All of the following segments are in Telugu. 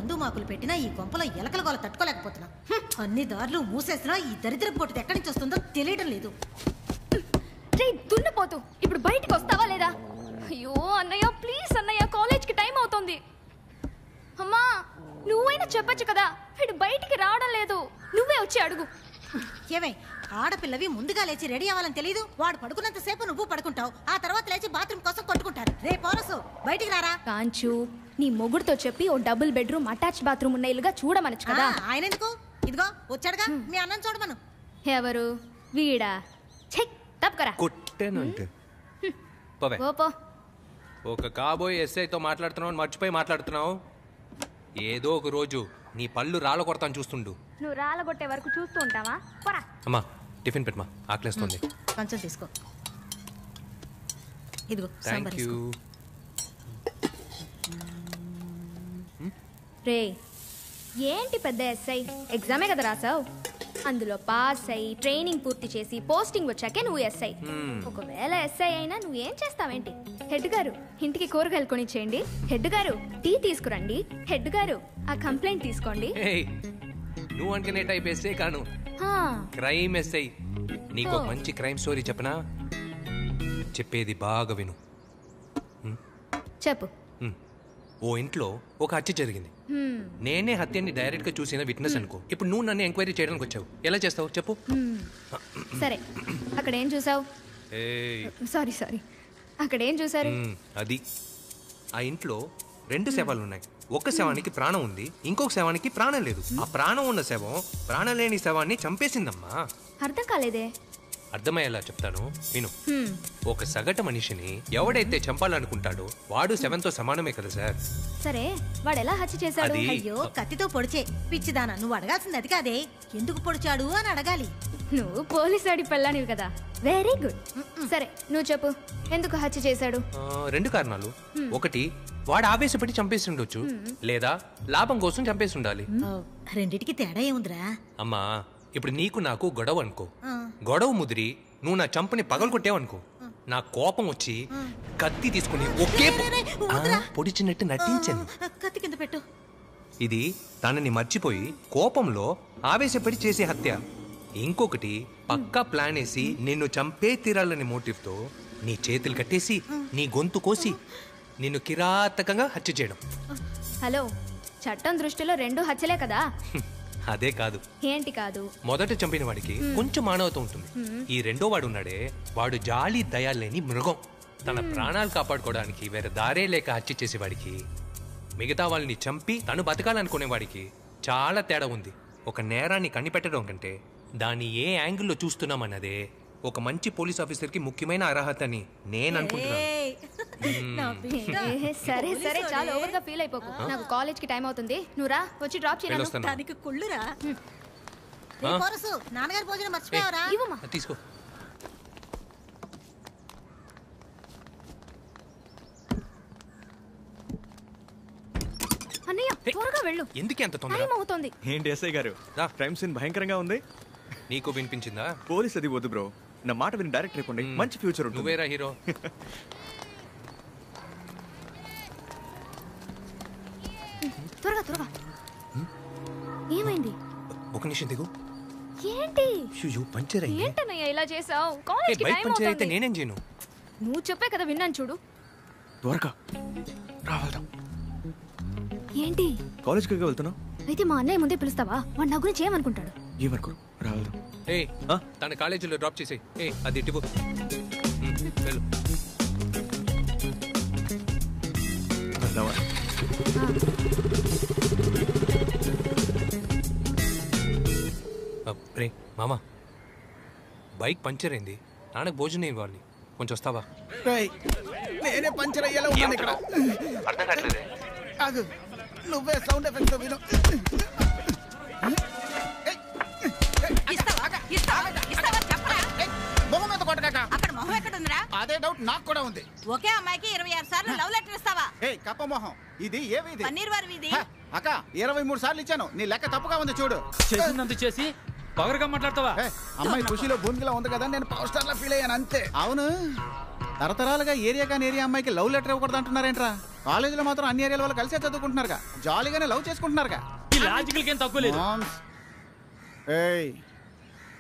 మందు మాకులు పెట్టినా ఈ కొంపలో ఎలకల గోల తట్టుకోలేకపోతున్నా. అన్ని దారులు మూసేసినా ఈ దరిద్రపు కొట్టుది ఎక్కడి నుంచి వస్తుందో తెలియడం లేదు. రే దున్నపోతు, ఇప్పుడు బయటికి వస్తావా లేదా? అయ్యో అన్నయ్య, ప్లీజ్ అన్నయ్య, కాలేజ్కి టైం అవుతుంది. అమ్మా నువ్వైనా చెప్పొచ్చు కదా, వీడు బయటికి రావడం లేదు, నువ్వే వచ్చి అడుగు. ఏమే ఆడపిల్లవి ముందుగా లేచి రెడీ అవ్వాలని తెలీదు? వాడు పడుకున్నంత సేపు నువ్వు పడుకుంటావు, ఆ తర్వాత లేచి బాత్రూమ్ కోసం కొట్టుకుంటారు. రే పోరసు, బయటికి రారా. కాంచు, నీ మొగుడుతో చెప్పి ఓ డబుల్ బెడ్రూమ్ అటాచ్ బాత్రూమ్ ఉన్న ఇల్లుగా చూడమనొచ్చు కదా. ఆయన ఎందుకు? ఇదిగో వచ్చాడుగా మీ అన్నం చూడమను. ఎవరు? వీడా? చెక్ తప్పకరా. కొట్టేనంటే ఓపో. ఒక కాబోయే ఎస్ఐతో మాట్లాడుతున్నావు, మర్చిపోయి మాట్లాడుతున్నావు. ఏదో ఒక రోజు నీ పళ్ళు రాళ్ళ కొడతాను చూస్తుండు. నువ్వు రాళ్ళగొట్టే వరకు చూస్తూ ఉంటావా? పోరా. అమ్మా టిఫిన్ పెట్టమా, ఆకలేస్తుంది. కొంచెం తీసుకో. ఇదిగో థ్యాంక్ యూ. రే ఏంటి పెద్ద ఎస్ఐ, ఎగ్జామే కదా రాసావు, అందులో పాస్ అయ్యి ట్రైనింగ్ పూర్తి చేసి పోస్టింగ్ వచ్చాకే నువ్వు ఎస్ఐ. ఒకవేళ ఎస్ఐ అయినా నువ్వు ఏం చేస్తావేంటి? హెడ్ గారు ఇంటికి కూరగాయలు కొనిచ్చేయండి, హెడ్ గారు టీ తీసుకురండి, హెడ్ గారు ఆ కంప్లైంట్ తీసుకోండి. నువ్వు అనుకునే టైప్ ఎస్ఐ కాను, క్రైమ్ ఎస్ఐ. నీకు మంచి క్రైమ్ స్టోరీ చెప్పనా? చెప్పేది బాగా విను. చెప్పు. ఓ ఇంట్లో ఒక హత్య జరిగింది. నేనే హత్యని డైరెక్ట్ గా చూసిన విట్నెస్ అనుకో. ఇప్పుడు నువ్వు నన్ను ఎంక్వైరీ చేయడానికి వచ్చావు, ఎలా చేస్తావు చెప్పు? సరే, అక్కడ ఏం చూసావు? సారీ అక్కడ ఏం చూసారు? అది ఆ ఇంట్లో 2 శవాలు ఉన్నాయి. ఒక శవానికి ప్రాణం ఉంది, ఇంకొక శవానికి ప్రాణం లేదు. ఆ ప్రాణం ఉన్న శవం ప్రాణం లేని శవాన్ని చంపేసిందమ్మా. అర్థం కాలేదే. అర్థమయ్యేలా చెప్తాను విను. ఒక సగటు మనిషిని ఎవడైతే చంపాలనుకుంటాడో వాడు శవంతో సమానమే కదా సార్. సరే వాడు ఎలా హత్య చేశాడు? అయ్యో కత్తితో పొడిచే. పిచ్చిదానా, నువ్వు అడగాల్సింది అది కాదే, ఎందుకు పొడిచాడు అని అడగాలి. నువ్వు పోలీసు వాడి పెళ్ళానివి కదా, వెరీ గుడ్. సరే నువ్వు చెప్పు, ఎందుకు హత్య చేశాడు? 2 కారణాలు. ఒకటి, వాడు ఆవేశపడి చంపేసి ఉండొచ్చు, లేదా లాభం కోసం చంపేసి ఉండాలి. రెండిటికి తేడా ఏముందిరా? అమ్మా ఇప్పుడు నీకు నాకు గొడవ అనుకో, గొడవ ముదిరి నువ్వు నా చంపని పగలగొట్టావనుకో, నా కోపం వచ్చి కత్తి తీసుకుని ఒకే పొడిచినట్టు నటించాను. కత్తి కింద పెట్టు. ఇది తనని మర్చిపోయి కోపంలో ఆవేశపడి చేసే హత్య. ఇంకొకటి, పక్కా ప్లాన్ వేసి నిన్ను చంపే తీరాలని మోటివ్ తో నీ చేతులు కట్టేసి నీ గొంతు కోసి నిన్ను కిరాతకంగా హత్య చేయడం. హలో, చట్టం దృష్టిలో 2 హత్యలే కదా. అదే కాదు. ఏంటి కాదు? మొదట చంపిన వాడికి కొంచెం మానవత ఉంటుంది. ఈ రెండో వాడు ఉన్నాడే, వాడు జాలి దయాలేని మృగం. తన ప్రాణాలు కాపాడుకోవడానికి వేరే దారే లేక హత్య చేసేవాడికి, మిగతా వాళ్ళని చంపి తను బతకాలనుకునే వాడికి చాలా తేడా ఉంది. ఒక నేరాన్ని కనిపెట్టడం కంటే దాన్ని ఏ యాంగిల్లో చూస్తున్నామన్నదే ఒక మంచి పోలీస్ ఆఫీసర్ కి ముఖ్యమైన అర్హత అని నేను అనుకుంటున్నాను. సరే సరే, చాలా ఓవర్ గా ఫీల్ అయిపోకు. నాకు కాలేజ్ కి టైం అవుతుంది, నువ్వు రా, వచ్చి డ్రాప్ చేయను. దానికి కుళ్ళురా. నాన్నగారి భోజనం మర్చిపోయావరా? తీసుకో. అన్నయ్య త్వరగా వెళ్ళు. ఎందుకు ఎంత తొందర? టైం అవుతుంది. ఏంటి ఎస్ఐ గారు, క్రైమ్ సీన్ భయంకరంగా ఉంది. నీకు వినిపించిందా? పోలీస్ అది వద్దు బ్రో, నా మాట విని డైరెక్ట్ అయిపోండి, మంచి ఫ్యూచర్ ఉంటుంది. నువ్వేరా హీరో. త్వరగా త్వరగా. ఏమైంది? ఒక నిమిషం దిగు. ఏంటి? పంచర్ అయ్యింది. ఏంటన్నయ్య ఇలా చేసావు? కాలేజ్ కి టైం అవుతుంది. నేనేం చేయను? నువ్వు చెప్పే కదా విన్నాను, చూడు. త్వరగా రావాలదా? ఏంటి కాలేజ్ కి వెళ్తున్నావు? అయితే మా అన్నయ్య ముందే పిలుస్తావా? వాడు నా గురించి ఏమనుకుంటాడు? ఏమనుకో, రావాలదా? తన కాలేజీలో డ్రాప్ చేసి అది ఇటు వెళ్ళు. రే మామా, బైక్ పంచర్ అయింది, నాన్నకు భోజనం ఇవ్వాలి, కొంచెం వస్తావా? నేనే పంచర్ అయ్యేలా ఉన్నాను ఇక్కడ. అర్థం కావట్లేదే. నువ్వే సౌండ్ ఎఫెక్ట్ విను. మొహం మీద కొట్టక. అక్కడ మొహం ఎక్కడ ఉందిరా? అదే డౌట్ నాకు కూడా ఉంది. ఒకే అమ్మాయికి 26 సార్లు లవ్ లెటర్ ఇస్తావా? కప్ప మొహం, ఇది ఏ వీధి? పన్నీర్ వారి వీధి. అక్క 23 సార్లు ఇచ్చాను, నీ లెక్క తప్పుగా ఉంది చూడు. చేసినంత చేసి పవర్గా మాట్లాడతావా? అమ్మాయి ఖుషిలో భూమిలో ఉంది కదా, నేను పవర్ స్టార్ లా ఫీల్ అయ్యాను అంతే. అవును, తరతరాలుగా ఏరియా కానీ ఏరియా అమ్మాయికి లవ్ లెటర్ ఇవ్వకూడదు అంటున్నారేంట్రా? కాలేజీలో మాత్రం అన్ని ఏరియాల వాళ్ళు కలిసే చదువుకుంటున్నారుగా, జాలీగానే లవ్ చేసుకుంటున్నారుగా. ఏయ్,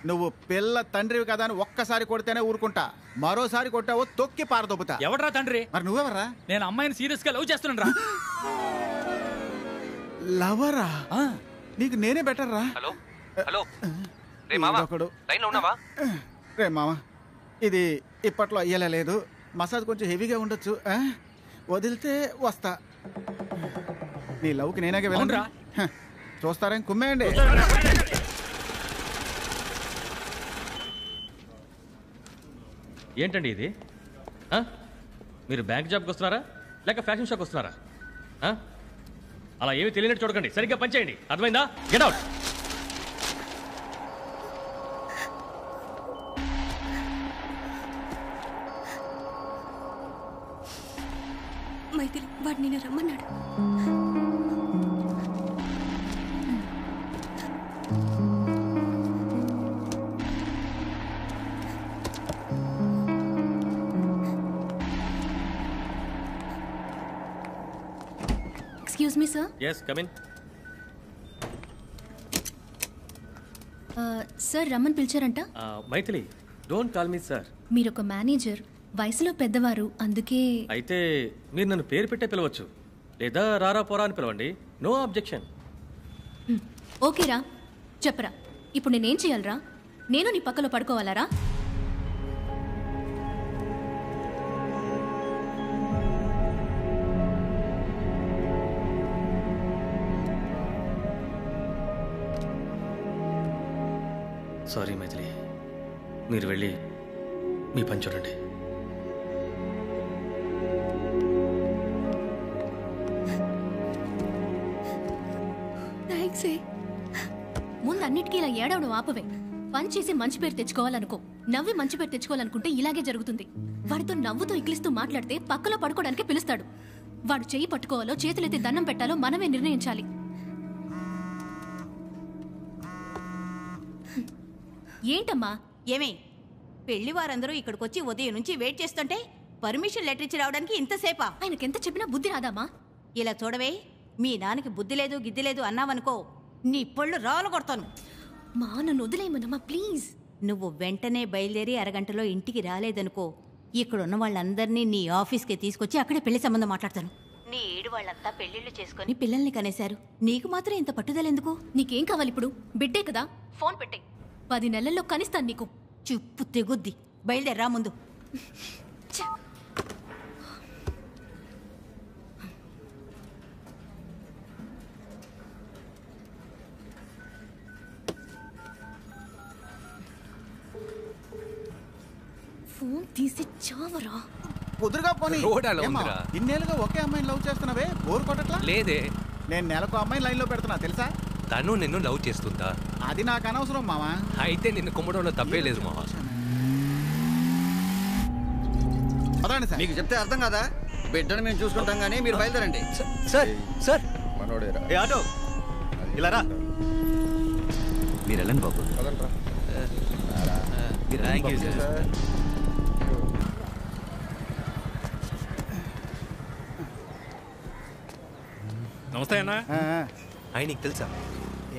నువ్వు పిల్ల తండ్రివి కదా అని ఒక్కసారి కొడితేనే ఊరుకుంటా, మరోసారి కొట్టావో తొక్కి పారదొబ్బుతా. ఎవడ్రా తండ్రి? మరి నువ్వెవర్రా? నేను అమ్మాయిని సీరియస్ గా లవ్ చేస్తున్నాను రా. లవరా? నీకు నేనే బెటర్ రా. హలో హలో రే మావా, లైన్లో ఉన్నావా? రే మామ, ఇది ఇప్పట్లో అయ్యేలా లేదు, మసాజ్ కొంచెం హెవీగా ఉండొచ్చు, వదిలితే వస్తా. నీ లవ్కి నేనేగా వెళ్ళరా? చూస్తారేం, కుమ్మేయండి. ఏంటండి ఇది? మీరు బ్యాంక్ జాబ్కి వస్తున్నారా లేక ఫ్యాషన్ షోకి వస్తున్నారా? అలా ఏమీ తెలియనట్టు చూడకండి, సరిగ్గా పనిచేయండి, అర్థమైందా? Get out. మైథిలి వాడు నేను రమ్మన్నాడు. Excuse me sir. yes come in. Sir రమ్మని పిలిచారంట. Maithili don't call me sir. మీరు ఒక మేనేజర్, వయసులో పెద్దవారు, అందుకే. అయితే మీరు నన్ను పేరు పెట్టే పిలవచ్చు, లేదా రారా పోరా అని పిలవండి, నో అబ్జెక్షన్. ఓకేరా, చెప్పరా ఇప్పుడు నేనేం చేయాలరా? నేను నీ పక్కలో పడుకోవాలరా? సారీ మైథిలి, మీరు వెళ్ళి మీ పని చూడండి. ముందు అన్నిటికీ ఇలా ఏడవడం ఆపవే. పని చేసి మంచి పేరు తెచ్చుకోవాలనుకో, నవ్వి మంచి పేరు తెచ్చుకోవాలనుకుంటే ఇలాగే జరుగుతుంది. వాడితో నవ్వుతూ ఇక్కిలిస్తూ మాట్లాడితే పక్కలో పడుకోవడానికి పిలుస్తాడు. వాడు చెయ్యి పట్టుకోవాలో చేతులెత్తి దండం పెట్టాలో మనమే నిర్ణయించాలి. ఏంటమ్మా? ఏమే, పెళ్లి వారందరూ ఇక్కడికొచ్చి ఉదయం నుంచి వెయిట్ చేస్తుంటే పర్మిషన్ లెటర్ ఇచ్చి రావడానికి ఇంతసేపా? ఆయనకెంత చెప్పినా బుద్ధి రాదామా? ఇలా చూడవే, మీ నాన్నకి బుద్ధి లేదు గిద్ది లేదు అన్నావనుకో, నీ పళ్ళు రాళ్ళు కొడతాను. మా నన్ను వదిలేయమన్నమ్మా ప్లీజ్. నువ్వు వెంటనే బయలుదేరి అరగంటలో ఇంటికి రాలేదనుకో, ఇక్కడున్న వాళ్ళందరినీ నీ ఆఫీస్కి తీసుకొచ్చి అక్కడే పెళ్లి సంబంధం మాట్లాడతాను. నీ ఏడు వాళ్ళంతా పెళ్లిళ్ళు చేసుకుని పిల్లల్ని కనేశారు, నీకు మాత్రం ఇంత పట్టుదలెందుకు? నీకేం కావాలి ఇప్పుడు? బిడ్డే కదా, ఫోన్ పెట్టే. 10 నెలల్లో కనిస్తాను నీకు. చుప్పు తెగుద్ది, బయలుదేరా ముందు. ఫోన్ తీసి చావరా. కుదురుగా పోనీ. ఇన్నేళ్ళుగా ఒకే అమ్మాయిని లవ్ చేస్తున్నావే, బోర్ కొట్టట్లా? లేదే, నేను నెలకు అమ్మాయిని లైన్ లో పెడుతున్నా తెలుసా? తను నిన్ను లవ్ చేస్తుందా? అది నాకు అనవసరం మావా. అయితే నిన్ను కుమ్మడంలో తప్పే లేదు మావా. మీకు చెప్తే అర్థం కదా, బిడ్డను మేము చూసుకుంటాం కానీ మీరు బయలుదేరండి. సార్ సార్ ఏ ఆటో ఇలా రా. మీరు వెళ్ళండి బాబు. Thank you sir. నమస్తే అన్న. ఆయన నీకు తెలుసా?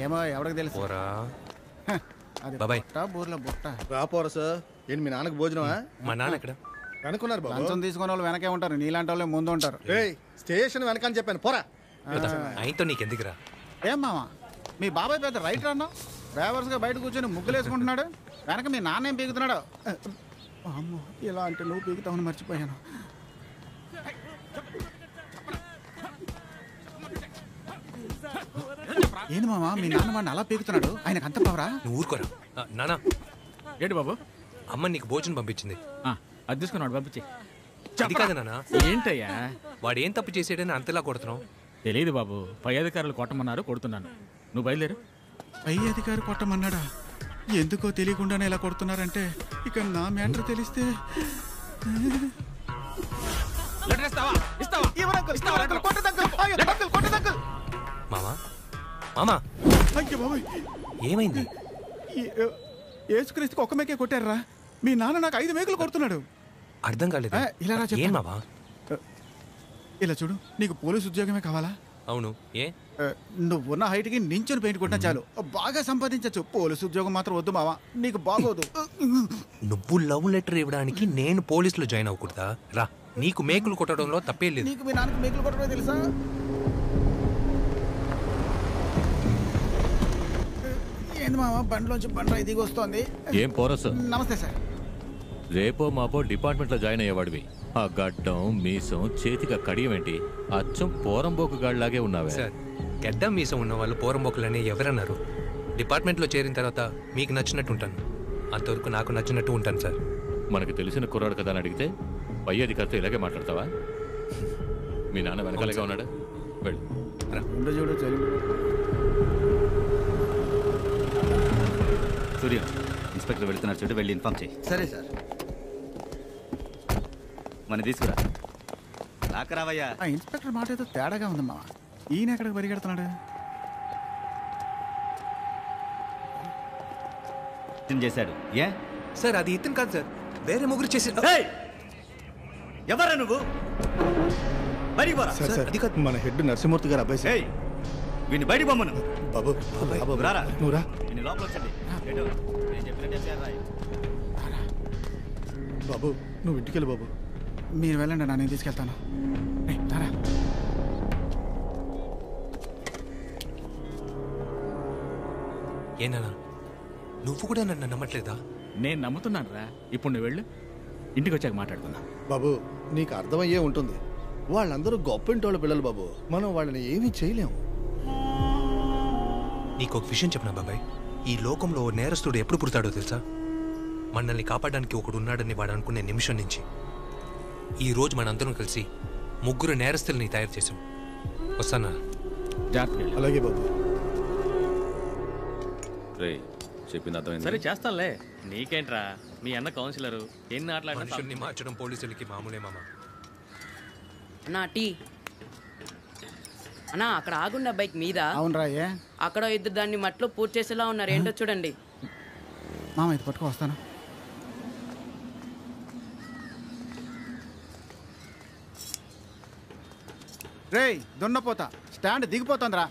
ఏమో ఎవరికి తెలుసు. పోరా అది బాబాయ్. బూర్లో బుట్ట. రాపోరా సార్. ఏంటి మీ నాన్నకు భోజనమా? మా నాన్న ఎక్కడ? అనుకున్నారు బాబు. లంచం తీసుకునే వాళ్ళు వెనకే ఉంటారు, నీలాంటి వాళ్ళే ముందు ఉంటారు. స్టేషన్ వెనకని చెప్పాను, పోరా. ఆయనతో నీకెందుకురా? ఏం మామ, మీ బాబాయ్ పెద్ద రైటర్ అన్నావు, డ్రైవర్స్ గా బయట కూర్చొని ముగ్గులు వేసుకుంటున్నాడు, వెనక మీ నాన్న ఏం పీకుతున్నాడు? అమ్మో, ఇలా అంటే నువ్వు పీకుతావని మర్చిపోయాను. ఏంటి మామ, మీ నాన్న వాడిని అలా పీకుతున్నాడు, ఆయనకు అంత పవరా? నువ్వు ఊరుకోరా. నానా ఏంటి బాబు? అమ్మ నీకు భోజనం పంపించింది, అది తీసుకున్నాడు, పంపించి. అది కాదు నాన్న. ఏంటయ్యా వాడు ఏం తప్పు చేసాడని అంతలా కొడుతున్నావు? తెలియదు బాబు, పై అధికారులు కొట్టమన్నారు, కొడుతున్నాను. నువ్వు బయలుదేరు. పై అధికారి కొట్టమన్నాడా? ఎందుకో తెలియకుండానే ఇలా కొడుతున్నారంటే ఇక నా మ్యాటర్ తెలిస్తే. మామా మామా అయ్యో బాబోయ్, ఏమైంది? యేసుక్రీస్తుకి ఒక్క మేకే కొట్టారా? మీ నాన్న నాకు 5 మేకులు కొడుతున్నాడు. అర్థం కాలేదు. ఇలా రా చెప్తా. ఏం మావా? ఇలా చూడు, నీకు పోలీస్ ఉద్యోగమే కావాలా? అవును. ఏ నువ్వున్న హైట్కి నించుని పెయింట్ కొట్టినా చాలు, బాగా సంపాదించచ్చు. పోలీసు ఉద్యోగం మాత్రం వద్దు మావా, నీకు బాగోదు. నువ్వు లవ్ లెటర్ ఇవ్వడానికి నేను పోలీసులో జాయిన్ అవ్వకూడదా? రా, నీకు మేకులు కొట్టడంలో తప్పే లేదు. నీకు మీ నాన్నకి మేకులు కొట్టడమే తెలుసా? ఏంది మావా, బండిలోంచి బండ్రా దిగి వస్తోంది. ఏం పోరసు? నమస్తే సార్. రేపో మాపో డిపార్ట్మెంట్లో జాయిన్ అయ్యేవాడివి. ఆ గడ్డం మీసం చేతికి కడియం ఏంటి? అచ్చం పోరంబోకు గాడిలాగే ఉన్నావే. సార్, గడ్డం మీసం ఉన్న వాళ్ళు పోరంబోకులని ఎవరన్నారు? డిపార్ట్మెంట్లో చేరిన తర్వాత మీకు నచ్చినట్టు ఉంటాను, అంతవరకు నాకు నచ్చినట్టు ఉంటాను సార్. మనకు తెలిసిన కుర్రాడు కదా అని అడిగితే పై అధికారితో ఇలాగే మాట్లాడతావా? మీ నాన్న వెనకాలగా ఉన్నాడా? వెళ్ళు. చూడు సూర్య, ఇన్స్పెక్టర్ వెళ్తున్నారు చూడు, వెళ్ళి ఇన్ఫార్మ్ చేయి. సరే సార్. మన తీసుకురా. రాకరావయ్యా. ఆ ఇన్స్పెక్టర్ మాట ఏదో తేడాగా ఉంది మావా. ఈయన ఎక్కడికి పరిగెడుతున్నాడు? చేశాడు. ఏ సార్, అది ఇతను కాదు సార్, వేరే ముగ్గురు చేశారు. ఎవరా నువ్వు? అది కాదు, మన హెడ్ నరసింహమూర్తి గారు అబ్బాయి సార్. వీడిని బయటికి పొమ్మను. బాబు రారా, నువ్వు రా. వీడిని లోపల వచ్చండి. నేను చెప్పినట్టే చేయాలి. బాబు నువ్వు ఇంటికి వెళ్ళు బాబు. మీరు వెళ్ళండి, నేను తీసుకెళ్తాను. ఏనా నువ్వు కూడా నన్ను నమ్మట్లేదా? నేను నమ్ముతున్నాను రా. ఇప్పుడు నువ్వు వెళ్ళు, ఇంటికి వచ్చాక మాట్లాడుకుందాం. బాబు నీకు అర్థమయ్యే ఉంటుంది, వాళ్ళందరూ గొప్పింటోళ్ళ పిల్లలు బాబు, మనం వాళ్ళని ఏమీ చేయలేము. నీకు ఒక విషయం చెప్పనా బాబాయ్, ఈ లోకంలో ఓ నేరస్తుడు ఎప్పుడు పుడతాడో తెలుసా? మనల్ని కాపాడడానికి ఒకడు ఉన్నాడని వాడు అనుకునే నిమిషం నుంచి ఈ రోజు మనందరం కలిసి ముగ్గురు నేరస్తుల్ని తయారు చేసాం. వస్తానా? అలాగే బాబు. చెప్పింది అర్థమైంది. సరే చేస్తానులే, నీకేంట్రా? మీ అన్న కౌన్సిలరు, ఎన్ని మనుషుల్ని మార్చడం పోలీసులకి మామూలే మామ. అన్నా టీ అన్నా, అక్కడ ఆగుండా బైక్ మీద. అవునరా, అక్కడ ఇద్దరు దాన్ని మట్లో పూర్తి చేసేలా ఉన్నారు, ఏంటో చూడండి. మామ ఇది పట్టుకో, వస్తాను. రేయ్ దున్నపోతా, స్టాండ్ దిగిపోతుందిరా.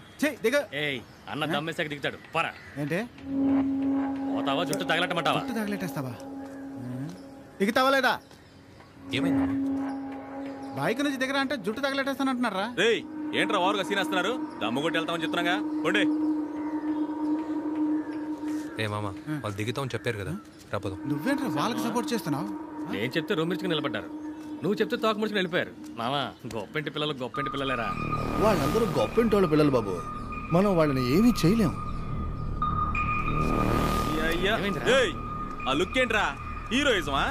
దిగ. ఏయ్, అన్న దమ్మేసాక దిగుతాడు, పరా. ఏంటి పోతావా, జుట్టు తగలటమంటావా? జుట్టు తగలెట్టేస్తావా? దిగుతావా లేదా? ఏమైంది? బైక్ నుంచి దిగరా అంటే జుట్టు తగలెట్టేస్తానంటున్నారా? రేయ్ ఏంట్రా వారుగా సీనేస్తున్నారు? దమ్ము కొట్టి వెళ్తామని చెప్తున్నాగా. ఉండే ఏ మామ, వాళ్ళు దిగుతామని చెప్పారు కదా, రాపోదాం. నువ్వేంట్రా వాళ్ళకి సపోర్ట్ చేస్తున్నావు? నేను చెప్తే రూమ్ ఇచ్చుకుని నిలబడ్డారు, నువ్వు చెప్తే తోక ముడుచుకుని వెళ్ళిపోయారు. మామా, గొప్పింటి పిల్లలు గొప్పింటి పిల్లలేరా? వాళ్ళందరూ గొప్పింటోళ్ళ పిల్లలు బాబు, మనం వాళ్ళని ఏమీ చేయలేము. ఆ లుక్ ఏంట్రా, హీరోయిజమా?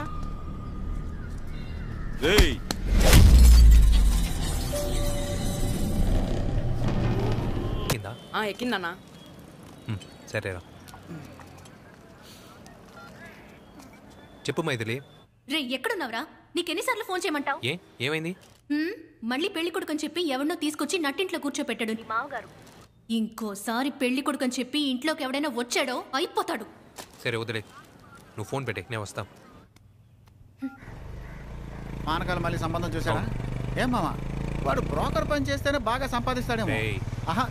ఎక్కిందన్నా. సరేరా, చెప్పు మైథిలి. రే ఎక్కడున్నావురా? నీకెన్నిసార్లు ఫోన్ చేయమంటావు? ఏమైంది? మళ్ళీ పెళ్లి కొడుకని చెప్పి ఎవరినో తీసుకొచ్చి నట్టింట్లో కూర్చోపెట్టాడు నీ మావగారు. ఇంకోసారి పెళ్లి కొడుకని చెప్పి ఇంట్లోకి ఎవడైనా వచ్చాడో అయిపోతాడు. సరే వదిలే, నువ్వు ఫోన్ పెట్టే, నేను వస్తా. మానకాలు మళ్ళీ సంబంధం చూసారా? ఏం మామ, వాడు బ్రోకర్ పని చేస్తేనే బాగా సంపాదిస్తాడేమో.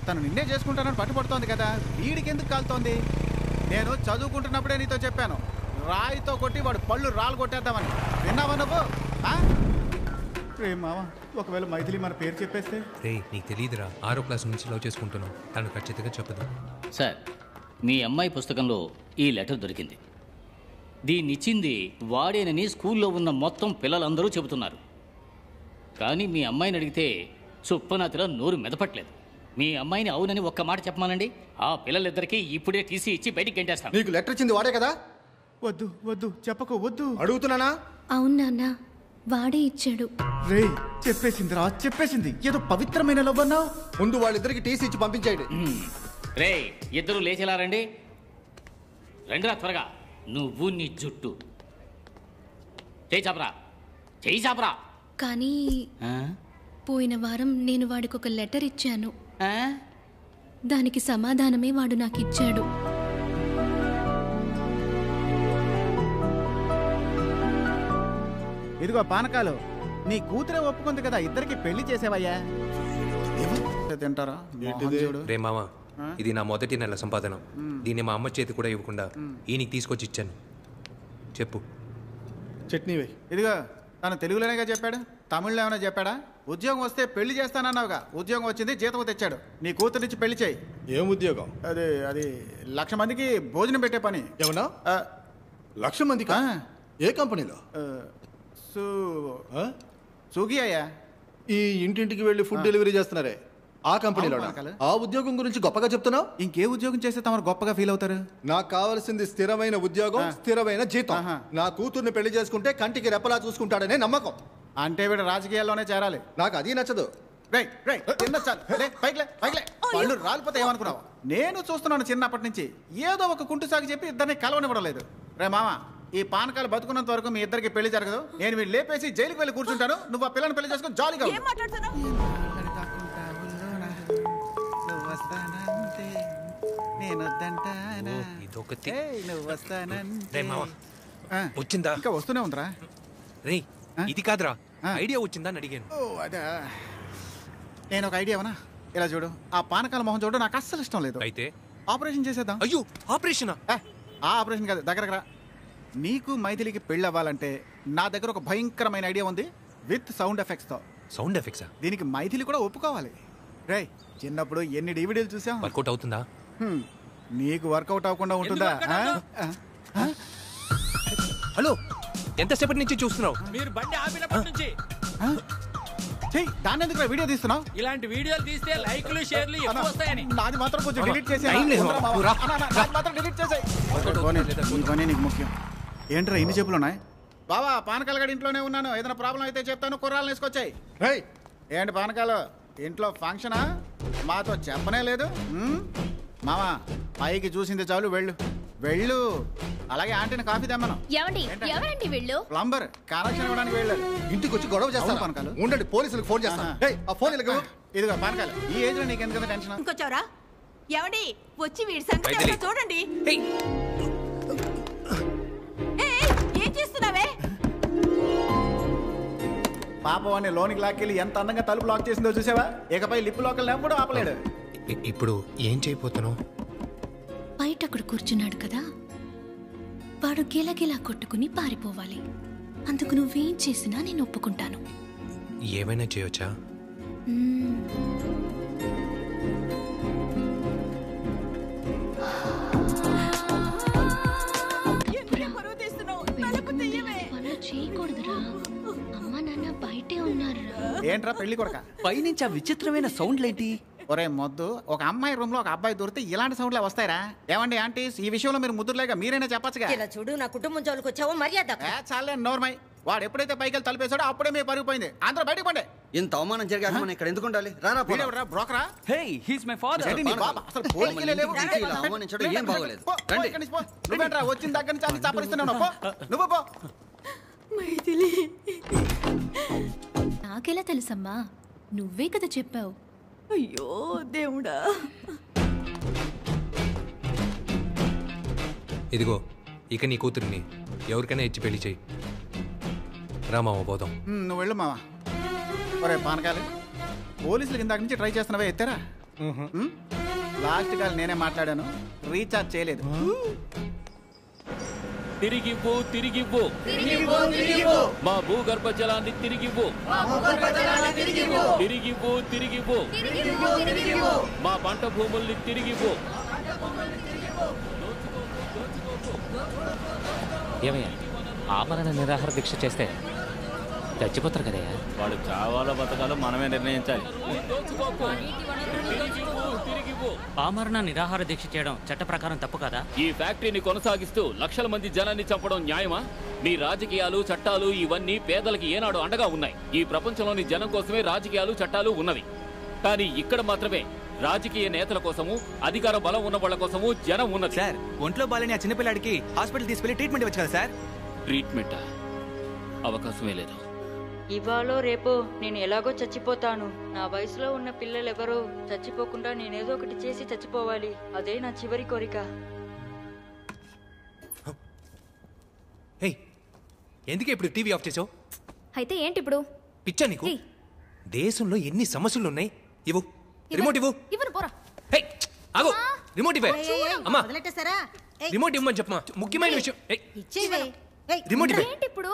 తను నిన్నే చేసుకుంటానని పట్టుబడుతోంది కదా, వీడికి ఎందుకు కాలుతోంది? నేను చదువుకుంటున్నప్పుడే నీతో చెప్పాను, రాయితో కొట్టి వాడు పళ్ళు రాళ్ళు కొట్టేద్దామని. విన్నావా నువ్వు? రే మామ, ఒకవేళ మైథిలి మన పేరు చెప్పేస్తే? రే నీకు తెలియదురా, 6వ క్లాస్ నుంచి లవ్ చేసుకుంటున్నావు, తను ఖచ్చితంగా చెప్పదు. సార్, మీ అమ్మాయి పుస్తకంలో ఈ లెటర్ దొరికింది. దీన్నిచ్చింది వాడేనని స్కూల్లో ఉన్న మొత్తం పిల్లలందరూ చెబుతున్నారు. కానీ మీ అమ్మాయిని అడిగితే సుప్పనాతిలో నోరు మెదపట్లేదు. మీ అమ్మాయిని అవునని ఒక్క మాట చెప్పమానండి, ఆ పిల్లలిద్దరికీ ఇప్పుడే టీసీ ఇచ్చి బయటికి గంటేస్తాను. నీకు లెటర్ ఇచ్చింది వాడే కదా? వద్దు వద్దు చెప్పకు, వద్దు. అడుగుతున్నానా? అవును నాన్న, వాడే ఇచ్చాడు. రే చెప్పేసింది రా, చెప్పేసింది. ఏదో పవిత్రమైన లవ్ అన్నావు. ముందు వాళ్ళిద్దరికి టీసీ ఇచ్చి పంపించేయండి. రే ఇద్దరు లేచేలా రండి, రండిరా త్వరగా. నువ్వు నీ జుట్టు చేయి చాపరా, చేయి చాపరా. కానీ పోయిన వారం నేను వాడికి ఒక లెటర్ ఇచ్చాను, దానికి సమాధానమే వాడు నాకు ఇచ్చాడు. ఇదిగో పానకాలు, నీ కూతురే ఒప్పుకుంది కదా, ఇద్దరికి పెళ్లి చేసేవయ్యా. తింటారా? రే మామ, ఇది నా మొదటి నెల సంపాదన. దీన్ని మా అమ్మ చేతి కూడా ఇవ్వకుండా ఈయనకి తీసుకొచ్చి ఇచ్చాను. చెప్పు. చట్నీ వే. ఇదిగో తను తెలుగులోనేగా చెప్పాడు, తమిళ్లో ఏమైనా చెప్పాడా? ఉద్యోగం వస్తే పెళ్లి చేస్తానన్నావుగా, ఉద్యోగం వచ్చింది, జీతం తెచ్చాడు. నీ కూతురిచ్చి పెళ్లి చేయి. ఏం ఉద్యోగం? అది 1,00,000 మందికి భోజనం పెట్టే పని. ఏమన్నా? 1,00,000 మందికి? ఏ కంపెనీలో? స్విగ్గీ అయ్యా. ఈ ఇంటింటికి వెళ్ళి ఫుడ్ డెలివరీ చేస్తున్నారే, ఆ కంపెనీలో? ఆ ఉద్యోగం గురించి గొప్పగా చెప్తున్నావు. ఇంకే ఉద్యోగం చేస్తే తమరు గొప్పగా ఫీల్ అవుతారు? నాకు కావాల్సింది స్థిరమైన ఉద్యోగం, స్థిరమైన జీతం. నా కూతుర్ని పెళ్లి చేసుకుంటే కంటికి రెప్పలా చూసుకుంటాడనే నమ్మకం. అంటే వీడు రాజకీయాల్లోనే చేరాలి. నాకు అది నచ్చదు. పళ్ళు రాలిపోతే ఏమనుకున్నావు? నేను చూస్తున్నాను చిన్నప్పటి నుంచి, ఏదో ఒక కుంటు సాగు చెప్పి ఇద్దరిని కలవనివ్వడం లేదు. రే మామ, ఈ పానకాలు బతుకున్నంత వరకు మీ ఇద్దరికి పెళ్లి జరగదు. నేను వీళ్ళు లేపేసి జైలుకి వెళ్ళి కూర్చుంటాను. నువ్వు ఆ పిల్లని పెళ్లి చేసుకుని జాలీగా వచ్చిందా? ఇంకా వస్తూనే ఉందిరా. రే ఇది కాదురా, ఐడియా వచ్చిందా అని అడిగాను. అదా, నేను ఒక ఐడియా అవనా? ఇలా చూడు, ఆ పానకాల మొహం చూడు, నాకు అస్సలు ఇష్టం లేదు. అయితే ఆపరేషన్ చేసేద్దాం. అయ్యో ఆపరేషనా? ఆ ఆపరేషన్ కాదు, దగ్గరకు రా. నీకు మైథిలికి పెళ్ళి అవ్వాలంటే నా దగ్గర ఒక భయంకరమైన ఐడియా ఉంది, విత్ సౌండ్ ఎఫెక్ట్స్ తో. సౌండ్ ఎఫెక్ట్సా? దీనికి మైథిలి కూడా ఒప్పుకోవాలి. రే, చిన్నప్పుడు ఎన్ని డివిడీలు చూసాం. వర్కౌట్ అవుతుందా? నీకు వర్కౌట్ అవ్వకుండా ఉంటుందా? హలో, ఎంతసేపటి నుంచి చూస్తున్నావు? మీరు బండి ఆపినప్పటి నుంచి. దాన్ని ఎందుకు వీడియో తీస్తున్నావు? ఇలాంటి వీడియోలు తీస్తే లైక్లు షేర్లు ఎక్కువ వస్తాయని. నాది మాత్రం కొంచెం డిలీట్ చేసి నీకు ముఖ్యం. ఏంట్రా ఇన్ని చెప్పులు ఉన్నాయి? బావా, పానకాల గడి ఇంట్లోనే ఉన్నాను, ఏదైనా ప్రాబ్లం అయితే చెప్తాను, కుర్రాలను వేసుకొచ్చాయి. ఏంటి పానకాలు, ఇంట్లో ఫంక్షనా? మాతో చెప్పనే లేదు. మామా, పైకి చూసింది చాలు, వెళ్ళు వెళ్ళు. అలాగే ఆంటీని కాఫీ తెమ్మను. ఎవరండి వీళ్ళు? ప్లంబర్ కనెక్షన్ ఇవ్వడానికి వెళ్ళాడు. ఇంటికి వచ్చి గొడవ చేస్తాను పానకాలు. ఉండండి, పోలీసులకు ఫోన్ చేస్తాను. ఇదిగో పానకాలు, ఈ ఏజ్ లో నీకెందుకు టెన్షన్? ఇంకొచ్చావరా? ఏమండి, వచ్చి వీడి సంగతి చూడండి. ఏం చేస్తున్నావే? పాపం అని లోనికి లాక్కెళ్ళి ఎంత అందంగా తలుపు లాక్ చేసిందో చూసావా? ఇకపై లిప్ లోకల్ ఎప్పుడు ఆపలేడు. ఇప్పుడు ఏం చేయబోతున్నావు? బయట అక్కడ కూర్చున్నాడు కదా, వాడు గిలగిలా కొట్టుకుని పారిపోవాలి. అందుకు నువ్వేం చేసినా నేను ఒప్పుకుంటాను. ఏమైనా చేయొచ్చా? చేయకూడదురా, అమ్మ నాన్న బయటే ఉన్నారా? ఏంట్రా పెళ్లి కొడక, పైనుంచి ఆ విచిత్రమైన సౌండ్లేంటి? ఒరే మొద్దు, ఒక అమ్మాయి రూమ్ లో ఒక అబ్బాయి దొరికితే ఇలాంటి సౌండ్లే వస్తాయరా? ఏమండి ఆంటీస్, ఈ విషయంలో మీరు ముద్దులేగా మీరైనా చెప్పచ్చుగా. ఇలా చూడు, నా కుటుంబం జోలికి వచ్చావో మర్యాద. చాలే నోర్మై. వాడు ఎప్పుడైతే పైకి వెళ్ళి తలిపేశాడో అప్పుడే మీ పరిగిపోయింది. అందరూ బయటకు పండి. ఇంత అవమానం జరిగాక మనం ఇక్కడ ఎందుకు ఉండాలి? రారా బ్రోకరా. హే, హీస్ మై ఫాదర్. అసలు పోలికలే లేవు. అవమానించడం ఏం బాగోలేదు. నువ్వేంట్రా వచ్చిన దగ్గర నుంచి అన్ని చప్పరిస్తున్నావు? నువ్వు పో. మైథిలి, నాకెలా తెలుసమ్మా? నువ్వే కదా చెప్పావు. అయ్యో దేవుడా. ఇదిగో, ఇక నీ కూతురిని ఎవరికైనా ఇచ్చి పెళ్లి చేయి. రామావ పోదాం. నువ్వు వెళ్ళు మావా. ఒరే పానకాలు, పోలీసులు ఇందాక నుంచి ట్రై చేస్తున్నావే, ఎత్తారా? లాస్ట్ కాల్ నేనే మాట్లాడాను, రీఛార్జ్ చేయలేదు. తిరిగివ్వు, తిరిగివ్వు, మా భూగర్భ జలాన్ని తిరిగివ్వు, తిరిగివ్వు, తిరిగివ్వు, మా పంట భూముల్ని తిరిగివ్వు. ఏమయ్యా, ఆమరణ నిరాహార దీక్ష చేస్తే చచ్చిపోతారు కదయ్యా. వాడు చావాలో బతకాలో మనమే నిర్ణయించాలి. ఆమరణ నిరాహార దీక్ష చేయడం చట్ట ప్రకారం తప్పు కదా? ఈ ఫ్యాక్టరీని కొనసాగిస్తూ లక్షల మంది జనాన్ని చంపడం న్యాయమా? మీ రాజకీయాలు, చట్టాలు ఇవన్నీ పేదలకి ఏనాడు అండగా ఉన్నాయి. ఈ ప్రపంచంలోని జనం కోసమే రాజకీయాలు, చట్టాలు ఉన్నవి. కానీ ఇక్కడ మాత్రమే రాజకీయ నేతల కోసము, అధికార బలం ఉన్న వాళ్ళ కోసము జనం ఉన్నది. సార్, ఒంట్లో బాలేని ఆ చిన్నపిల్లాడికి హాస్పిటల్ తీసుకెళ్లి ట్రీట్మెంట్ ఇవ్వచ్చు కదా సార్? ట్రీట్మెంటా? అవకాశమే లేదు. ఇవాళో రేపో నేను ఎలాగో చచ్చిపోతాను. నా వయసులో ఉన్న పిల్లలెవరో చచ్చిపోకుండా నేనేదో ఒకటి చేసి చచ్చిపోవాలి. అదే నా చివరి కోరిక. ఎందుకే ఇప్పుడు టీవీ ఆఫ్ చేసావు? అయితే ఏంటి ఇప్పుడు? పిచ్చా నీకు? దేశంలో ఎన్ని సమస్యలు ఉన్నాయి. ఇవ్వు రిమోట్ ఇవ్వు. ఇవ్వను పోరా. ఆగు రిమోట్ ఇవ్వే. అమ్మా వదిలేటేసారా? రిమోట్ ఇవ్వమని చెప్పమా. ముఖ్యమైన విషయం. ఇచ్చేవే. రిమోట్ ఇవ్వే. ఏంటి ఇప్పుడు?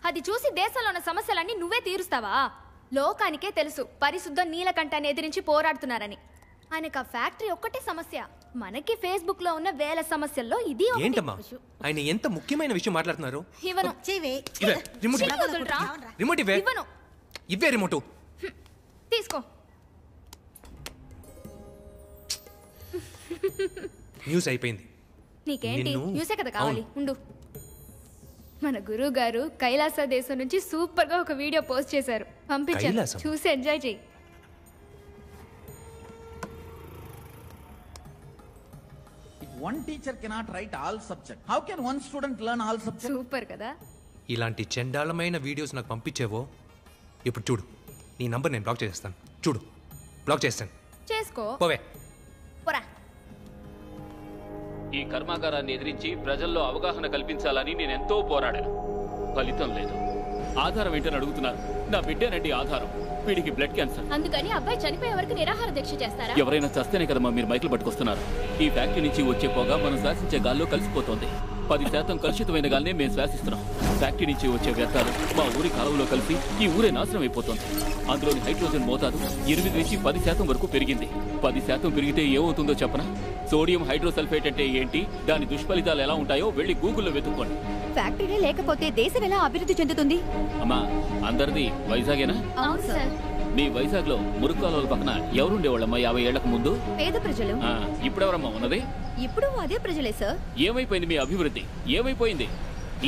అది చూసి దేశంలో ఉన్న సమస్యలన్నీ నువ్వే తీరుస్తావా? లోకానికే తెలుసు పరిశుద్ధ నీలకంఠాన్ని ఎదిరించి పోరాడుతున్నారని. ఆయనకు ఆ ఫ్యాక్టరీ ఒక్కటే సమస్య. మనకి ఫేస్బుక్ లో ఉన్న వేల సమస్యల్లో ఇది ఒకటి. ఏంటమ్మా ఆయన ఎంత ముఖ్యమైన విషయం మాట్లాడుతున్నారు? ఇవ్వను. ఇవే రిమోట్ ఇవ్వే. వదులురా. రిమోట్ ఇవ్వే. ఇవ్వను. ఇవ్వే రిమోట్. తీసుకో. న్యూస్ అయిపోయింది. నీకేంటి న్యూసే కదా కావాలి. ఉండు. మన గురువు గారు కైలాస దేశం నుంచి సూపర్ గా ఒక వీడియో పోస్ట్ చేశారు. పంపించాను, కైలాసం? చూసి ఎంజాయ్ చేయి. One teacher cannot write all subjects. How can one student learn all subjects? Super కదా. ఇలాంటి చండాలమైన వీడియోస్ నాకు పంపించేవో ఇప్పుడు చూడు. నీ నంబర్ నేను బ్లాక్ చేసేస్తాను. చూడు బ్లాక్ చేస్తాను. చేసుకో. పోవే. పోరా. ఈ కర్మాగారాన్ని ఎదిరించి ప్రజల్లో అవగాహన కల్పించాలని నేను ఎంతో పోరాడాను. ఫలితం లేదు. ఆధారం ఏంటని అడుగుతున్నారు. నా బిడ్డేనండి ఆధారం. వీడికి బ్లడ్ క్యాన్సర్. అందుకని అబ్బాయి చనిపోయే వరకు నిరాహార దీక్ష చేస్తారా? ఎవరైనా చస్తేనే కదమ్మా మీరు మైకులు పట్టుకొస్తున్నారు. ఈ ఫ్యాక్టరీ నుంచి వచ్చే పొగ మనం శ్వాసించే గాల్లో కలిసిపోతోంది. 10% కలుషితమైన గాలినే మేము శ్వాసిస్తున్నాం. ఫ్యాక్టరీ నుంచి వచ్చే వ్యర్థాలు మా ఊరి కాలువలో కలిసి ఈ ఊరే నాశనం అయిపోతుంది. అందులోని హైడ్రోజన్ మోతాదు 8 నుంచి 10% వరకు పెరిగింది. 10% పెరిగితే ఏమవుతుందో చెప్పనా? సోడియం హైడ్రోసల్ఫేట్ అంటే ఏంటి, దాని దుష్ఫలితాలు ఎలా ఉంటాయో వెళ్ళి గూగుల్లో వెతుక్కోండి. ఫ్యాక్టరీ లేకపోతే దేశం ఎలా అభివృద్ధి చెందుతుంది? అమ్మా అందరిది వైజాగేనా? అవును సార్. మీ వైజాగ్ లో మురుక్కాల పక్కన ఎవరుండేవాళ్ళమ్మా 50 ఏళ్లకు ముందు? పేద ప్రజలు. ఇప్పుడెవరమ్మా ఉన్నది? ఇప్పుడు అదే ప్రజలే సార్. ఏమైపోయింది మీ అభివృద్ధి? ఏమైపోయింది?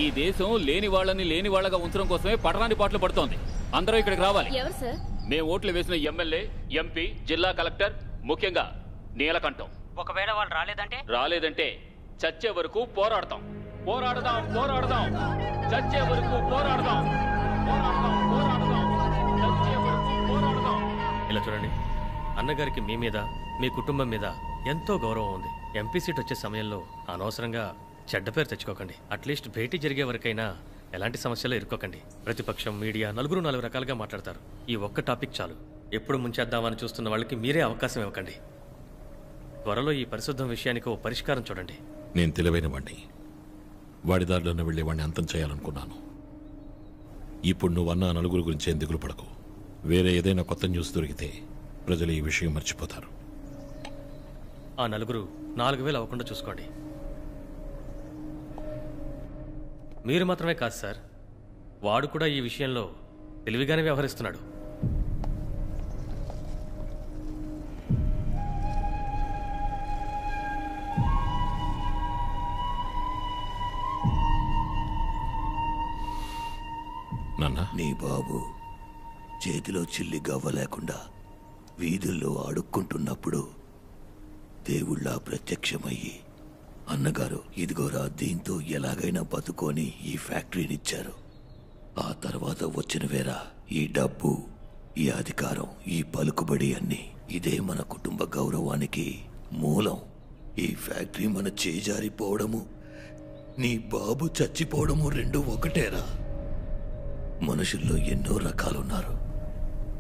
ఈ దేశం లేని వాళ్ళని లేని వాళ్ళగా ఉంచడం కోసమే పట్టణాన్ని పాటలు పడుతోంది. అందరూ ఇక్కడికి రావాలి. ఎవరు సార్? మేము ఓట్లు వేసిన ఎమ్మెల్యే, ఎంపీ, జిల్లా కలెక్టర్, ముఖ్యంగా నీలకంఠం. ఒకవేళ వాళ్ళు రాలేదంటే చచ్చే వరకు పోరాడతాం. పోరాడదాం పోరాడదాం చచ్చే వరకు పోరాడదాం. ఇలా చూడండి, అన్నగారికి మీ మీద మీ కుటుంబం మీద ఎంతో గౌరవం ఉంది. ఎంపీ సీట్ వచ్చే సమయంలో అనవసరంగా చెడ్డ పేరు తెచ్చుకోకండి. అట్లీస్ట్ భేటీ జరిగే వరకైనా ఎలాంటి సమస్యలు ఇరుక్కోకండి. ప్రతిపక్షం, మీడియా నలుగురు 4 రకాలుగా మాట్లాడతారు. ఈ ఒక్క టాపిక్ చాలు. ఎప్పుడు ముంచేద్దామని చూస్తున్న వాళ్ళకి మీరే అవకాశం ఇవ్వకండి. త్వరలో ఈ పరిశుద్ధం విషయానికి ఓ పరిష్కారం చూడండి. నేను తెలివైన వాడిని. వాడి దారిలోనే వెళ్ళి వాడిని అంతం చేయాలనుకున్నాను. ఇప్పుడు నువ్వు అన్న నలుగురు గురించి ఏం దిగులు పడకు. వేరే ఏదైనా కొత్త న్యూస్ దొరికితే ప్రజలు ఈ విషయం మర్చిపోతారు. ఆ నలుగురు 4000 అవ్వకుండా చూసుకోండి. మీరు మాత్రమే కాదు సార్, వాడు కూడా ఈ విషయంలో తెలివిగానే వ్యవహరిస్తున్నాడు. నీ బాబు చేతిలో చిల్లి గవ్వ లేకుండా వీధుల్లో ఆడుక్కుంటున్నప్పుడు దేవుళ్ళ ప్రత్యక్షమయ్యి, అన్నగారు ఇదిగోరా దీంతో ఎలాగైనా బతుకొని ఈ ఫ్యాక్టరీనిచ్చారు. ఆ తర్వాత వచ్చిన వేరా ఈ డబ్బు, ఈ అధికారం, ఈ పలుకుబడి అన్ని. ఇదే మన కుటుంబ గౌరవానికి మూలం. ఈ ఫ్యాక్టరీ మన చేజారిపోవడము, నీ బాబు చచ్చిపోవడము రెండు ఒకటేరా. మనుషుల్లో ఎన్నో రకాలున్నారు.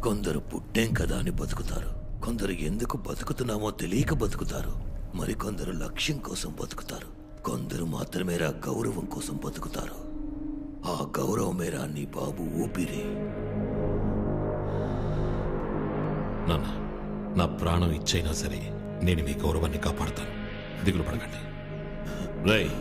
కొందరు పుట్టేం కదా అని బతుకుతారు, కొందరు ఎందుకు బతుకుతున్నామో తెలియక బతుకుతారు, మరికొందరు లక్ష్యం కోసం బతుకుతారు, కొందరు మాత్రమేరా గౌరవం కోసం బతుకుతారు. ఆ గౌరవమేరా నీ బాబు ఊపిరి. నాన్న, నా ప్రాణం ఇచ్చైనా సరే నేను మీ గౌరవాన్ని కాపాడుతాను. దిగులు పడకండి. రేయ్,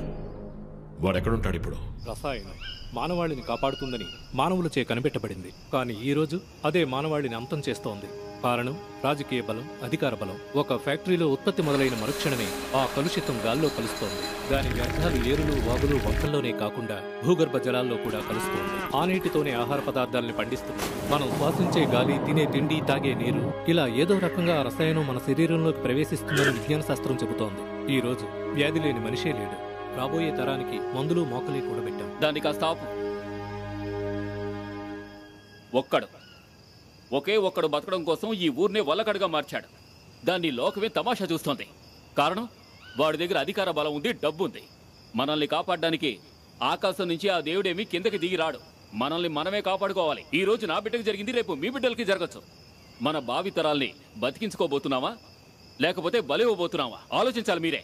వాడెక్కడుంటాడు ఇప్పుడు? రసాయనం మానవాళిని కాపాడుతుందని మానవులచే కనిపెట్టబడింది. కానీ ఈ రోజు అదే మానవాళిని అంతం చేస్తోంది. కారణం రాజకీయ బలం, అధికార బలం. ఒక ఫ్యాక్టరీలో ఉత్పత్తి మొదలైన మరుక్షణమే ఆ కలుషితం గాల్లో కలుస్తోంది. దాని వ్యర్థాలు ఏరులు, వాగులు, వంకల్లోనే కాకుండా భూగర్భ జలాల్లో కూడా కలుస్తోంది. ఆ నీటితోనే ఆహార పదార్థాలని పండిస్తుంది. మనం శ్వాసించే గాలి, తినే తిండి, తాగే నీరు, ఇలా ఏదో రకంగా ఆ రసాయనం మన శరీరంలోకి ప్రవేశిస్తుందని విజ్ఞాన శాస్త్రం చెబుతోంది. ఈ రోజు వ్యాధి లేని మనిషే లేడు. రాబోయే తరానికి మందులు, మోకలి కూడబెట్టాం. దాన్ని కాస్త ఆపు. ఒకే ఒక్కడు బతకడం కోసం ఈ ఊరినే వల్లకడుగా మార్చాడు. దాన్ని లోకమే తమాషా చూస్తోంది. కారణం, వాడి దగ్గర అధికార బలం ఉంది, డబ్బు ఉంది. మనల్ని కాపాడడానికి ఆకాశం నుంచి ఆ దేవుడేమి కిందకి దిగి రాడు. మనల్ని మనమే కాపాడుకోవాలి. ఈ రోజు నా బిడ్డకి జరిగింది, రేపు మీ బిడ్డలకి జరగచ్చు. మన భావితరాల్ని బతికించుకోబోతున్నావా లేకపోతే బలివ్వబోతున్నావా ఆలోచించాలి మీరే.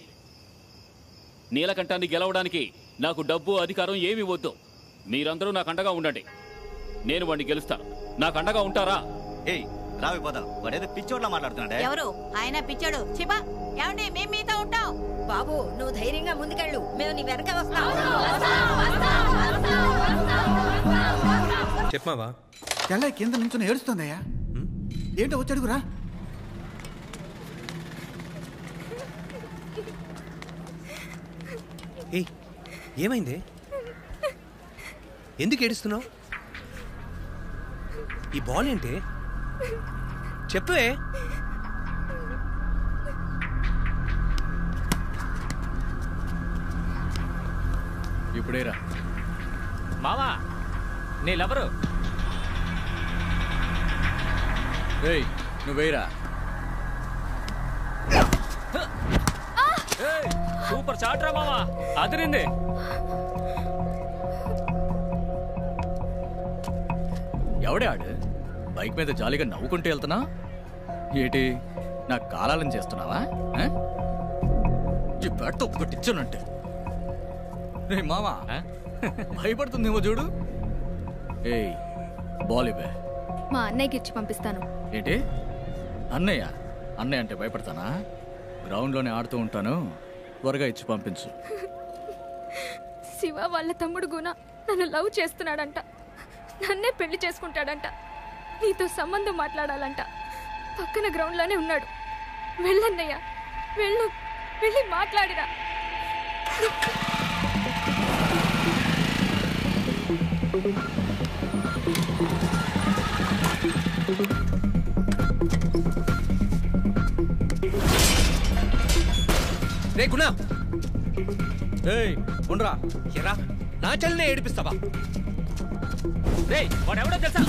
నీలకంఠాన్ని గెలవడానికి నాకు డబ్బు అధికారం ఏమీ వద్దు. మీరందరూ నాకు అండగా ఉండండి. నేను వాడిని గెలుస్తాను. నాకు అండగా ఉంటారా? ఏయ్ రావి పోదా, వాడేదో పిచ్చోట్లా మాట్లాడుతున్నాడే. ఎవరు ఆయన పిచ్చాడు? చిబా ఏమండి, మేము మీతో ఉంటాం. బాబు నువ్వు ధైర్యంగా ముందుకెళ్ళు, మేము నీ వెనక వస్తాం. చెప్పమావా? తెల్ల కింద నుంచి ఏడుస్తుందయ్యా. ఏంటో వచ్చాడుగురా. ఏయ్ ఏమైంది? ఎందుకు ఏడుస్తున్నావు? ఈ బాల్ ఏంటి? చెప్పే. ఇప్పుడేరా మావా నీళ్ళెవరు? ఏయ్ నువ్వేరా. సూపర్ షాట్ రా మావా, అదిరింది. ఎవడే ఆడు? బైక్ మీద జాలీగా నవ్వుకుంటూ వెళ్తున్నా ఏటి? నాకు కాలాలని చేస్తున్నావా? ఈ బ్యాట్తో ఒక్కటిచ్చానంటే రే మావా భయపడుతుందేమో చూడు. ఏయ్ బాల్ ఇవ్వే. మా అన్నయ్యకి ఇచ్చి పంపిస్తాను. ఏంటి అన్నయ్య? అన్నయ్య అంటే భయపడతానా? గ్రౌండ్లోనే ఆడుతూ ఉంటాను, త్వరగా ఇచ్చి పంపించు. శివ వాళ్ళ తమ్ముడు గుణ నన్ను లవ్ చేస్తున్నాడంట. నన్నే పెళ్లి చేసుకుంటాడంట. నీతో సంబంధం మాట్లాడాలంట. పక్కన గ్రౌండ్లోనే ఉన్నాడు. వెళ్ళన్నయ్యా, వెళ్ళు, వెళ్ళి మాట్లాడిరా. రే గుణ, ఏయ్ ఉండరా. ఎరా నా చెల్లినే ఏడిపిస్తావా? రే వాడెవడో తెలుసా?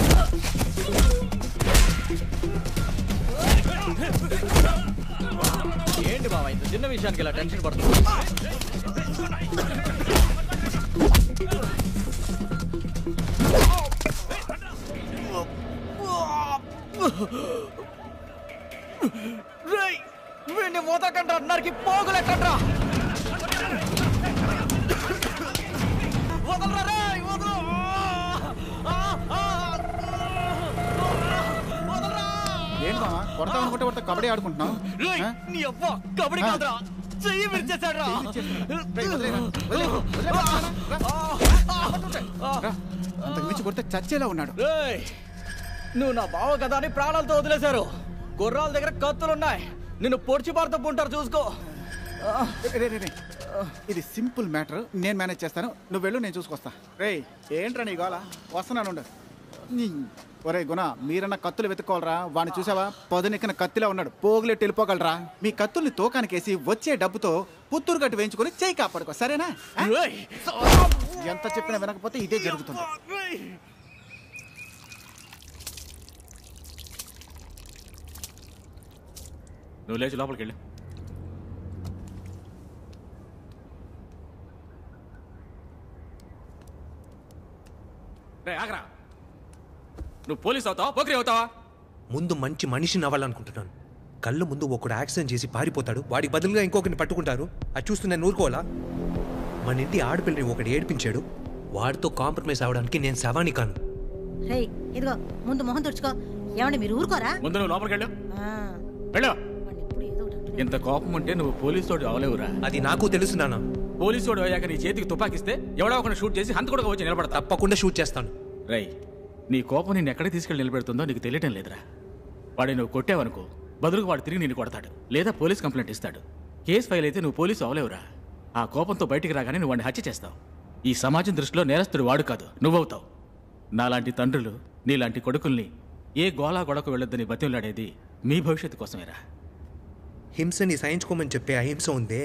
ఏంటి బావా ఇంత చిన్న విషయానికి ఇలా టెన్షన్ పడుతుంది? వీడిని మోతకండ్రా, నరికి పోగులెక్కండ్రా. వదలరా రే, వదలు. ఏంటి మామ కొడతా అనుకుంటే కొడతా కబడ్డీ ఆడుకుంటున్నావు? నీ అవ్వ కబడ్డీ కాదురా, చెయ్యి విరిచేశాడ్రా. అంతకు మించి కొడితే చచ్చేలా ఉన్నాడు. నువ్వు నా బావ కదా అని ప్రాణాలతో వదిలేశారు. గుర్రాల దగ్గర కత్తులున్నాయి, నిన్ను పొడిచి పారుతుంటారు, చూసుకో. ఇది సింపుల్ మ్యాటర్, నేను మేనేజ్ చేస్తాను. నువ్వు వెళ్ళు, నేను చూసుకొస్తా. రేయ్ ఏంట్రా నీ గోలా? వస్తున్నాను. ఒరే గుణ, మీరన్నా కత్తులు వెతుక్కోవాలరా. వాడిని చూసావా? పొదనెక్కిన కత్తిలా ఉన్నాడు. పోగులెట్టి వెళ్ళిపోగలరా? మీ కత్తుల్ని తోకానికేసి వచ్చే డబ్బుతో పుత్తూరు గట్టు వేయించుకొని చేయి కాపాడుకో, సరేనా? ఎంత చెప్పినా వినకపోతే ఇదే జరుగుతుంది. నువ్వు లేచి లోపలికి వెళ్ళు. ఆగరా. నువ్వు పోలీస్ అవుతావా, పోకిరి అవుతావా? ముందు మంచి మనిషిని అవ్వాలనుకుంటున్నాను. కళ్ళు ముందు ఒకడు యాక్సిడెంట్ చేసి పారిపోతాడు, వాడికి బదులుగా ఇంకొకరిని పట్టుకుంటారు. అది చూస్తూ నేను ఊరుకోవాలా? మన ఇంటి ఆడపిల్లని ఒకటి ఏడిపించాడు, వాడితో కాంప్రమైజ్ అవ్వడానికి నేను శవాని కాను. రేయ్ ఇదిగో ముందు మొహం తుడుచుకో. ఏమండి మీరు ఊరుకోరా? ముందు నువ్వు లోపలికి వెళ్ళు. వెళ్ళు. ఇంత కోపం ఉంటే నువ్వు పోలీసు వాడు అవలేవురా. అది నాకు తెలుసు నాన్న. పోలీసు వాడు అయ్యాక నీ చేతికి తుపాకిస్తే ఎవడో ఒకరిని షూట్ చేసి హంత కూడా వచ్చి నిలబడతా. తప్పకుండా షూట్ చేస్తాను. రై, నీ కోపం నేను ఎక్కడికి తీసుకెళ్ళి నిలబెడుతుందో నీకు తెలియటం లేదురా. వాడి నువ్వు కొట్టావనుకో, బదులుగా వాడు తిరిగి నిన్ను కొడతాడు, లేదా పోలీస్ కంప్లైంట్ ఇస్తాడు. కేసు ఫైల్ అయితే నువ్వు పోలీసు అవలేవురా. ఆ కోపంతో బయటికి రాగానే నువ్వు వాడిని హత్య చేస్తావు. ఈ సమాజం దృష్టిలో నేరస్తుడు వాడు కాదు, నువ్వవుతావు. నాలాంటి తండ్రులు నీలాంటి కొడుకుల్ని ఏ గోళా గొడకు వెళ్ళొద్దని బతిలాడేది మీ భవిష్యత్తు కోసమేరా. హింసని సహించుకోమని చెప్పే అహింస ఉందే,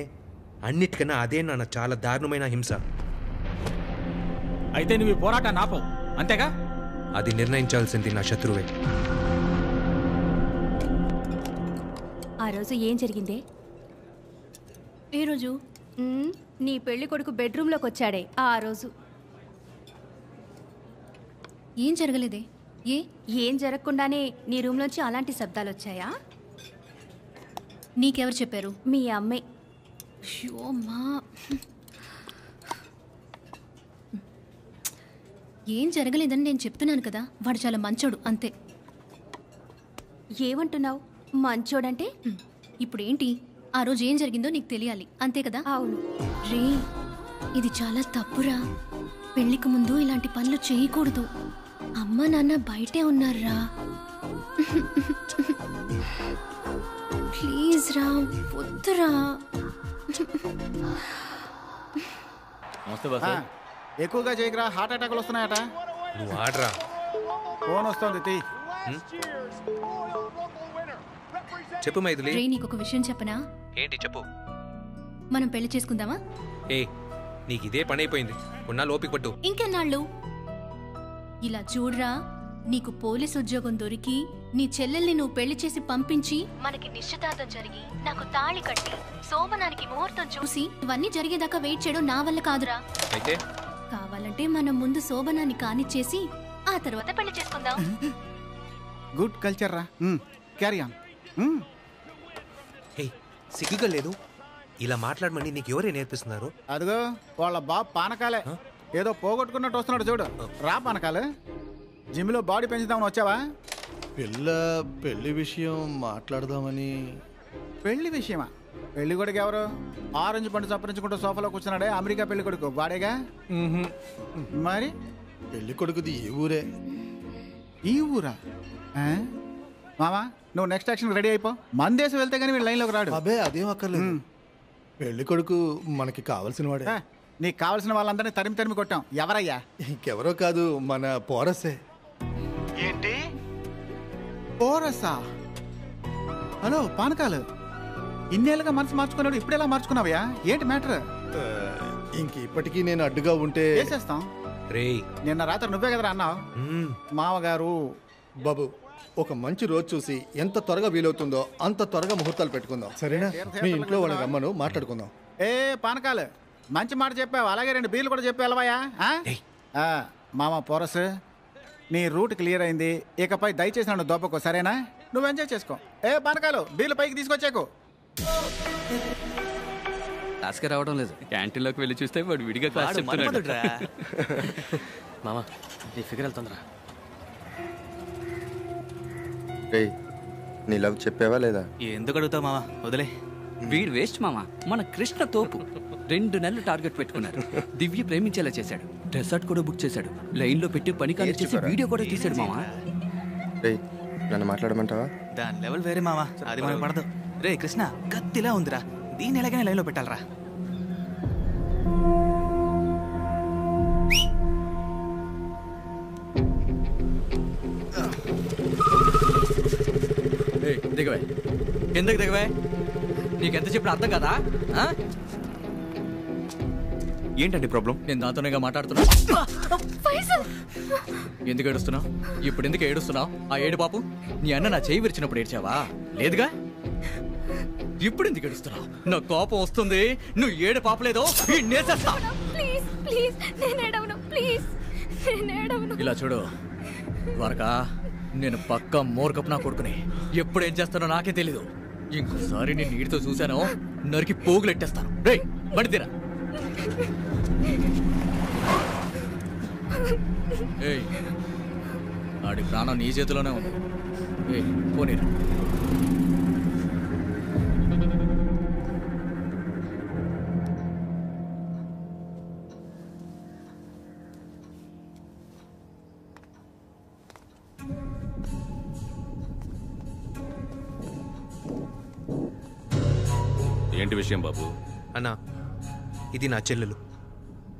అన్నిటికన్నా అదే నాన్న చాలా దారుణమైన హింస. అయితే నువ్వు ఈ పోరాటాన్ని ఆపవు, అంతేగా? అది నిర్ణయించాల్సింది నా శత్రువే. ఆ రోజు ఏం జరిగిందే? ఈరోజు నీ పెళ్లి కొడుకు బెడ్రూమ్లోకి వచ్చాడే ఆ రోజు. ఏం జరగలేదే? ఏం జరగకుండానే నీ రూమ్లోంచి అలాంటి శబ్దాలు వచ్చాయా? నీకెవరు చెప్పారు? మీ అమ్మే. అయ్యో మా, ఏం జరగలేదని నేను చెప్తున్నాను కదా. వాడు చాలా మంచోడు అంతే. ఏమంటున్నావు? మంచోడంటే? ఇప్పుడు ఏంటి? ఆ రోజు ఏం జరిగిందో నీకు తెలియాలి అంతే కదా? అవును. రే, ఇది చాలా తప్పురా. పెళ్లికి ముందు ఇలాంటి పనులు చేయకూడదు. అమ్మ నాన్న బయటే ఉన్నారా. ప్లీజ్ రా, వద్దురా. ఎక్కువగా చేయకరా, హార్ట్ అటాక్లు వస్తున్నాయట. నువ్వు ఆడరా. ఫోన్ వస్తుంది. చెప్పు మైథిలి. రే, నీకు ఒక విషయం చెప్పనా? ఏంటి చెప్పు. మనం పెళ్లి చేసుకుందామా? నీకు ఇదే పని అయిపోయింది. కొన్నాళ్ళు ఓపిక పట్టు. ఇంకెన్నాళ్ళు? ఇలా చూడరా, నీకు పోలీస్ ఉద్యోగం దొరికి నీ చెల్లెల్ని నువ్వు పెళ్లి చేసి పంపించి మనకి నిశ్చితార్థం జరిగి నాకు తాళి కట్టి శోభనానికి ముహూర్తం చూసి ఇవన్నీ జరిగేదాకా వెయిట్ చేయడం నా వల్ల కాదురా. అయితే కావాలంటే మనం ముందు శోభనాన్ని కానిచ్చేసి ఆ తర్వాత పెళ్లి చేసుకుందాం. గుడ్ కల్చర్ రా. Carry on. సిగ్గుగా లేదు? ఇలా మాట్లాడమని నీకు ఎవరే నేర్పిస్తున్నారు? అదిగో వాళ్ళ బాబు పానకాలే. ఏదో పోగొట్టుకున్నట్టు వస్తున్నాడు చూడు. రా పానకాలు, జిమ్ లో బాడీ పెంచుదామని వచ్చావా? పెళ్లి విషయం మాట్లాడదామని. పెళ్లి విషయమా? పెళ్లి కొడుకు ఎవరు? ఆరెంజ్ పండు సంపరించుకుంటూ సోఫాలో కూర్చున్నాడే అమెరికా పెళ్లి కొడుకు వాడేగా. మరి పెళ్లి కొడుకుది ఈ ఊరే. ఈ ఊరా? మామా, నువ్వు నెక్స్ట్ యాక్షన్ రెడీ అయిపో. మన దేశం వెళ్తే కానీ వీళ్ళు లైన్లోకి రాడు. అబే అదేం అక్కర్లేదు. పెళ్లి కొడుకు మనకి కావాల్సిన వాడే. నీకు కావాల్సిన వాళ్ళందరినీ తరిమి తరిమి కొట్టాం. ఎవరయ్యా? ఇంకెవరో కాదు, మన పోరసే. ఏంటి పోరసా? హలో పానకాలు, ఇన్నేళ్ళుగా మనసు మార్చుకున్నాడు, ఇప్పుడు ఎలా మార్చుకున్నావయ్యా? ఏంటి మ్యాటర్? ఇంక ఇప్పటికీ నేను అడ్డుగా ఉంటే చేసేస్తాం. రే, నిన్న రాత్రి నువ్వే కదరా అన్నావు. మామగారు బాబు, ఒక మంచి రోజు చూసి ఎంత త్వరగా వీలవుతుందో అంత త్వరగా ముహూర్తాలు పెట్టుకుందాం, సరేనా? మీ ఇంట్లో వాళ్ళ రమ్మను, మాట్లాడుకుందాం. పానకాలు, మంచి మాట చెప్పావు. అలాగే 2 బీర్లు కూడా చెప్పి వెళ్ళవయ్యా. మామ పోరస్, నీ రూట్ క్లియర్ అయింది. ఇకపై దయచేసి నన్ను దోపకు, సరేనా? నువ్వు ఎంజాయ్ చేసుకో. పానకాలు, బీర్లు పైకి తీసుకొచ్చాకు. క్లాస్కి రావడం లేదు. క్యాంటీన్లోకి వెళ్ళి చూస్తే వాడు విడిగా క్లాస్ చెప్తున్నాడు. మామా, నీ ఫిగర్ వెళ్తుందిరా. నీ లవ్ చెప్పావా లేదా? ఎందుకు అడుగుతావు మామా, వదిలే. వీడు వేస్ట్ మామా. మన కృష్ణ తోపు. 2 నెలలు టార్గెట్ పెట్టుకున్నారు. దివ్య ప్రేమించేలా చేశాడు. రెసార్ట్ కూడా బుక్ చేశాడు. లైన్లో పెట్టి పని కాని చేసి వీడియో కూడా తీశాడు మామా. నన్ను మాట్లాడమంటావా? దాని లెవెల్ వేరే మామా, అది మనకు పడదు. రే కృష్ణ, కత్తిలా ఉందిరా, దీన్ని ఎలాగైనా లైన్లో పెట్టాలరా. దిగవే, ఎందుకు దిగవే? నీకెంత చెప్పిన అర్థం కదా? ఏంటండి ప్రాబ్లం? నేను దాంతోనేగా మాట్లాడుతున్నా. ఎందుకు ఏడుస్తున్నావు? ఇప్పుడు ఎందుకు ఏడుస్తున్నావు? ఆ ఏడు పాపు నీ అన్న నా చేయి విరిచినప్పుడు ఏడ్చావా? లేదుగా. ఇప్పుడు ఎందుకు ఏడుస్తున్నావు? నా కోపం వస్తుంది. నువ్వు ఏడు పాపలేదో నేసేస్తా. ఇలా చూడు ద్వారకా, నేను పక్కా మోర్కపు నా కొడుకుని. ఎప్పుడేం చేస్తానో నాకే తెలీదు. ఇంకోసారి నేను నీటితో చూశానో నరికి పోగులెట్టేస్తాను. రే బడితీరా. ఏయ్, ఆడి ప్రాణం నీ చేతిలోనే ఉంది. ఏయ్, పోనీరా. ఏంటి విషయం బాబు? అన్నా, ఇది నా చెల్లెలు.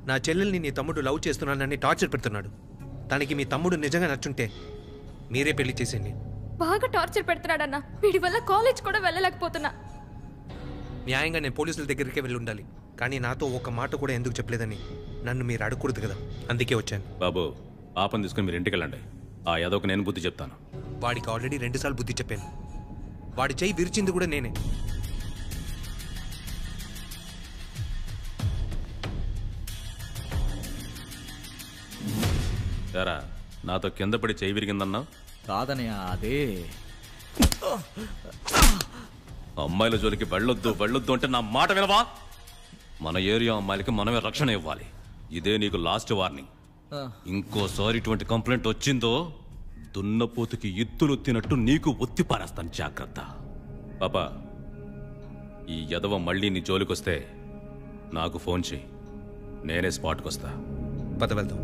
నా చెల్లెల్ని నీ తమ్ముడు లవ్ చేస్తున్నానని టార్చర్ పెడుతున్నాడు. తనకి మీ తమ్ముడు నిజంగా నచ్చుంటే మీరే పెళ్లి చేసేయండి. బాగా టార్చర్ పెడుతున్నాడన్న. వీడి వల్ల కాలేజ్ కూడా వెళ్ళలేకపోతున్నా. న్యాయంగా నేను పోలీసుల దగ్గరికే వెళ్ళి ఉండాలి, కానీ నాతో ఒక మాట కూడా ఎందుకు చెప్పలేదని నన్ను మీరు అడగకూడదు కదా, అందుకే వచ్చాను. బాబు, పాపం తీసుకుని మీరు ఇంటికి వెళ్ళండి. ఆ యాదవ్కి నేను బుద్ధి చెప్తాను. వాడికి ఆల్రెడీ 2 సార్లు బుద్ధి చెప్పాను. వాడి చెయ్యి విరిచింది కూడా నేనే. సరా నాతో కింద పడి చేయి విరిగిందన్నా? కాదనయ్య, అదే అమ్మాయిల జోలికి వెళ్ళొద్దు అంటే నా మాట వినవా? మన ఏరియా అమ్మాయిలకి మనమే రక్షణ ఇవ్వాలి. ఇదే నీకు లాస్ట్ వార్నింగ్. ఇంకోసారి ఇటువంటి కంప్లైంట్ వచ్చిందో దున్నపోతుకి ఎత్తులు ఒత్తినట్టు నీకు ఒత్తి పారేస్తాను, జాగ్రత్త. పాపా, ఈ యదవ మళ్ళీ నీ జోలికొస్తే నాకు ఫోన్ చేయి, నేనే స్పాట్కి వస్తా. పద వెళ్దాం.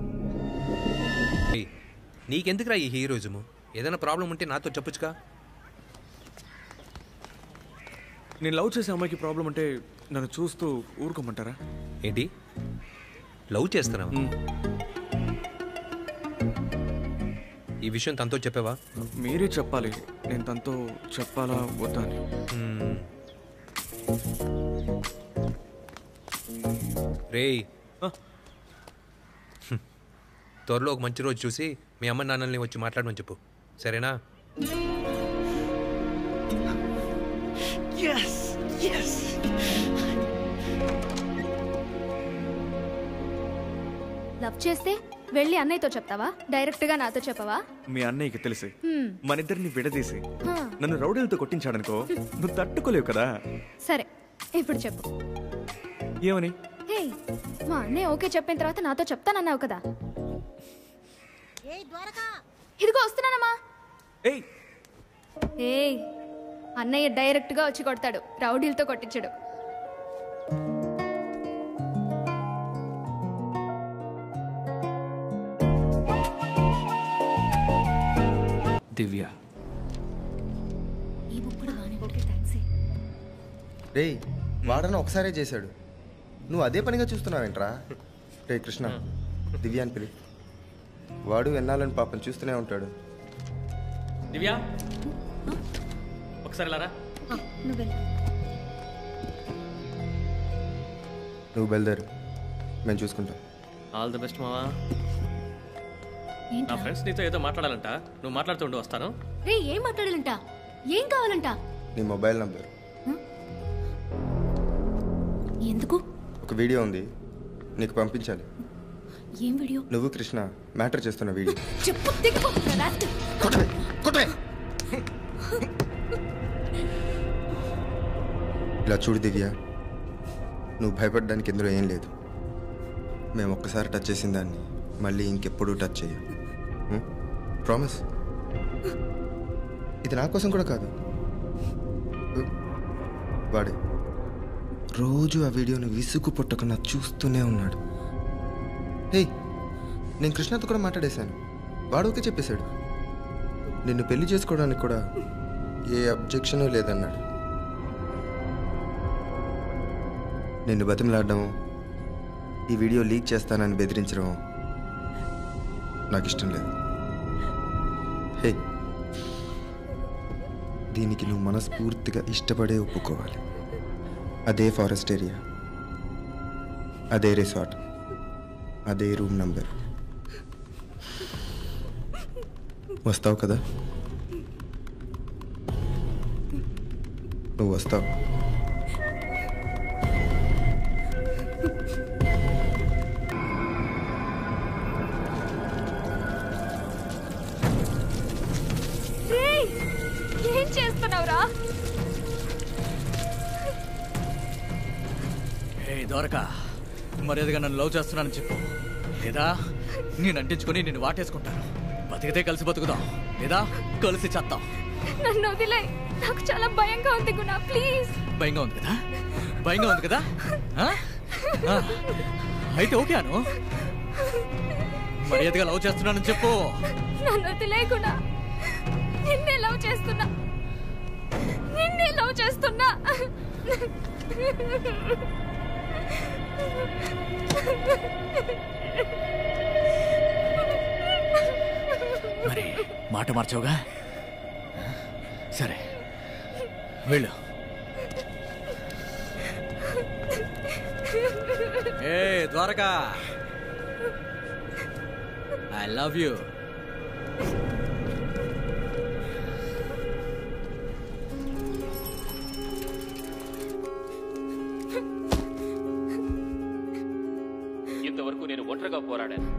నీకెందుకురా ఈ హీరోయిజము? ఏదైనా ప్రాబ్లం ఉంటే నాతో చెప్పొచ్చుగా. నేను లవ్ చేసే అమ్మాయికి ప్రాబ్లం అంటే నన్ను చూస్తూ ఊరుకోమంటారా? ఏంటి, లవ్ చేస్తున్నావా? ఈ విషయం తనతో చెప్పావా? మీరే చెప్పాలి. నేను తనతో చెప్పాలా వద్దా అని. రేయ్, త్వరలో ఒక మంచి రోజు చూసి మీ అమ్మ నాన్నల్ని వచ్చి మాట్లాడమని చెప్పు, సరేనా? లవ్ చేస్తే వెళ్ళి అన్నయ్యతో చెప్తావా? డైరెక్ట్ గా నాతో చెప్పవా? మీ అన్నయ్యకి తెలిసి మన ఇద్దరిని విడదీసి నన్ను రౌడీలతో కొట్టించాడనుకో, నువ్వు తట్టుకోలేవు కదా. సరే, ఇప్పుడు చెప్పు. ఏమని? హే, మా అన్నయ్య ఓకే చెప్పిన తర్వాత నాతో చెప్తానన్నావు కదా. ఇదిగో వస్తున్నానమ్మా. ఏయ్, అన్నయ్య డైరెక్ట్ గా వచ్చి కొడతాడు, రౌడీలతో కొట్టించడు. దివ్య, రేయ్, వాడన ఒకసారే చేశాడు, నువ్వు అదే పనిగా చూస్తున్నావేంట్రా? రే కృష్ణ, దివ్య అని పిలి. వాడు ఎన్నాలని పాపం చూస్తూనే ఉంటాడు. దివ్య, ఒకసారి లారా. నువ్వు బయలుదేరు, మేము చూసుకుంటాం. ఆల్ ది బెస్ట్ మావా. నా ఫ్రెండ్స్ నీతో ఏదో మాట్లాడాలంట, నువ్వు మాట్లాడుతుండు, వస్తాను. రే, ఏం మాట్లాడాలంట? ఏం కావాలంట? నీ మొబైల్ నంబర్. ఎందుకు? ఒక వీడియో ఉంది, నీకు పంపించాలి. ఏం వీడియో? నువ్వు కృష్ణ మ్యాటర్ చేస్తున్న వీడియో. చెప్పు, దిగు. ఇలా చూడు దివ్య, నువ్వు భయపడడానికి ఇందులో ఏం లేదు. మేము ఒక్కసారి టచ్ చేసిన దాన్ని మళ్ళీ ఇంకెప్పుడు టచ్ చేయం. ప్రామిస్. ఇది నా కోసం కూడా కాదు, వాడే రోజు ఆ వీడియోని విసుగు పుట్టకుండా చూస్తూనే ఉన్నాడు. హే, నేను కృష్ణతో కూడా మాట్లాడేశాను, వాడు ఓకే చెప్పేశాడు. నిన్ను పెళ్లి చేసుకోవడానికి కూడా ఏ అబ్జెక్షను లేదన్నాడు. నిన్ను బతిమలాడడం, ఈ వీడియో లీక్ చేస్తానని బెదిరించడం నాకు ఇష్టం లేదు. హే, దీనికి నువ్వు మనస్ఫూర్తిగా ఇష్టపడే ఒప్పుకోవాలి. అదే ఫారెస్ట్ ఏరియా, అదే రిసార్ట్, అదే రూమ్ నంబర్. వస్తావు కదా? నువ్వు వస్తావు. ఏం చేస్తున్నావురా? హే దొరక, మర్యాదగా నన్ను లవ్ చేస్తున్నానని చెప్పు, లేదా నేను అంటించుకొని నిన్ను వాటేసుకుంటాను. బతికితే కలిసి బతుకుదాం, లేదా కలిసి చేద్దాం. నన్ను వదిలే, నాకు చాలా భయంగా ఉంది గుణ, ప్లీజ్. భయంగా ఉంది కదా? భయంగా ఉంది కదా? అయితే ఓకే అను, మర్యాదగా లవ్ చేస్తున్నానని చెప్పు. నన్ను వదిలే గుణ, నిన్నే లవ్ చేస్తున్నా, నిన్నే లవ్ చేస్తున్నా. మరి మాట మార్చావుగా? సరే, వెళ్ళు. ఏ ద్వారకా, ఐ లవ్ యూ. ఇంతవరకు నేను ఒంటరిగా పోరాడాను,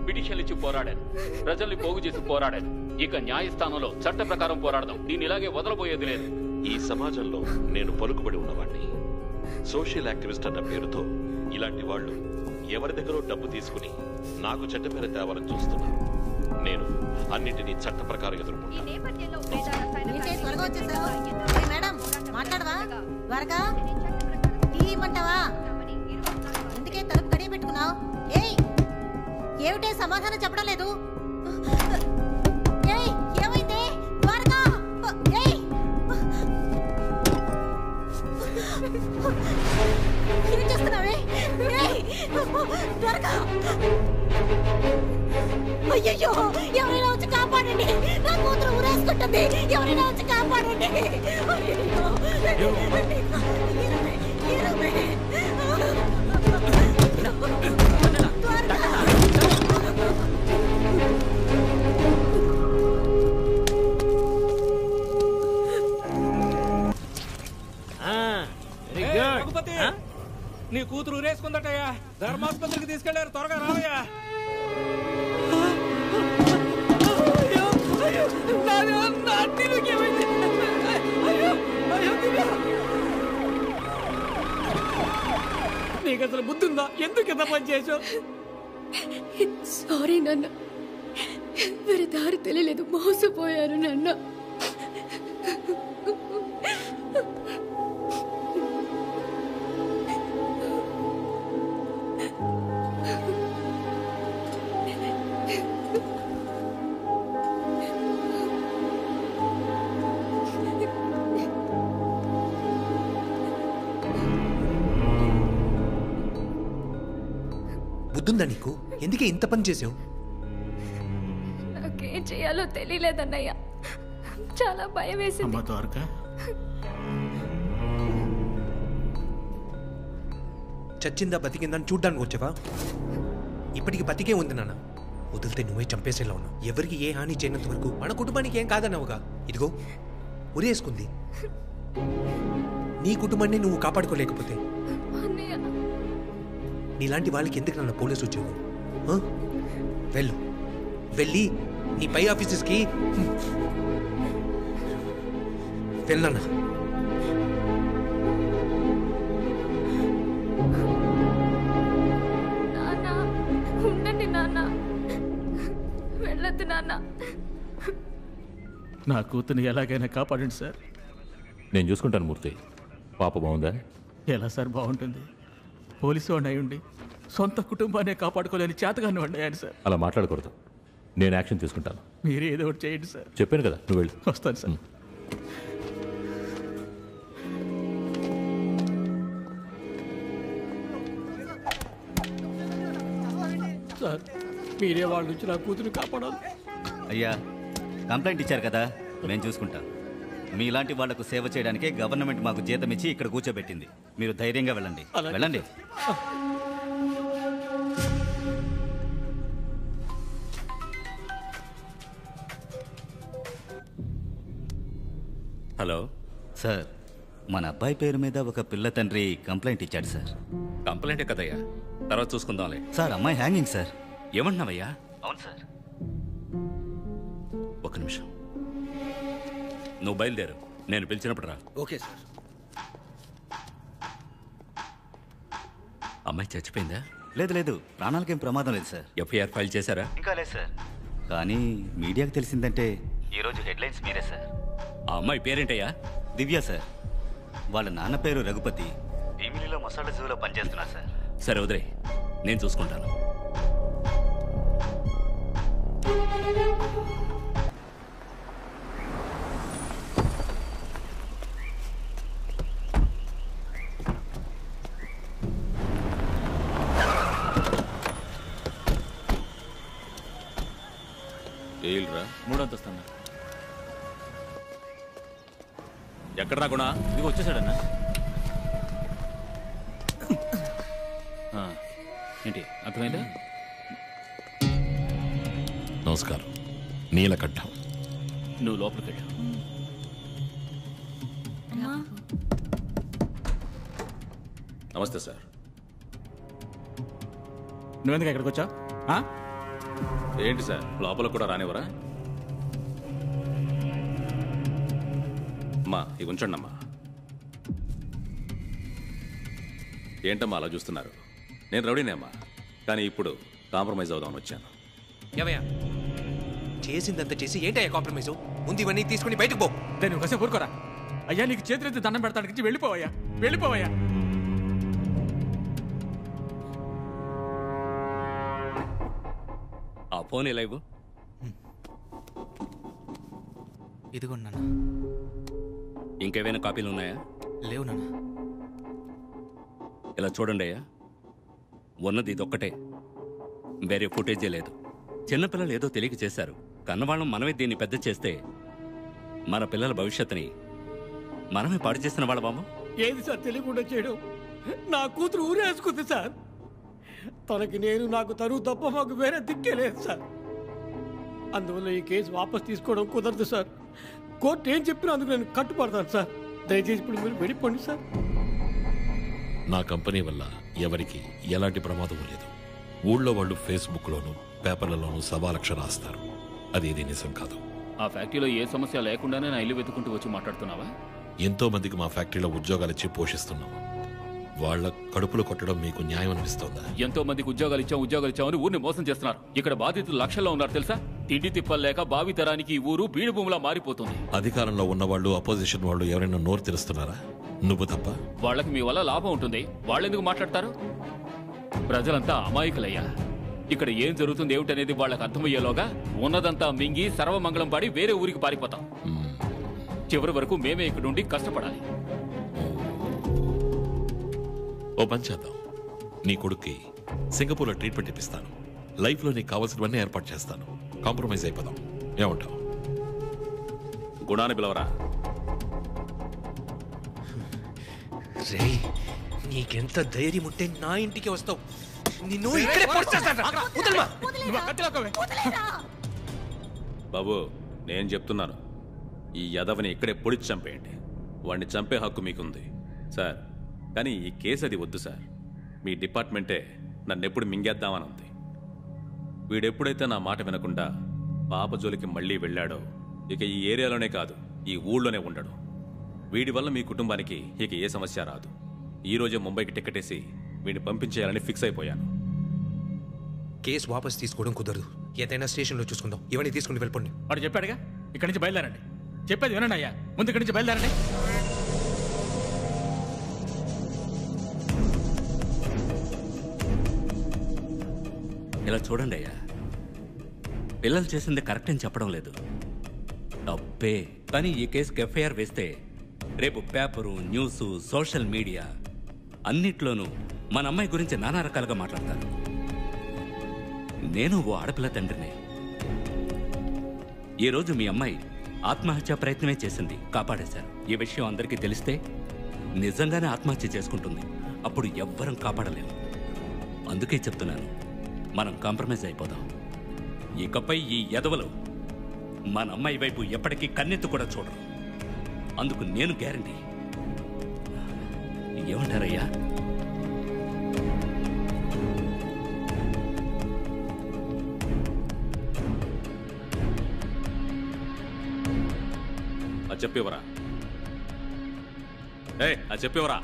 పిటిషన్లు ఇచ్చి పోరాడాను, ప్రజల్ని పోగు చేసి పోరాడాను. ఇక న్యాయస్థానంలో చట్ట ప్రకారం పోరాడదాం. దీన్ని ఇలాగే వదలబోయేది లేదు. ఈ సమాజంలో నేను పలుకుబడి ఉన్నవాడిని. సోషల్ యాక్టివిస్ట్ అన్న పేరుతో ఇలాంటి వాళ్ళు ఎవరి దగ్గర డబ్బు తీసుకుని నాకు చెడ్డ పేరు తేవాలని చూస్తున్నారు. నేను అన్నింటినీ చట్ట ప్రకారం ఎదుర్కొంటాను. మేడం మాట్లాడవా? త్వరగా టీ ఇమ్మంటావా? ఎందుకే తలుపు గడియ పెట్టుకున్నావు? ఏయ్, ఏమిటే సమాధానం చెప్పడం లేదు? ఏయ్, ఏమైంది? త్వరగా ఏయ్, ఏం చేస్తున్నావే? ఏయ్, త్వరగా. అయ్యయ్యో, ఎవరైనా వచ్చి కాపాడండి, నా కూతురు ఊరేసుకుంటుంది. ఎవరైనా వచ్చి కాపాడండి. అయ్యయ్యో, నీ కూతురు ఊరేసుకుందటయ్యా. ధర్మాసుపత్రికి తీసుకెళ్లారు. త్వరగా రావయ్యా. నీకు అసలు బుద్ధి ఉందా? ఎందుకు ఎంత పని చేసావు? సారీ నాన్న, వేరే దారి తెలియలేదు, మోసపోయాను నాన్న. బుద్ధుందా నీకు? ఎందుకే ఇంత పని చేసావు? నాకేం చేయాలో తెలియలేదన్నయ్య, చాలా భయం వేసింది. చచ్చిందా బతికిందని చూడ్డానికి వచ్చావా? ఇప్పటికి బతికే ఉంది నాన్న. వదిలితే నువ్వే చంపేసేలా ఉన్నావు. ఎవరికి ఏ హాని చేయనంత వరకు మన కుటుంబానికి ఏం కాదన్నావుగా. ఇదిగో ఉరేసుకుంది. నీ కుటుంబాన్ని నువ్వు కాపాడుకోలేకపోతే నీలాంటి వాళ్ళకి ఎందుకు నన్ను పోలీసు ఉద్యోగం? వెళ్ళు, వెళ్ళి నీ పై ఆఫీసెస్కి వెళ్ళన్నా. ఉండండి నాన్న, వెళ్ళొద్దు నాన్న. నా కూతుర్ని ఎలాగైనా కాపాడండి సార్. నేను చూసుకుంటాను మూర్తి. పాప బాగుందా? ఎలా సార్ బాగుంటుంది? పోలీసు వాడిని అయి ఉండి సొంత కుటుంబాన్ని కాపాడుకోలేని చేతగాని వాడిని అయ్యాను సార్. అలా మాట్లాడకూడదు. నేను యాక్షన్ తీసుకుంటాను. మీరే ఏదో ఒకటి చేయండి సార్. చెప్పాను కదా, నువ్వు వెళ్ళు. వస్తాను సార్. సార్, మీరే వాళ్ళ నుంచి నా కూతురు కాపాడాలి. అయ్యా, కంప్లైంట్ ఇచ్చారు కదా, మేము చూసుకుంటాం. మీలాంటి వాళ్లకు సేవ చేయడానికే గవర్నమెంట్ మాకు జీతం ఇచ్చి ఇక్కడ కూర్చోబెట్టింది. మీరు ధైర్యంగా వెళ్ళండి. వెళ్ళండి. హలో సార్, మన అబ్బాయి పేరు మీద ఒక పిల్ల తండ్రి కంప్లైంట్ ఇచ్చాడు సార్. కంప్లైంటే కదయ్యా, తర్వాత చూసుకుందాంలే. సార్, అమ్మాయి హ్యాంగింగ్ సార్. ఏమంటున్నావయ్యా? అవును సార్. ఒక్క నిమిషం, నువ్వు బయలుదేరు. నేను పిలిచినప్పుడు రా. Okay sir. అమ్మాయి చచ్చిపోయిందా? లేదు లేదు, ప్రాణాలకేం ప్రమాదం లేదు సార్. ఎఫ్ఐఆర్ ఫైల్ చేశారా? ఇంకా లేదు సార్. కానీ మీడియాకు తెలిసిందంటే ఈరోజు హెడ్లైన్స్ మీరే సార్. ఆ అమ్మాయి పేరేంటయ్యా? దివ్య సార్. వాళ్ళ నాన్న పేరు రఘుపతి. భీమిలిలో మసాలా జూలో పనిచేస్తున్నా సార్. సరే వదిలే, నేను చూసుకుంటాను. మూడంతస్తున్నా. ఎక్కడ రాకుండా ఇది వచ్చేసాడన్నా. ఏంటి అర్థమైందా? నమస్కారం. నీలకంఠం. నువ్వు లోపలికి వెళ్ళు. నమస్తే సార్. నువ్వెందుకు ఎక్కడికి వచ్చావు? ఏంటి సార్ లోపల కూడా రానివరా? అమ్మా ఇవి ఉంచండి అమ్మా. ఏంటమ్మా అలా చూస్తున్నారు? నేను రౌడీనే అమ్మా, కానీ ఇప్పుడు కాంప్రమైజ్ అవుదామని వచ్చాను. ఏవయ్యా చేసిందంతా చేసి ఏంటయ్యా కాంప్రమైజ్? ముందు ఇవన్నీ తీసుకుని బయటకు పో. నేను ఒకసారి ఊరుకోరా. అయ్యా నీకు చేతులెత్తి దండం పెడతానికి వెళ్ళిపోవయ్యా, వెళ్ళిపోవయ్యా. ఆ ఫోన్ లైవ్ ఇదిగో నాన్న. ఇంకేమైనా కాపీలు ఉన్నాయా? లేవు నాన్న. ఇలా చూడండి అయ్యా, ఉన్నది ఇదొక్కటే, వేరే ఫుటేజే లేదు. చిన్నపిల్లలు ఏదో తెలియక చేశారు, కన్నవాళ్ళం మనమే దీన్ని పెద్ద చేస్తే మన పిల్లల భవిష్యత్తుని మనమే పాడు చేసిన వాళ్ళ బాబు. ఏది సార్ తెలియకుండా చేయడం? నా కూతురు ఊరేసుకుంది సార్. తనకి నేను, నాకు తను తప్ప మాకు వేరే దిక్కే లేదు సార్. అందువల్ల ఈ కేసు వాపస్ తీసుకోవడం కుదరదు సార్. కోర్టు ఏం చెప్పినా అందుకు నేను కట్టుపడతాను సార్. దయచేసి ఇప్పుడు మీరు వెళ్ళిపోండి సార్. నా కంపెనీ వల్ల ఎవరికి ఎలాంటి ప్రమాదం లేదు. ఊళ్ళో వాళ్ళు ఫేస్బుక్లోనూ పేపర్లలోనూ సవాలక్ష రాస్తారు, అదేది నిజం కాదు. ఆ ఫ్యాక్టరీలో ఏ సమస్య లేకుండానే నా ఇల్లు వెతుకుంటూ వచ్చి మాట్లాడుతున్నావా? ఎంతో మందికి మా ఫ్యాక్టరీలో ఉద్యోగాలిచ్చి పోషిస్తున్నాం. వాళ్ళ కడుపులు కొట్టడం మీకు న్యాయం అనిపిస్తోందా? ఎంతో మందికి ఉద్యోగాలు ఇచ్చామని ఊరిని మోసం చేస్తున్నారు. ఇక్కడ బాధితులు లక్షల్లో ఉన్నారు తెలుసా? తిండి తిప్పలేక భావి తరానికి ఈ ఊరు బీడు భూమిలా మారిపోతుంది. అధికారంలో ఉన్నవాళ్ళు, అపోజిషన్ వాళ్ళు ఎవరైనా నోరు తెరుస్తున్నారా? నువ్వు తప్ప. వాళ్ళకి మీ వల్ల లాభం ఉంటుంది, వాళ్ళెందుకు మాట్లాడతారు? ప్రజలంతా అమాయకులయ్యా. ఇక్కడ ఏం జరుగుతుంది ఏమిటనేది వాళ్ళకి అర్థమయ్యేలోగా ఉన్నదంతా మింగి సర్వమంగళం పాడి వేరే ఊరికి పారిపోతాం. చివరి వరకు మేమే ఇక్కడ ఉండి కష్టపడాలి. ఓ పని చేద్దాం, నీ కొడుక్కి సింగపూర్లో ట్రీట్మెంట్ ఇప్పిస్తాను. లైఫ్లో నీకు కావాల్సినవన్నీ ఏర్పాటు చేస్తాను. కాంప్రమైజ్ అయిపోదాం, ఏమంటావు? గుణాన్ని పిలవరా. రే, నీకెంత ధైర్యం ఉంటే నా ఇంటికి వస్తావు? నిన్ను ఇక్కడే బాబు, నేను చెప్తున్నాను, ఈ యదవని ఇక్కడే పొడిచి చంపేయండి. వాడిని చంపే హక్కు మీకుంది సార్. కానీ ఈ కేసు అది వద్దు సార్. మీ డిపార్ట్మెంటే నన్నెప్పుడు మింగేద్దామని ఉంది. వీడెప్పుడైతే నా మాట వినకుండా పాప జోలికి మళ్ళీ వెళ్ళాడో ఇక ఈ ఏరియాలోనే కాదు, ఈ ఊళ్ళోనే ఉండడు. వీడి వల్ల మీ కుటుంబానికి ఇక ఏ సమస్య రాదు. ఈరోజే ముంబైకి టికెట్ వేసి వీడిని పంపించేయాలని ఫిక్స్ అయిపోయాను. కేసు వాపస్ తీసుకోవడం కుదరదు. ఏదైనా స్టేషన్లో చూసుకుందాం. ఇవన్నీ తీసుకుని వెళ్ళిపోండి. వాడు చెప్పాడుగా, ఇక్కడి నుంచి బయలుదేరండి. చెప్పేది వినండి అయ్యా, ముందు ఇక్కడి నుంచి బయలుదేరండి. ఇలా చూడండి అయ్యా, పిల్లలు చేసింది కరెక్ట్ అని చెప్పడం లేదు, తప్పే. కానీ ఈ కేసుకి ఎఫ్ఐఆర్ వేస్తే రేపు పేపరు, న్యూస్, సోషల్ మీడియా అన్నిట్లోనూ మన అమ్మాయి గురించి నానా రకాలుగా మాట్లాడతారు. నేను ఓ ఆడపిల్ల తండ్రిని. ఈరోజు మీ అమ్మాయి ఆత్మహత్య ప్రయత్నమే చేసింది, కాపాడేశారు. ఈ విషయం అందరికీ తెలిస్తే నిజంగానే ఆత్మహత్య చేసుకుంటుంది. అప్పుడు ఎవ్వరం కాపాడలేము. అందుకే చెప్తున్నాను, మనం కాంప్రమైజ్ అయిపోదాం. ఇకపై ఈ ఎదవలు మన అమ్మాయి వైపు ఎప్పటికీ కన్నెత్తు కూడా చూడరు. అందుకు నేను గ్యారంటీ. ఏమంటారయ్యా? అది చెప్పేవరా. అది చెప్పేవరా.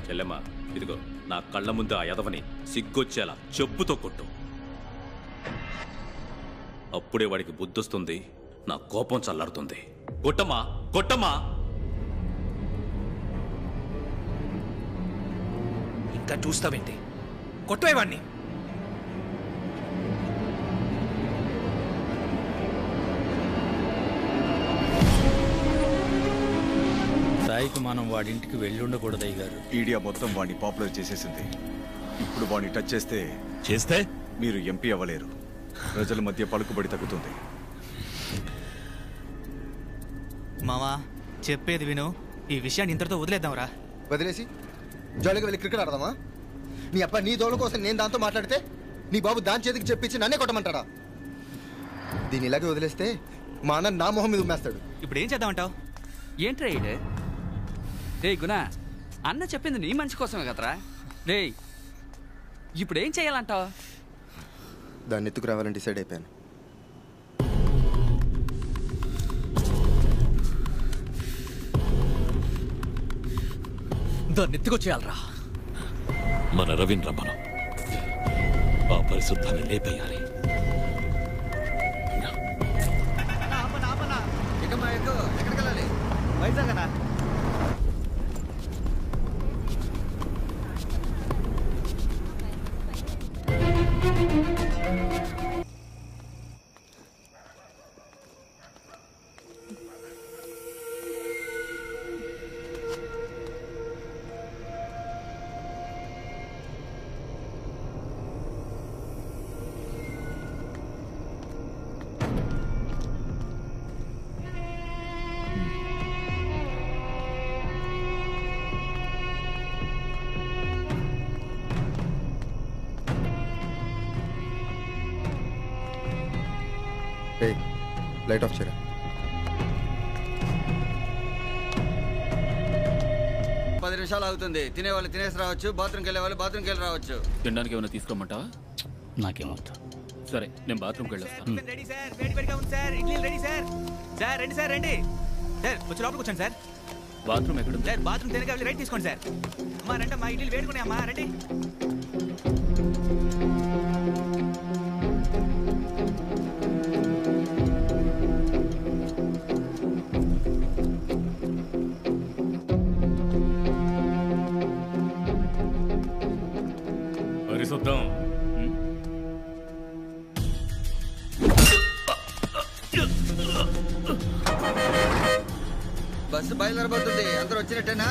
చెల్లెమ్మా, ఇదిగో నా కళ్ళ ముందు ఆ యదవని సిగ్గొచ్చేలా చెప్పుతో కొట్టు. అప్పుడే వాడికి బుద్ధొస్తుంది, నా కోపం చల్లారుతుంది. కొట్టమ్మా, కొట్టమ్మా. ఇంకా చూస్తావేంటి? కొట్టేవాడిని. సాయికి మనం వాడింటికి వెళ్ళి ఉండకూడదు అయ్యగారు. ఈడియా మొత్తం వాడిని పాపులర్ చేసేసింది. ఇప్పుడు వాడిని టచ్ చేస్తే మీరు ఎంపీ అవ్వలేరు. ప్రజల మధ్య పలుకుబడి తగ్గుతుంది. మామా, చెప్పేది విను. ఈ విషయాన్ని ఇంతటితో వదిలేద్దాంరా. వదిలేసి జాలీగా వెళ్ళి క్రికెట్ ఆడదామా? నీ అప్ప నీ దోళ్ళ కోసం నేను దాంతో మాట్లాడితే నీ బాబు దాని చేతికి చెప్పించి నన్నే కొట్టమంటాడా? దీన్ని ఇలాగే వదిలేస్తే మా అన్న నా మొహం మీద ఉమ్మేస్తాడు. ఇప్పుడు ఏం చేద్దామంటావు? ఏంట్రా ఈడే? రే గుణ, అన్న చెప్పింది నీ మంచి కోసమే కదరా. రే ఇప్పుడు ఏం చేయాలంటావు? దాన్ని ఎత్తుకు రావాలని డిసైడ్ అయిపోయాను. దాన్ని ఎత్తుకొచ్చేయాలరా. మన రవీంద్ర మనం ఆ పరిశుద్ధాన్ని లేపేయాలి. ఎక్కడికి వెళ్ళాలి? వైజాగ్ అన్నా. లైట్ ఆఫ్ చేయరా. పది నిమిషాలు అవుతుంది. తినేవాళ్ళు తినేసి రావచ్చు, బాత్రూమ్కి వెళ్ళే వాళ్ళు బాత్రూమ్కి వెళ్ళి రావచ్చు. తినడానికి ఏమైనా తీసుకోమంటావా? నాకేమవుతా. సరే, నేను బాత్రూమ్కి వెళ్ళొస్తాను. రెడీ సార్, వేడిగా ఉంది sir. Idli ready sir. Sir రండి సార్, రండి సార్. వచ్చి లోపలికి వచ్చాను సార్. బాత్రూమ్ ఎక్కడ సార్? బాత్రూమ్ తినగా వెళ్ళి రైట్ తీసుకోండి సార్. అమ్మా రండి, మా ఇడ్లీలు వేడుకున్నాయి అమ్మా, రండి. పరిశుద్ధం. బస్సు బయలుదేరబోతుంది. అందరూ వచ్చినట్టేనా?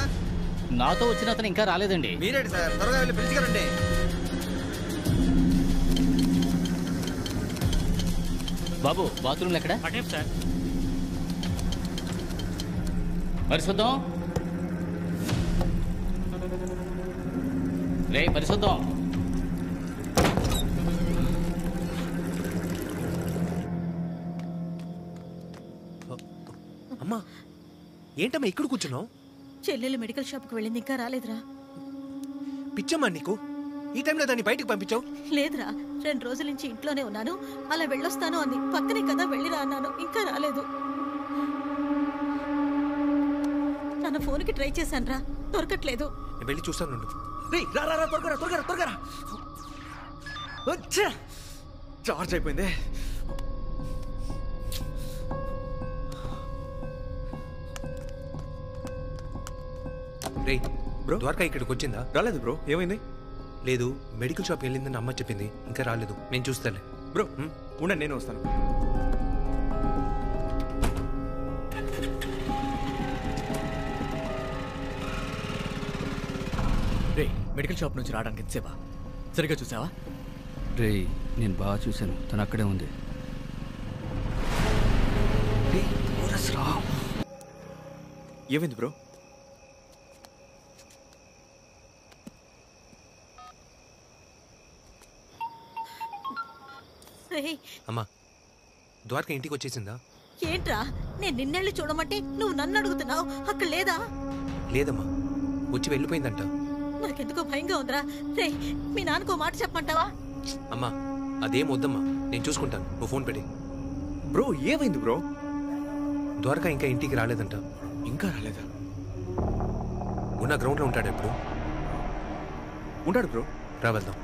నాతో వచ్చిన అతను ఇంకా రాలేదండి. మీరేంటి సార్? త్వరగా వెళ్ళి పిలుచుకురండి. బాబు, బాత్రూమ్లు ఎక్కడ? సార్. పరిశుద్ధం. రే పరిశుద్ధం. అమ్మా, ఏంటమ్మా ఇక్కడ కూర్చున్నావు? చెల్లెలు మెడికల్ షాప్కి వెళ్ళింది, ఇంకా రాలేదురా. పిచ్చమ్మా నీకు? ఈ టైంలో దాన్ని బయటకు పంపించావు? లేదురా, 2 రోజుల నుంచి ఇంట్లోనే ఉన్నాను. అలా వెళ్ళొస్తాను అంది. పక్కనే కదా వెళ్ళిరా అన్నాను, ఇంకా రాలేదు. తన ఫోన్కి ట్రై చేశాను రా, దొరకట్లేదు. నేను వెళ్ళి చూస్తాను. త్వరగా చార్జ్ అయిపోయింది. రే బ్రో, ద్వారకా ఇక్కడికి వచ్చిందా? రాలేదు బ్రో. ఏమైంది? లేదు, మెడికల్ షాప్కి వెళ్ళిందని అమ్మ చెప్పింది. ఇంకా రాలేదు. నేను చూస్తాలే బ్రో. ఉండండి, నేను వస్తాను. రే, మెడికల్ షాప్ నుంచి రావడానికి ఎంతసేపా? సరిగ్గా చూసావా? రే, నేను బాగా చూశాను. తను అక్కడే ఉంది. ఏమైంది బ్రో? అమ్మా, ద్వారకా ఇంటికి వచ్చేసిందా? ఏంట్రా, నేను నిన్నెళ్ళి చూడమంటే నువ్వు నన్ను అడుగుతున్నావు. అక్కడ లేదా? లేదమ్మా, వచ్చి వెళ్ళిపోయిందంట. నాకెందుకో భయంగా ఉందిరా. రే, మీ నాన్నకో మాట చెప్పమంటావా? అమ్మా, అదేం వద్దమ్మా, నేను చూసుకుంటాను. నువ్వు ఫోన్ పెట్టి. బ్రో, ఏమైంది బ్రో? ద్వారకా ఇంకా ఇంటికి రాలేదంట. ఇంకా రాలేదా? ఉన్న గ్రౌండ్లో ఉంటాడు. ఎప్పుడు ఉంటాడు బ్రో? రా వెళ్దాం.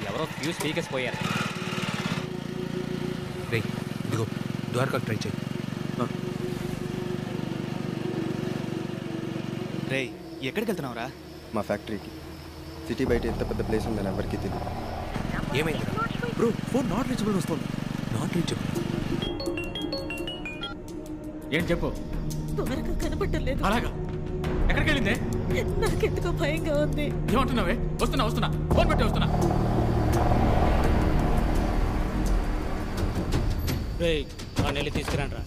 ఎవరో ఫ్యూజ్ పీకేసిపోయారు. రే, ఇదిగో ద్వారకా ట్రై చేయి. రే, ఎక్కడికి వెళ్తున్నావురా? మా ఫ్యాక్టరీకి. సిటీ బయట ఎంత పెద్ద ప్లేస్ ఉందని ఎవరికి తెలియదు. ఏమైంది బ్రో? ఫోన్ నాట్ రీచబుల్ వస్తుంది. Not reachable? ఏం చెప్పు. త్వరగా కనపడలేదు. అలాగా? ఎక్కడికి వెళ్ళిందే? నాకెందుకో భయంగా ఉంది. ఏమంటున్నావే? వస్తున్నా. ఫోన్ పెట్టి వస్తున్నా. వెళ్ళి తీసుకురండి రా.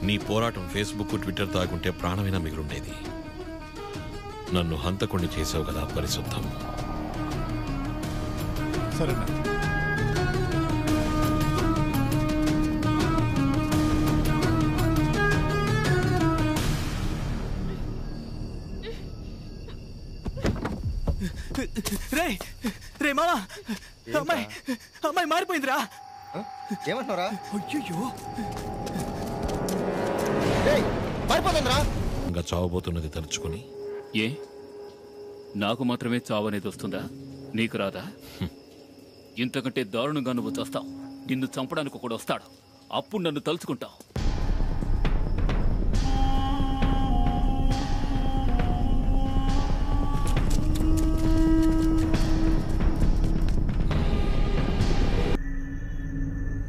నీ పోరాటం ఫేస్బుక్, ట్విట్టర్ తాగుంటే ప్రాణమైనా మిగులుండేది. నన్ను హంతకుణ్ణి చేసావు కదా పరిశుద్ధం. సరేనా? రే రే మామా, అమ్మాయి అమ్మాయి మారిపోయిందిరా. ఏమంటున్నారా? అయ్యో మారిపోతుందిరా. ఇంకా చావబోతున్నది తలుచుకొని ఏ నాకు మాత్రమే చావు అనేది వస్తుందా? నీకు రాదా? ఇంతకంటే దారుణంగా నువ్వు చేస్తావు. నిన్ను చంపడానికి ఒకడు వస్తాడు, అప్పుడు నన్ను తలుచుకుంటావు.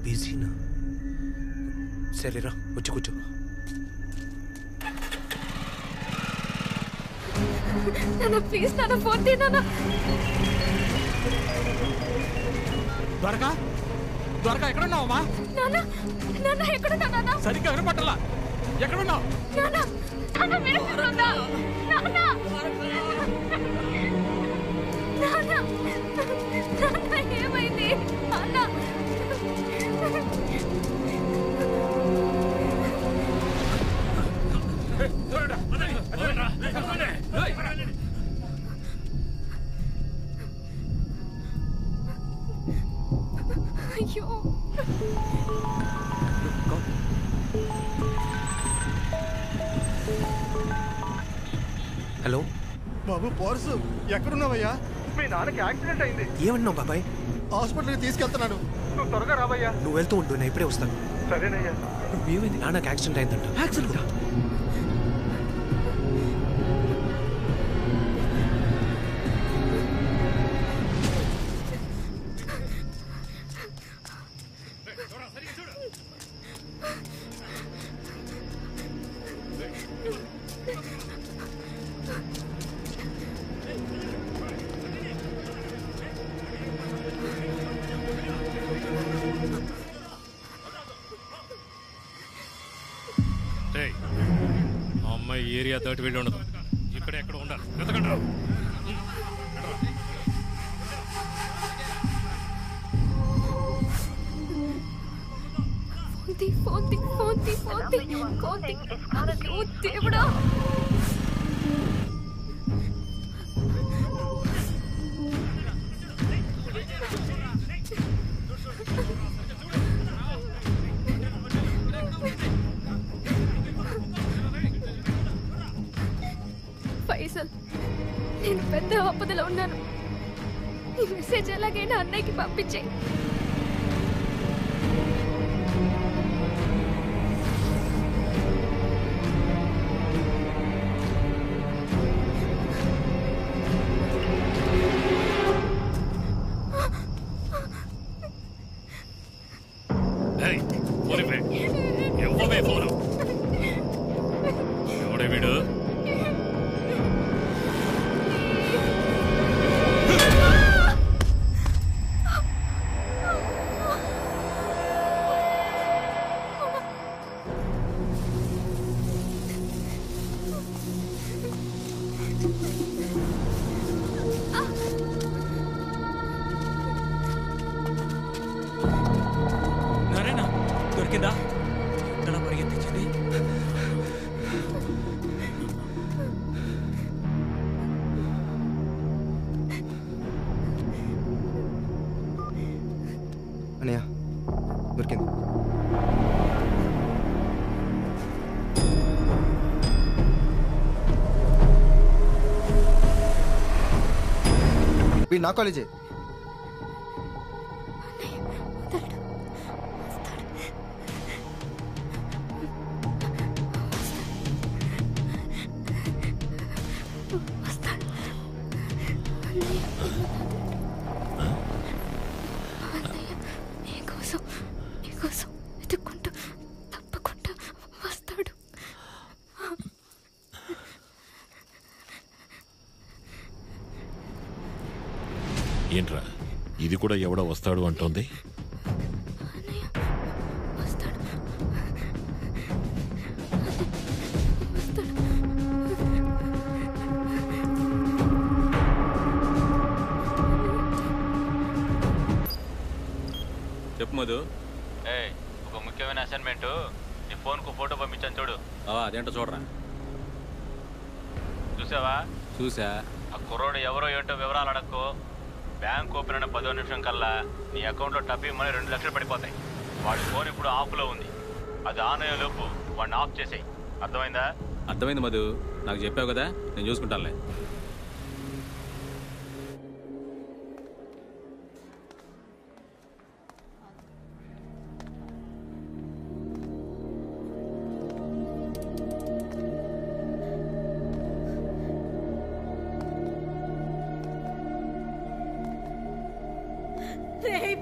బిజీనా? సరేరా, వచ్చి కూర్చో. నాన్న ప్లీజ్ నాన్న ఫోన్ తీ నాన్న. ద్వారకా ద్వారకా ఎక్కడున్నావమ్మా? నాన్న నాన్న ఎక్కడున్నా నాన్న? సరిగ్గా వినపట్టలా. ఎక్కడున్నావు? నాన్న నాన్న వినిపిస్తుందా? నాన్న నాన్న నాన్న ఏమైంది? నాన్న అయ్యో హలో బాబు పోర్సు ఎక్కడున్నావయ్యా? మీ నాన్నకి యాక్సిడెంట్ అయింది. ఏమన్నావు బాబాయ్? హాస్పిటల్కి తీసుకెళ్తున్నాను. నువ్వు త్వరగా రావయ్యా. నువ్వు వెళ్తూ ఉండు, నేను ఇప్పుడే వస్తాను. సరేనయ్యా. ఏమైంది? నాన్నకి యాక్సిడెంట్ అయిందంట. యాక్సిడెంటా? అమ్మాయి ఏరియా దాటి వెళ్ళి ఉండదు. ఇక్కడ ఎక్కడ ఉండాలి? వెతకండి. దేవుడా ఫైసల్, నేను పెద్ద ఆపదలో ఉన్నాను. ఈ మెసేజ్ ఎలాగైనా అన్నయ్యకి పంపించేయి. ఎవడే వీడు? నారాయణ దొరికిందా? ఎలా పరిగెత్తించింది? అన్నయ్య దొరికింది. వీడు నా కాలేజే. నీకోసం వెతుక్కుంటూ తప్పకుండా వస్తాడు. ఏంట్రా ఇది కూడా ఎవడో వస్తాడు అంటోంది? మధు? ఒక ముఖ్యమైన అసైన్మెంట్ నీ ఫోన్కు ఫోటో పంపించాను చూడు. అదేంటో చూడరా. చూసావా? చూసా. ఆ కుర్రోడు ఎవరో ఏంటో వివరాలు అడక్కో. బ్యాంక్ ఓపెన్ అయిన 10వ నిమిషం కల్లా నీ అకౌంట్లో టబ్బీ మనీ 2 లక్షలు పడిపోతాయి. వాడి ఫోన్ ఇప్పుడు ఆఫ్లో ఉంది. అది ఆన్ అయ్యే లోపు వాడిని ఆఫ్ చేసేయి. అర్థమైందా? అర్థమైంది మధు, నాకు చెప్పావు కదా, నేను చూసుకుంటానులే.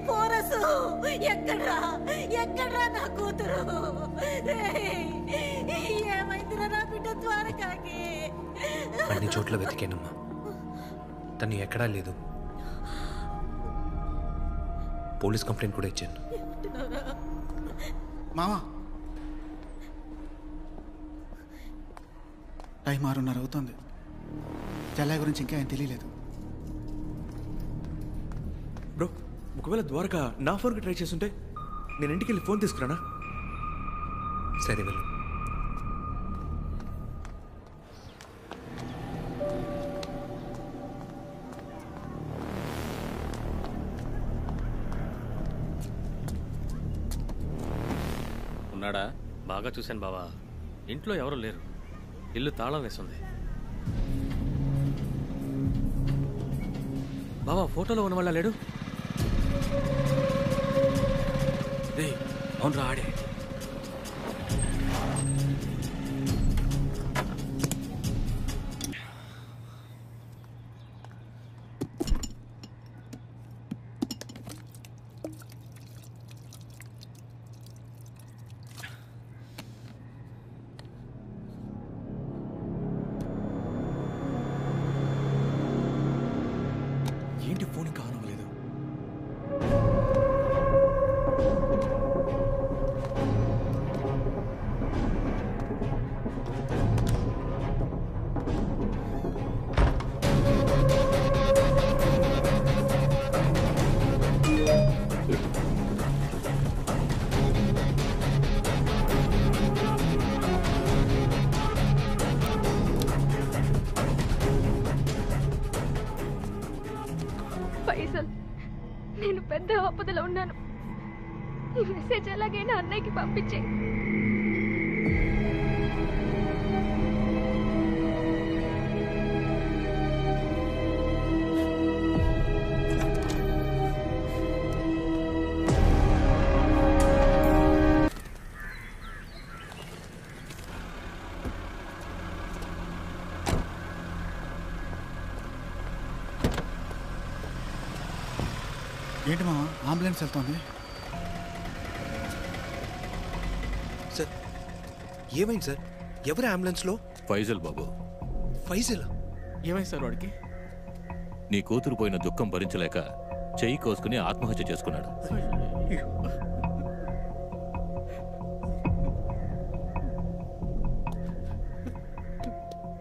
పోరసు ఎక్కడ్రా ఎక్కడ్రా నా కూతురు? ఏమైందిరా నా బిడ్డ ద్వారకాకి? అన్ని చోట్ల వెతికానమ్మా, తను ఎక్కడా లేదు. పోలీస్ కంప్లైంట్ కూడా ఇచ్చాను. మామా, టైం 6:30 అవుతుంది. చెల్లాయి గురించి ఇంకా ఏం తెలియలేదు. బ్రో, ఒకవేళ ద్వారకా నా ఫోన్కి ట్రై చేస్తుంటే నేను ఇంటికి వెళ్ళి ఫోన్ తీసుకురానా? సరే వెళ్ళు. ఉన్నాడా? బాగా చూశాను బావా. ఇంట్లో ఎవరు లేరు. ఇల్లు తాళం వేస్తుంది. బావా, ఫోటోలో ఉన్న వాళ్ళ లేడు? అవును, ఆడే. ఏంటి ఫోన్ ఇంకా ఆన్ అవ్వలేదు? ఫైజల్, నేను పెద్ద ఆపదలో ఉన్నాను. ఈ మెసేజ్ ఎలాగైనా అన్నయ్యకి పంపించే. ఏంటి మామ, అంబులెన్స్ వెళ్తోంది? సార్, ఏమైంది సార్? ఎవరు అంబులెన్స్లో? ఫైజల్ బాబు. ఫైజల్? ఏమైంది సార్ వాడికి? నీ కూతురు పోయిన దుఃఖం భరించలేక చెయ్యి కోసుకుని ఆత్మహత్య చేసుకున్నాడు.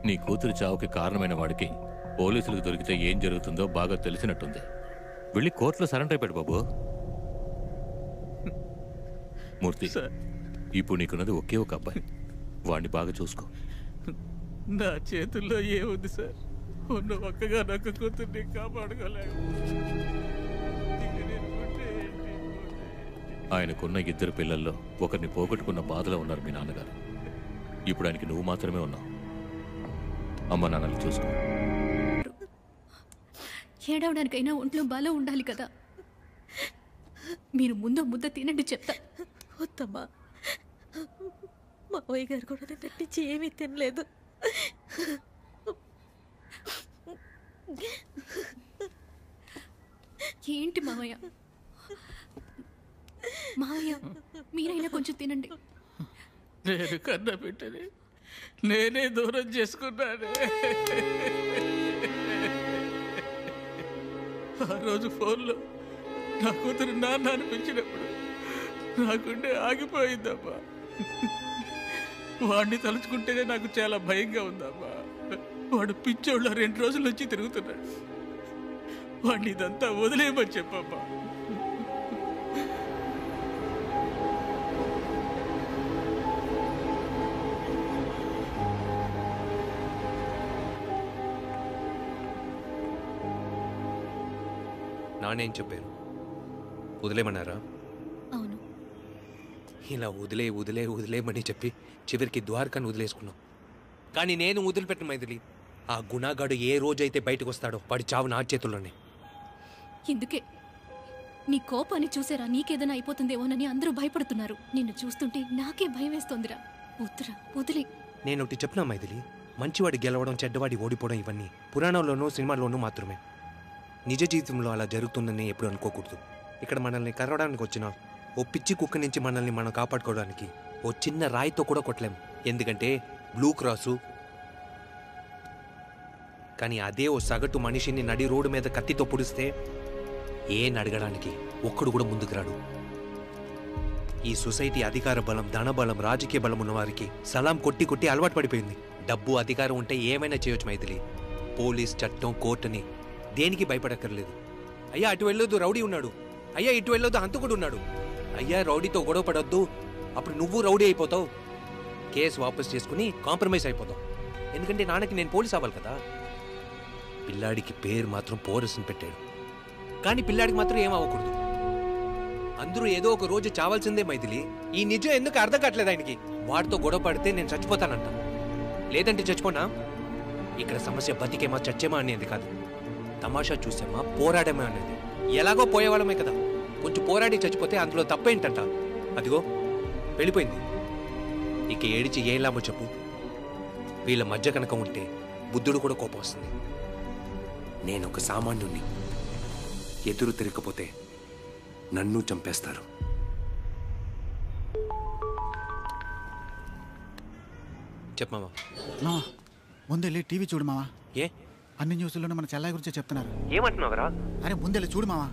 నీ కూతురు చావుకి కారణమైన వాడికి పోలీసులకు దొరికితే ఏం జరుగుతుందో బాగా తెలిసినట్టుంది. వెళ్ళి కోర్టులో సరెండర్ అయిపోయాడు బాబు. మూర్తి, ఇప్పుడు నీకున్నది ఒకే ఒక అబ్బాయి. వాడిని బాగా చూసుకో. నా చేతుల్లో ఏముంది సార్? ఉన్న ఒక్కగా నక్క కూతుర్ని కాపాడుకోలేక ఆయనకున్న 2 పిల్లల్లో ఒకరిని పోగొట్టుకున్న బాధలో ఉన్నారు మీ నాన్నగారు. ఇప్పుడు ఆయనకి నువ్వు మాత్రమే ఉన్నావు. అమ్మ నాన్నని చూసుకో. ఏడవడానికైనా ఒంట్లో బలం ఉండాలి కదా. మీరు ముందు ముద్ద తినండి చెప్తా. వద్దమ్మా, మావయ్య గారు కూడా తట్టించి ఏమీ తినలేదు. ఏంటి మావయ్య? మావయ్య, మీరైనా కొంచెం తినండి. నేను కన్న బిడ్డని నేనే దూరం చేసుకున్నాను. ఆ రోజు ఫోన్లో నా కూతురు నాన్న అనిపించినప్పుడు నా గుండె ఆగిపోయిందమ్మా. వాడిని తలుచుకుంటేనే నాకు చాలా భయంగా ఉందమ్మా. వాడు పిచ్చోళ్ళ 2 రోజుల నుంచి తిరుగుతున్నాడు. వాడిని ఇదంతా వదిలేయమని చెప్పమ్మా. నానేం చెప్పారు? వదిలేమన్నారా? అవును. ఇలా వదిలేమని చెప్పి చివరికి ద్వారకాను వదిలేసుకున్నాం. కానీ నేను వదిలిపెట్టిన మైథిలి, ఆ గుణాగాడు ఏ రోజైతే బయటకు వస్తాడో వాడి చావు నా చేతుల్లోనే. ఇందుకే నీ కోపాన్ని చూసారా నీకేదైనా అయిపోతుందేమోనని అందరూ భయపడుతున్నారు. నిన్ను చూస్తుంటే నాకే భయం వేస్తోందిరా. వదిలే. నేను ఒకటి చెప్పినా మైథిలి, మంచివాడి గెలవడం, చెడ్డవాడి ఓడిపోవడం ఇవన్నీ పురాణాల్లోనూ సినిమాల్లోనూ మాత్రమే. నిజ జీవితంలో అలా జరుగుతుందని ఎప్పుడు అనుకోకూడదు. ఇక్కడ మనల్ని కరవడానికి వచ్చిన ఓ పిచ్చి కుక్క నుంచి మనల్ని మనం కాపాడుకోవడానికి ఓ చిన్న రాయితో కూడా కొట్టలేము, ఎందుకంటే బ్లూ క్రాసు. కానీ అదే ఓ సగటు మనిషిని నడి రోడ్డు మీద కత్తితో పొడిస్తే అడగడానికి ఒక్కడు కూడా ముందుకు రాడు. ఈ సొసైటీ అధికార బలం, ధన బలం, రాజకీయ బలం ఉన్నవారికి సలాం కొట్టి కొట్టి అలవాటు పడిపోయింది. డబ్బు, అధికారం ఉంటే ఏమైనా చేయొచ్చు మైథిలి. పోలీస్, చట్టం, కోర్టుని దేనికి భయపడక్కర్లేదు. అయ్యా అటు వెళ్ళొద్దు, రౌడీ ఉన్నాడు. అయ్యా ఇటు వెళ్ళొద్దు, హంతకుడు ఉన్నాడు. అయ్యా రౌడీతో గొడవ పడొద్దు, అప్పుడు నువ్వు రౌడీ అయిపోతావు. కేసు వాపస్ చేసుకుని కాంప్రమైజ్ అయిపోతావు. ఎందుకంటే నాన్నకి నేను పోలీస్ అవ్వాలి కదా. పిల్లాడికి పేరు మాత్రం పోరస్ని పెట్టాడు, కానీ పిల్లాడికి మాత్రం ఏం అవ్వకూడదు. అందరూ ఏదో ఒక రోజు చావాల్సిందే మైథిలి. ఈ నిజం ఎందుకు అర్థం కావట్లేదు ఆయనకి. వాడితో గొడవ పడితే నేను చచ్చిపోతానంట, లేదంటే చచ్చిపోనా. ఇక్కడ సమస్య బతికేమా చచ్చేమా అనేది కాదు, తమాషా చూసామా పోరాడమా అనేది. ఎలాగో పోయేవాళ్ళమే కదా, కొంచెం పోరాడి చచ్చిపోతే అందులో తప్పేంటంట. అదిగో వెళ్ళిపోయింది, ఇక ఏడిచి ఏం లాభం చెప్పు. వీళ్ళ మధ్య కనుక ఉంటే బుద్ధుడు కూడా కోపం వస్తుంది. నేను ఒక సామాన్యుణ్ణి, ఎదురు తిరగకపోతే నన్ను చంపేస్తారు. చెప్పమావా. ముందెళ్ళి టీవీ చూడు మావా. ఏ అన్ని న్యూస్లోనూ మన చెల్లాయి గురించే చెప్తున్నారు. ఏమంటున్నావరా? అరే ముందెళ్ళి చూడు మావా.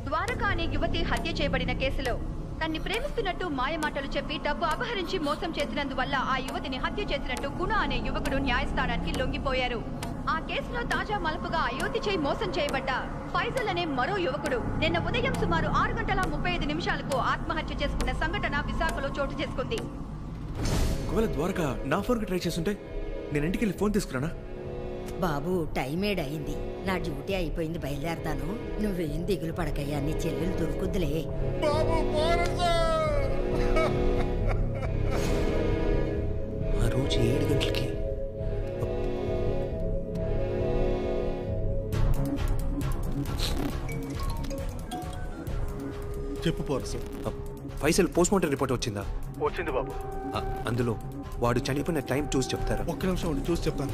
ద్వారకా అనే యువతి హత్య చేయబడిన కేసులో తన్ని ప్రేమిస్తున్నట్టు మాయమాటలు చెప్పి డబ్బు అపహరించి మోసం చేసినందువల్ల ఆ యువతిని హత్య చేసినట్టు గుణ అనే యువకుడు న్యాయస్థానానికి లొంగిపోయారు. ఆ కేసులో తాజా మలుపుగా అయోధ్య చేయి మోసం చేయబడ్డ ఫైజల్ అనే మరో యువకుడు నిన్న ఉదయం సుమారు 6:35 ఆత్మహత్య చేసుకున్న సంఘటన విశాఖలో చోటు చేసుకుంది. ఒకవేళ ద్వారకా నా ఫోన్కి ట్రై చేస్తుంటే నేను ఇంటికి వెళ్ళి ఫోన్ తీసుకురానా? బాబు టైం ఏడయింది, నా డ్యూటీ అయిపోయింది, బయలుదేరతాను. నువ్వేం దిగులు పడకయ్యా, నీ చెల్లెలు దొరుకుద్దులే. ఆ రోజు 7 గంటలకి చెప్పు పోరసు. ఫైసల్ పోస్ట్ మార్టం రిపోర్ట్ వచ్చిందా? వచ్చింది బాబు. అందులో వాడు చనిపోయిన టైం చూసి చెప్తారా? ఒక్క నిమిషం ఉండి చూసి చెప్తాను.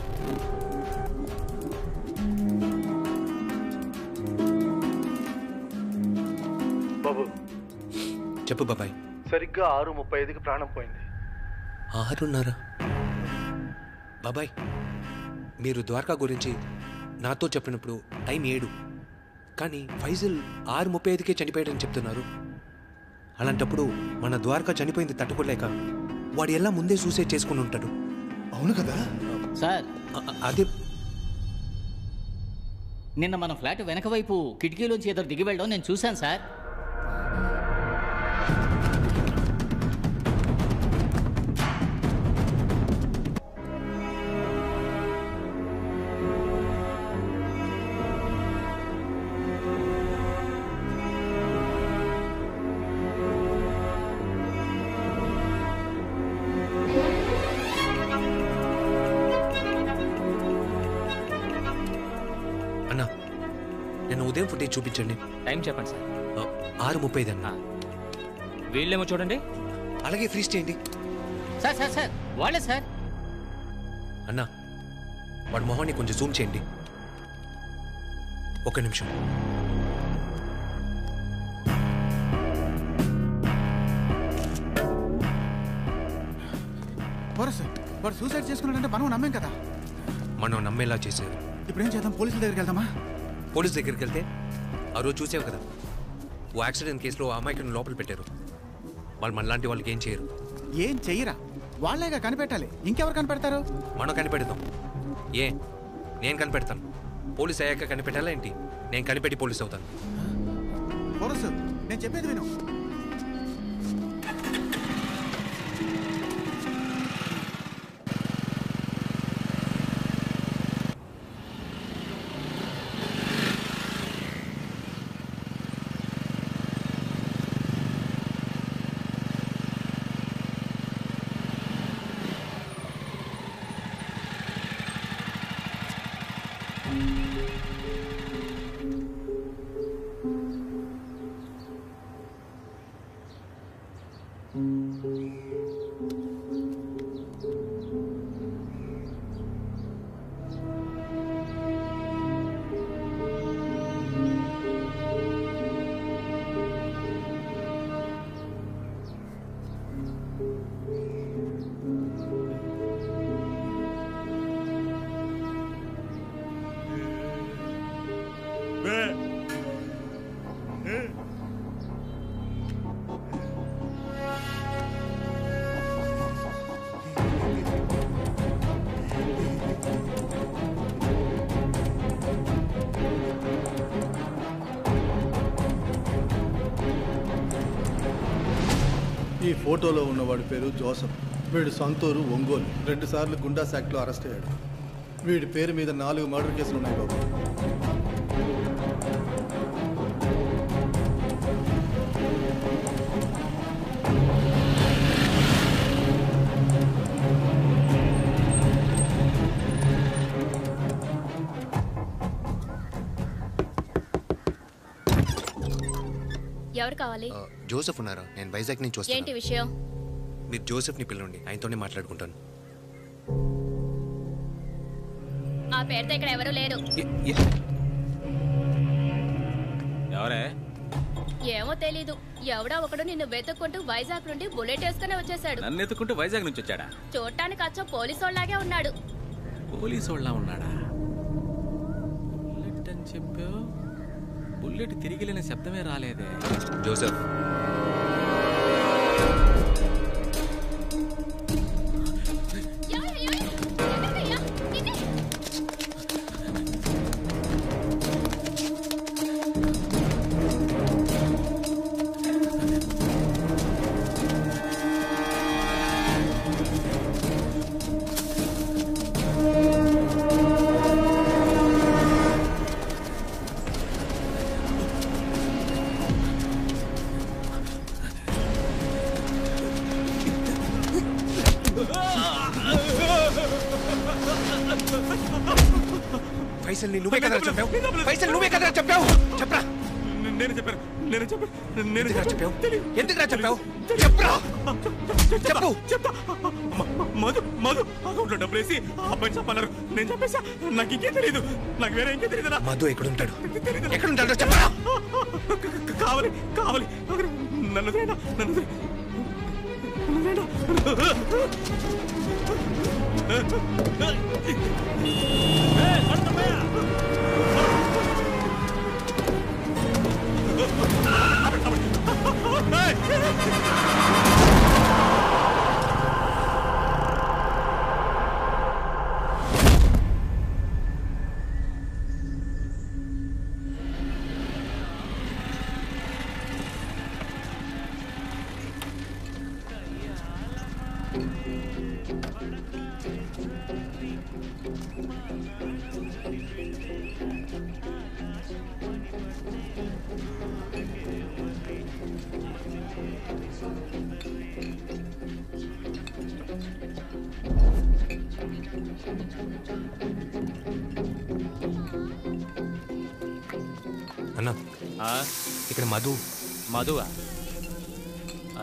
బాబు చెప్పు బాబాయ్. సరిగ్గా 6:35కి ప్రాణం పోయింది. 6:30? బాబాయ్ మీరు ద్వారకా గురించి నాతో చెప్పినప్పుడు టైం 7, కానీ ఫైజల్ 6:35కే చనిపోయాడని చెప్తున్నారు. అలాంటప్పుడు మన ద్వారకా చనిపోయింది తట్టుకోలేక వాడు ఎలా ముందే సూసైడ్ చేసుకుని ఉంటాడు. అవును కదా సార్. అదే నిన్న మన ఫ్లాట్ వెనక వైపు కిటికీలోంచి ఎదురు దిగి వెళ్ళడం నేను చూశాను సార్. అన్నా నేను ఉదయం ఫుటేజ్ చూపించండి. టైం చెప్పండి సార్. 6:35 అన్నా. వీళ్ళేమో చూడండి. అలాగే ఫ్రీజ్ చేయండి. సార్ సార్ సార్ వాళ్ళే సార్. అన్నా వాడి మొహాన్ని కొంచెం జూమ్ చేయండి. ఒక నిమిషం. వాడు సూసైడ్ చేసుకున్నాడంటే మనం నమ్మేం కదా. మనం నమ్మేలా చేశారు. ఇప్పుడు ఏం చేద్దాం? పోలీసుల దగ్గరికి వెళ్దామా? పోలీస్ దగ్గరికి వెళ్తే ఆ రోజు చూసావు కదా, ఓ యాక్సిడెంట్ కేసులో ఆ అమ్మాయికి లోపల పెట్టారు. వాళ్ళు మనలాంటి వాళ్ళకి ఏం చేయరు. ఏం చెయ్యరా? వాళ్ళేగా కనిపెట్టాలి, ఇంకెవరు కనిపెడతారు? మనం కనిపెడతాం. నేను కనిపెడతాను. పోలీస్ అయ్యాక కనిపెట్టాలా ఏంటి? నేను కనిపెట్టి పోలీస్ అవుతాను. పోలీసు నేను చెప్పేది విను. ఈ ఫోటోలో ఉన్నవాడి పేరు జోసఫ్. వీడు సొంతూరు ఒంగోలు. 2 సార్లు గుండా శాఖలో అరెస్ట్ అయ్యాడు. వీడి పేరు మీద 4 మర్డర్ కేసులు ఉన్నాయి బాబు. ఎవరు కావాలి? జోసెఫ్ ఉన్నారా? నేను వైజాగ్ నుంచి వస్తాను. ఏంటి విషయం? మీరు జోసెఫ్ని పిలవండి, ఆయనతోనే మాట్లాడుకుంటాను. ఆ పేరుతో ఇక్కడ ఎవరు లేరు. ఎవరే? ఏమో తెలీదు. ఎవడో ఒకడు నిన్ను వెతుక్కుంటూ వైజాగ్ నుండి బుల్లెట్ వేసుకుని వచ్చేసాడు. నన్ను ఎత్తుకుంటూ వైజాగ్ నుంచి వచ్చాడా? చూడటానికి అచ్చో పోలీసోళ్లాగే ఉన్నాడు. పోలీసోళ్ళ ఉన్నాడా? బుల్లెట్ అని చెప్పావు, బుల్లెట్ తిరిగి లేని శబ్దమే రాలేదే. జోసెఫ్, ఫైసల్ని నువ్వే కదా చెప్పావు? ఫైసల్ నువ్వే కదా చెప్పావు? చెప్పరా. నేను చెప్పాను. ఎందుకురా చెప్పావు? ఎందుకురా చెప్పావు? చెప్పరా. చెప్పు. చెప్తా. మధు అకౌంట్లో డబ్బులు వేసి అబ్బాయి చెప్పన్నారు. నేను చెప్పేసా. నాకు ఇంకేం తెలియదు. నాకు వేరే ఇంకేం తెలియదు. మధు ఎక్కడుంటాడు? ఎక్కడుంటాడో చెప్పరా. కావాలి నన్ను అన్నా, ఇక్కడ మధువా?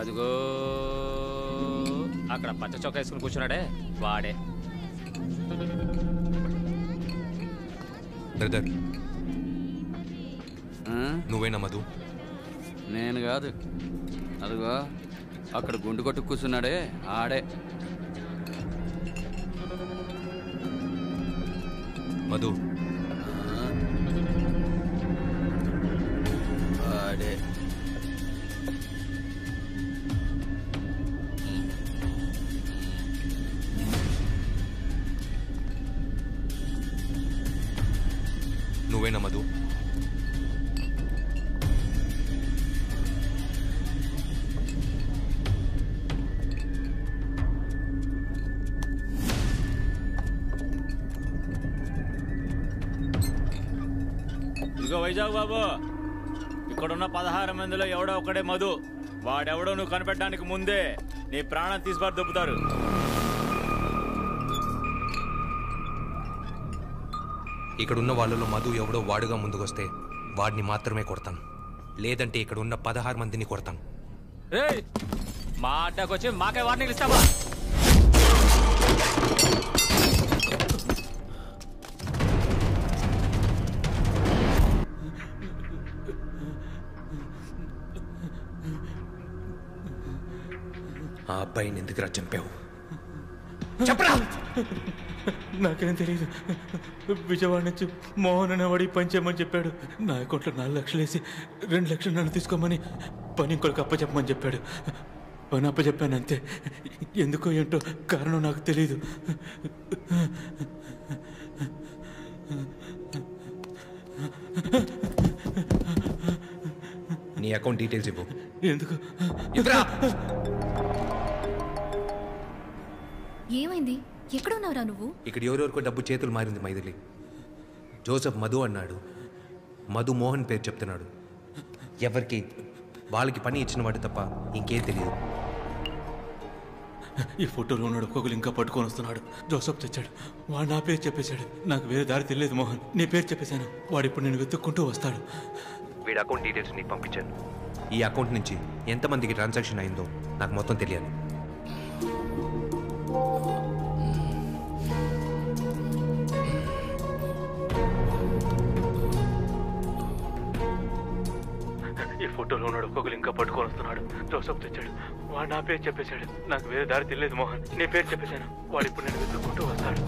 అదిగో అక్కడ పచ్చ చొక్కా వేసుకుని కూర్చున్నాడే, వాడే. బ్రదర్, నువ్వేనా మధు? నేను కాదు. అదిగో అక్కడ గుండు కొట్టు కూర్చున్నాడే, ఆడే. మధు ఆడే. నువ్వేనా మధు? ఇదిగో వైజాగ్ బాబు, ఇక్కడున్న 16 మందిలో ఎవడో ఒకడే మధు. వాడెవడో నువ్వు కనిపెట్టడానికి ముందే నీ ప్రాణం తీసిపారు దొబ్బుతారు. ఇక్కడున్న వాళ్ళలో మధు ఎవడో వాడుగా ముందుకొస్తే వాడిని మాత్రమే కొడతాను. లేదంటే ఇక్కడ ఉన్న 16 మందిని కొడతాను. మా అడ్డకొచ్చి మాకే వార్నింగ్ ఇస్తావా? ఆ అబ్బాయిని ఎందుకురా చంపావు? చెప్పరా. నాకేం తెలియదు. విజయవాడ నుంచి మోహన్ అనేవాడి పని చేయమని చెప్పాడు. నా అకౌంట్లో 4 లక్షలు వేసి 2 లక్షలు నన్ను తీసుకోమని పని ఇంకొకరికి అప్పచెప్పమని చెప్పాడు. పని అప్పచెప్పాను అంతే. ఎందుకో ఏంటో కారణం నాకు తెలీదు. నీ అకౌంట్ డీటెయిల్స్ ఇవ్వు. ఎందుకు? ఏమైంది? ఎక్కడ ఉన్నావురా నువ్వు? ఇక్కడ ఎవరెవరికో డబ్బు చేతులు మారింది మైథిలి. జోసఫ్ మధు అన్నాడు, మధు మోహన్ పేరు చెప్తున్నాడు. ఎవరికి వాళ్ళకి పని ఇచ్చిన వాడు తప్ప ఇంకేం తెలియదు. ఈ ఫోటోలో ఉన్నాడు ఒక్కొక్కరు ఇంకా పట్టుకొని వస్తున్నాడు. జోసఫ్ తెచ్చాడు, వాడు నా పేరు చెప్పేశాడు. నాకు వేరే దారి తెలియదు మోహన్, నీ పేరు చెప్పేశాను. వాడు ఇప్పుడు నేను వెతుక్కుంటూ వస్తాడు. వీడి అకౌంట్ డీటెయిల్స్ నీకు పంపించాను. ఈ అకౌంట్ నుంచి ఎంతమందికి ట్రాన్సాక్షన్ అయిందో నాకు మొత్తం తెలియాలి. ఈ ఫోటోలో ఉన్నాడు ఒక్కొక్కరు ఇంకా పట్టుకొని వస్తున్నాడు. జోసఫ్ తెచ్చాడు, వాడు నా పేరు చెప్పేశాడు. నాకు వేరే దారి తెలియదు మోహన్, నీ పేరు చెప్పేశాను. వాడు ఇప్పుడు నేను వెతుక్కుంటూ వస్తాడు.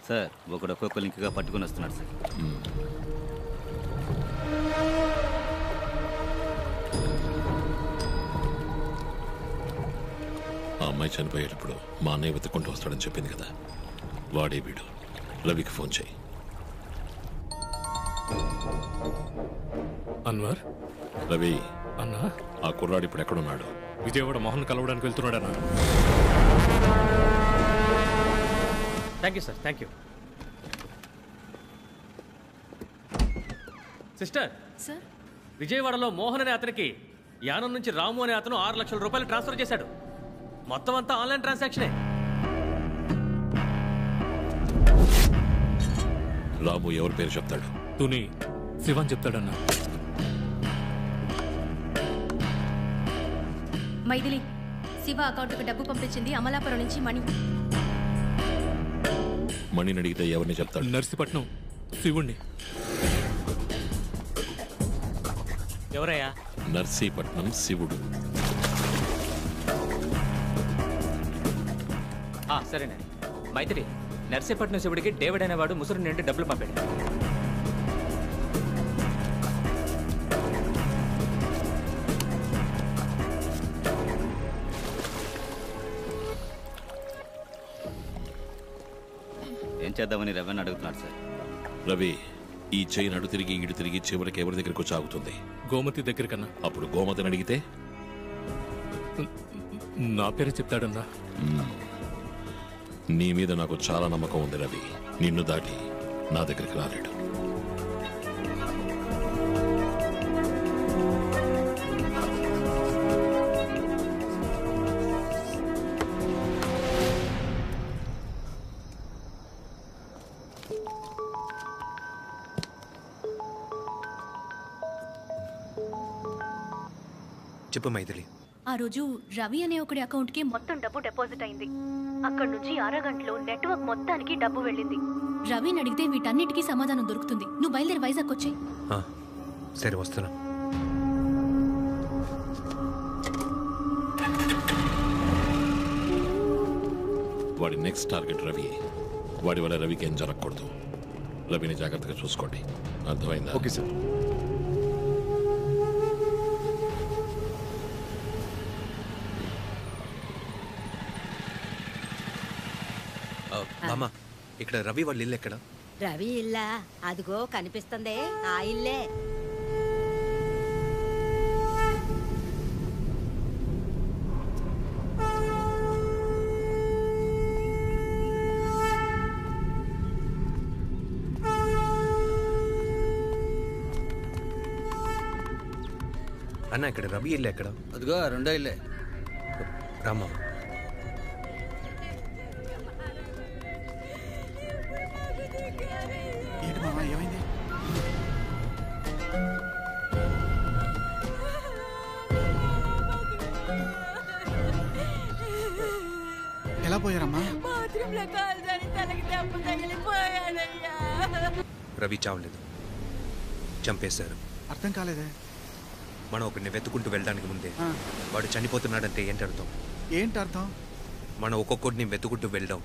సార్ ఒకడు ఒక్కొక్క లింక్గా పట్టుకుని వస్తున్నాడు సార్. ఆ అమ్మాయి చనిపోయేటప్పుడు మా అన్నయ్య వెతుక్కుంటూ వస్తాడని చెప్పింది కదా, వాడే వీడు. రవికి ఫోన్ చేయి. అన్వర్. రవి అన్నా, ఆ కుర్రాడు ఇప్పుడు ఎక్కడున్నాడు? విజయవాడ మోహన్ కలవడానికి వెళ్తున్నాడన్నా. Thank you sir, thank you. Sister sir, విజయవాడలో మోహన్ అనే అతనికి యానం నుంచి రాము అనే అతను 6 లక్షల రూపాయలు ట్రాన్స్ఫర్ చేశాడు. మొత్తం అంతా ఆన్లైన్ ట్రాన్సాక్షనే. రాము ఎవరి పేరు చెప్తాడు? తుని శివన్ చెప్తాడన్నా. మైథిలి, శివ అకౌంట్కి డబ్బు పంపించింది అమలాపురం నుంచి మణి. మణిని అడిగితే ఎవరిని చెప్తాడు? నర్సీపట్నం శివుణ్ణి. ఎవరయ్యా? నర్సీపట్నం శివుడు. సరేనండి. మైత్రి, నర్సీపట్నం శివుడికి డేవిడ్ అనేవాడు ముసురు నుండి డబ్బులు పంపాడు. ఏం చేద్దామని రవి అడుగుతున్నాడు సార్. రవి, ఈ చైన్ అడు తిరిగి ఇటు తిరిగి చివరికి ఎవరి దగ్గరకు వచ్చి ఆగుతుంది? గోమతి దగ్గర కన్నా. అప్పుడు గోమతిని అడిగితే నా పేరు చెప్తాడన్నా. నీ మీద నాకు చాలా నమ్మకం ఉంది రవి. నిన్ను దాటి నా దగ్గరికి రాలేడు. చెప్పు మైథిలి. ఆ రోజు రవి అనే ఒకటి అకౌంట్కి మొత్తం డబ్బు డిపాజిట్ అయింది. అక్కడి నుంచి అరగంటలో నెట్వర్క్ మొత్తానికి డబ్బు వెళ్ళింది. రవిని అడిగితే వీటన్నిటికీ సమాధానం దొరుకుతుంది. నువ్వు బయలుదేరి వైజాగ్ వచ్చాయి. సరే, వస్తున్నా. వాడి నెక్స్ట్ టార్గెట్ రవి. వాడి వల్ల రవికి ఏం జరగకూడదు. రవిని జాగ్రత్తగా చూసుకోండి, అర్థమైందా? Okay sir. మామా, ఇక్కడ రవి వాళ్ళ ఇల్లు ఎక్కడ? రవి ఇల్లా? అదిగో కనిపిస్తుందే, ఆ ఇల్లే. అన్న, ఇక్కడ రవి ఇల్లు ఎక్కడ? అదిగో రెండో ఇల్లే. రామ్మా. ఏమైంది? ఎలా పోయారమ్మా? రవి చావలేదు, చంపేశారు. అర్థం కాలేదే. మనం ఒకరిని వెతుకుంటూ వెళ్ళడానికి ముందే వాడు చనిపోతున్నాడంటే ఏంటి అర్థం? ఏంటి అర్థం? మనం ఒక్కొక్కడిని వెతుకుంటూ వెళ్ళడం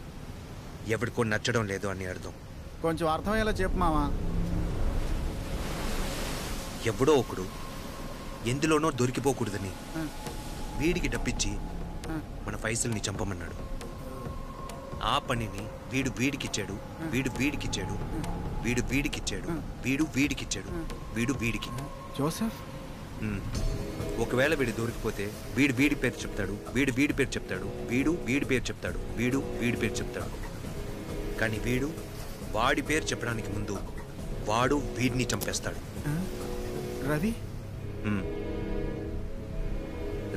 ఎవరికో నచ్చడం లేదు అని అర్థం. కొంచెం అర్థమయ్యేలా చెప్పు మావా. ఎవడో ఒకడు ఎందులోనో దొరికిపోకూడదని వీడికి డబ్బిచ్చి మన ఫైసల్ని చంపమన్నాడు. ఆ పనిని వీడు వీడికిచ్చాడు, వీడు వీడికిచ్చాడు, వీడు వీడికిచ్చాడు, వీడు వీడికిచ్చాడు, వీడు వీడికి. జోసెఫ్ ఒకవేళ వీడు దొరికిపోతే వీడు వీడి పేరు చెప్తాడు, వీడు వీడి పేరు చెప్తాడు, వీడు వీడి పేరు చెప్తాడు, వీడు వీడి పేరు చెప్తాడు. కానీ వీడు వాడి పేరు చెప్పడానికి ముందు వాడు వీడిని చంపేస్తాడు. రవి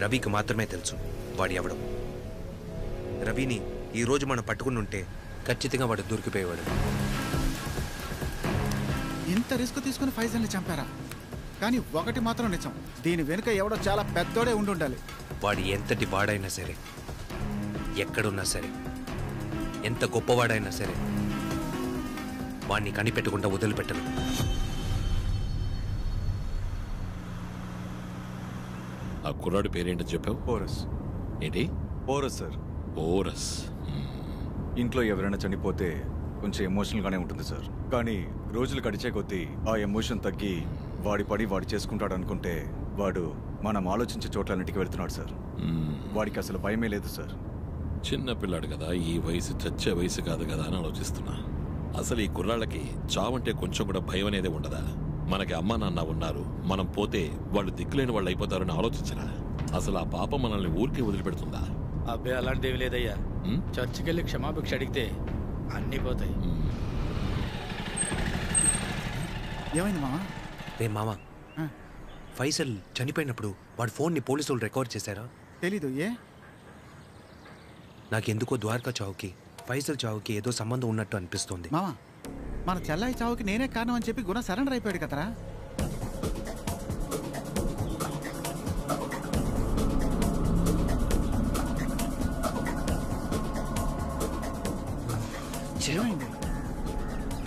రవికి మాత్రమే తెలుసు వాడు ఎవడం. రవిని ఈరోజు మనం పట్టుకుని ఉంటే ఖచ్చితంగా వాడు దొరికిపోయేవాడు. ఇంత రిస్క్ తీసుకుని ఫైజల్ని చంపారా? కానీ ఒకటి మాత్రం నిజం, దీని వెనుక ఎవడో చాలా పెద్దోడే ఉండాలి. వాడు ఎంతటి వాడైనా సరే, ఎక్కడున్నా సరే, ఎంత గొప్పవాడైనా సరే, వాడిని కనిపెట్టకుండా వదిలిపెట్టరు. ఆ కుర్రాడు పేరేంటో చెప్పావు? పోరస్. ఏంటి? Porous sir. పోరస్. ఇంట్లో ఎవరైనా చనిపోతే కొంచెం ఎమోషనల్గానే ఉంటుంది సార్. కానీ రోజులు గడిచే కొద్దీ ఆ ఎమోషన్ తగ్గి వాడి పడి వాడు చేసుకుంటాడు అనుకుంటే వాడు మనం ఆలోచించే చోట్లన్నిటికీ వెళ్తున్నాడు సార్. వాడికి అసలు భయమే లేదు సార్. చిన్న పిల్లాడు కదా, ఈ వయసు చచ్చే వయసు కాదు కదా అని ఆలోచిస్తున్నా. అసలు ఈ కుర్రాళ్ళకి చావంటే కొంచెం కూడా భయం అనేది ఉండదా? మనకి అమ్మా నాన్న ఉన్నారు, మనం పోతే వాళ్ళు దిక్కులేని వాళ్ళు అయిపోతారని ఆలోచించరా? అసలు ఆ పాప మనల్ని ఊరికి వదిలిపెడుతుందా? అబ్బాయి అలాంటిదేమి లేదయ్యా. చర్చికి వెళ్ళి క్షమాభిక్ష అడిగితే అన్నీ పోతాయి. ఏమైంది మామా? రే మామా, ఫైసల్ చనిపోయినప్పుడు వాడి ఫోన్ని పోలీసులు రికవర్ చేశారా? తెలీదు. ఏ? నాకెందుకో ద్వారకా చావుకి ఫైసల్ చావుకి ఏదో సంబంధం ఉన్నట్టు అనిపిస్తుంది. మామా, మన చెల్లాయి చావుకి నేనే కారణం అని చెప్పి గుణ సరెండర్ అయిపోయాడు కదరా.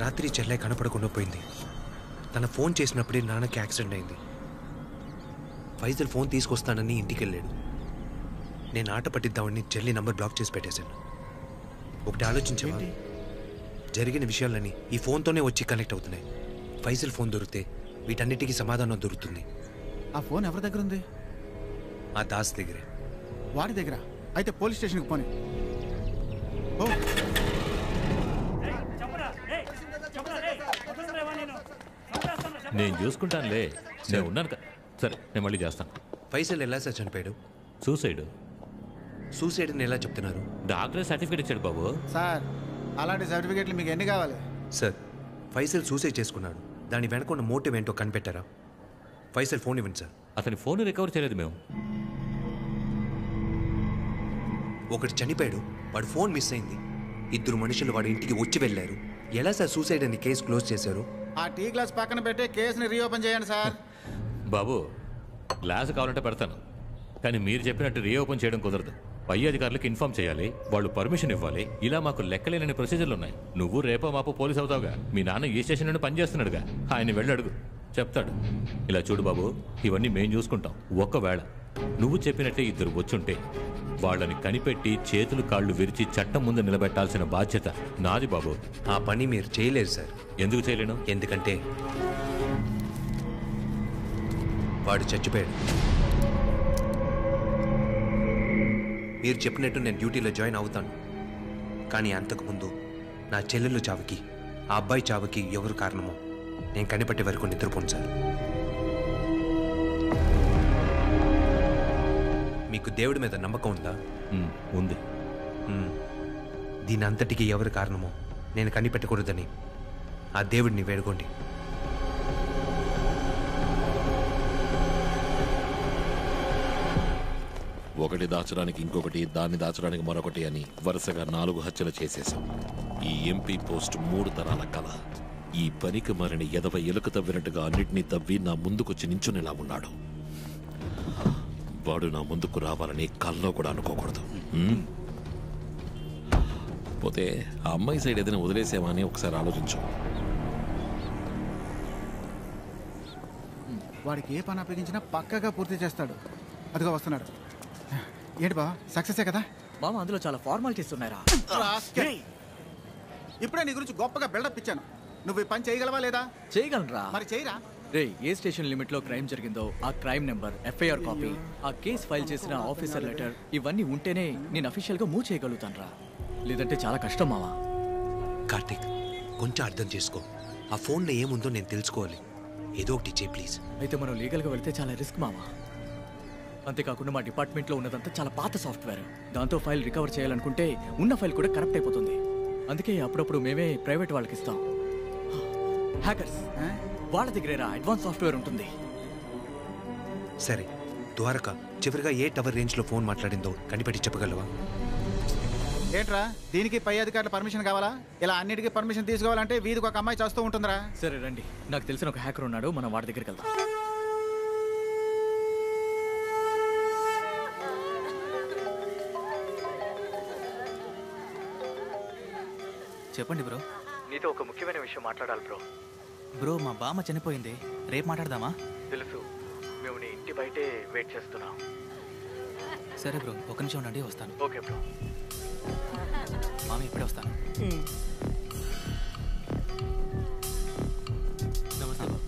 రాత్రి చెల్లె కనపడకుండా పోయింది. తన ఫోన్ చేసినప్పుడే నాన్నకి యాక్సిడెంట్ అయింది. ఫైజల్ ఫోన్ తీసుకొస్తానని ఇంటికి వెళ్ళాడు. నేను ఆట పట్టిద్దామని చెల్లి నంబర్ బ్లాక్ చేసి పెట్టేశాను. ఒకటి ఆలోచించావా? జరిగిన విషయాలన్నీ ఈ ఫోన్తోనే వచ్చి కనెక్ట్ అవుతున్నాయి. ఫైజల్ ఫోన్ దొరికితే వీటన్నిటికీ సమాధానం దొరుకుతుంది. ఆ ఫోన్ ఎవరి దగ్గర ఉంది? ఆ దాస్ దగ్గరే. వాడి దగ్గర? అయితే పోలీస్ స్టేషన్కి పోనీ. నేను చూసుకుంటానులే, నేను ఉన్నాను కదా. సరే, నేను మళ్ళీ చేస్తాను. ఫైసల్ ఎలా సార్ చనిపోయాడు? సూసైడ్. సూసైడ్ అని ఎలా చెప్తున్నారు? డాక్టర్ సర్టిఫికేట్ ఇచ్చాడు బాబు. సార్, అలాంటి సర్టిఫికేట్లు మీకు ఎన్ని కావాలి? సార్, ఫైసల్ సూసైడ్ చేసుకున్నాడు. దాని వెనక ఉన్న మోటివ్ ఏంటో కనిపెట్టారా? ఫైసల్ ఫోన్ ఇవ్వండి సార్. అతని ఫోన్ రికవర్ చేయలేదు మేము. ఒకటి చనిపోయాడు, వాడు ఫోన్ మిస్ అయింది. ఇద్దరు మనుషులు వాడి ఇంటికి వచ్చి వెళ్ళారు. ఎలా సార్ సూసైడ్ అని కేసు క్లోజ్ చేశారు? ఆ టీ గ్లాస్ పక్కన పెట్టి కేసుని రీఓపెన్ చేయండి సార్. బాబు, గ్లాస్ కావాలంటే పెడతాను, కానీ మీరు చెప్పినట్టు రీఓపెన్ చేయడం కుదరదు. పై అధికారులకు ఇన్ఫార్మ్ చేయాలి, వాళ్ళు పర్మిషన్ ఇవ్వాలి. ఇలా మాకు లెక్కలేనని ప్రొసీజర్లు ఉన్నాయి. నువ్వు రేపో మాపో పోలీస్ అవుతావుగా. మీ నాన్న ఈ స్టేషన్ నుండి పనిచేస్తున్నాడుగా, ఆయన వెళ్ళి అడుగు, చెప్తాడు. ఇలా చూడు బాబు, ఇవన్నీ మేం చూసుకుంటాం. ఒకవేళ నువ్వు చెప్పినట్టే ఇద్దరు వచ్చుంటే వాళ్ళని కనిపెట్టి చేతులు కాళ్ళు విరిచి చట్టం ముందు నిలబెట్టాల్సిన బాధ్యత నాది బాబు. ఆ పని మీరు చేయలేరు సార్. ఎందుకు చేయలేను? ఎందుకంటే వాడు చచ్చిపోయాడు. మీరు చెప్పినట్టు నేను డ్యూటీలో జాయిన్ అవుతాను, కానీ అంతకుముందు నా చెల్లెలు చావుకి, ఆ అబ్బాయి చావుకి ఎవరు కారణమో నేను కనిపెట్టే వరకు నిద్రపోను సార్. మీకు దేవుడి మీద నమ్మకం ఉందా? ఉంది. దీని అంతటికి ఎవరు కారణమో నేను కనిపెట్టకూడదని ఆ దేవుడిని వేడుకోండి. ఒకటి దాచడానికి ఇంకొకటి, దాన్ని దాచడానికి మరొకటి అని వరుసగా 4 హత్యలు చేసేశాం. ఈ ఎంపీ పోస్ట్ 3 తరాల కళ. ఈ పనికి మరిని ఎదవ ఎలుక తవ్వినట్టుగా అన్నిటినీ తవ్వి నా ముందుకొచ్చి నించునేలా ఉన్నాడు. వాడు నా ముందుకు రావాలని కల్లో కూడా అనుకోకూడదు. పోతే ఆ అమ్మాయి సైడ్ ఏదైనా వదిలేసామని ఒకసారి ఆలోచించు. వాడికి ఏ పని అప్పగించినా పక్కగా పూర్తి చేస్తాడు. అదిగో వస్తున్నాడు. ఏంటి బా సక్సెసే కదా? బావ అందులో చాలా ఫార్మాలిటీస్ ఉన్నాయరా. ఇప్పుడే నీ గురించి గొప్పగా బిల్డప్ ఇచ్చాను. నువ్వు ఈ పని చేయగలవా లేదా? చేయగలరా? మరి చేయరా. రే, ఏ స్టేషన్ లిమిట్ లో క్రైమ్ జరిగిందో ఆ క్రైమ్ నెంబర్, ఎఫ్ఐఆర్ కాపీ, ఆ కేసు ఫైల్ చేసిన ఆఫీసర్ లెటర్ ఇవన్నీ ఉంటేనే నేను అఫీషియల్ గా మూవ్ చేయగలుగుతాను రా. లేదంటే చాలా కష్టం మావా. కార్తిక్, కొంచెం అర్థం చేసుకో. ఆ ఫోన్లో ఏముందో నేను తెలుసుకోవాలి. ఏదో ఒకటి ఇచ్చే ప్లీజ్. అయితే మనం లీగల్గా వెళ్తే చాలా రిస్క్ మావా. అంతేకాకుండా మా డిపార్ట్మెంట్లో ఉన్నదంతా చాలా పాత సాఫ్ట్వేర్. దాంతో ఫైల్ రికవర్ చేయాలనుకుంటే ఉన్న ఫైల్ కూడా కరప్ట్ అయిపోతుంది. అందుకే అప్పుడప్పుడు మేమే ప్రైవేట్ వాళ్ళకి ఇస్తాం. హ్యాకర్స్ వాళ్ళ దగ్గర అడ్వాన్స్ సాఫ్ట్వేర్ ఉంటుంది. సరే, ద్వారక చివరిగా ఏ టవర్ రేంజ్లో ఫోన్ మాట్లాడిందో కనిపెట్టి చెప్పగలవా? ఏంట్రా దీనికి పై అధికారుల పర్మిషన్ కావాలా? ఇలా అన్నిటికీ పర్మిషన్ తీసుకోవాలంటే వీధికి ఒక అమ్మాయి చేస్తూ ఉంటుందిరా. సరే రండి, నాకు తెలిసిన ఒక హ్యాకర్ ఉన్నాడు, మనం వాడి దగ్గరికి వెళ్దాం. చెప్పండి బ్రో. నీతో ఒక ముఖ్యమైన విషయం మాట్లాడాలి బ్రో. బ్రో మా బామ్మ చనిపోయింది, రేపు మాట్లాడదామా? తెలుసు, మేము నీ ఇంటి బయటే వెయిట్ చేస్తున్నాం. సరే బ్రో, ఒక నిమిషం ఉండండి, వస్తాను. Okay bro. మామ ఇప్పుడే వస్తాను. నమస్తే బ్రో.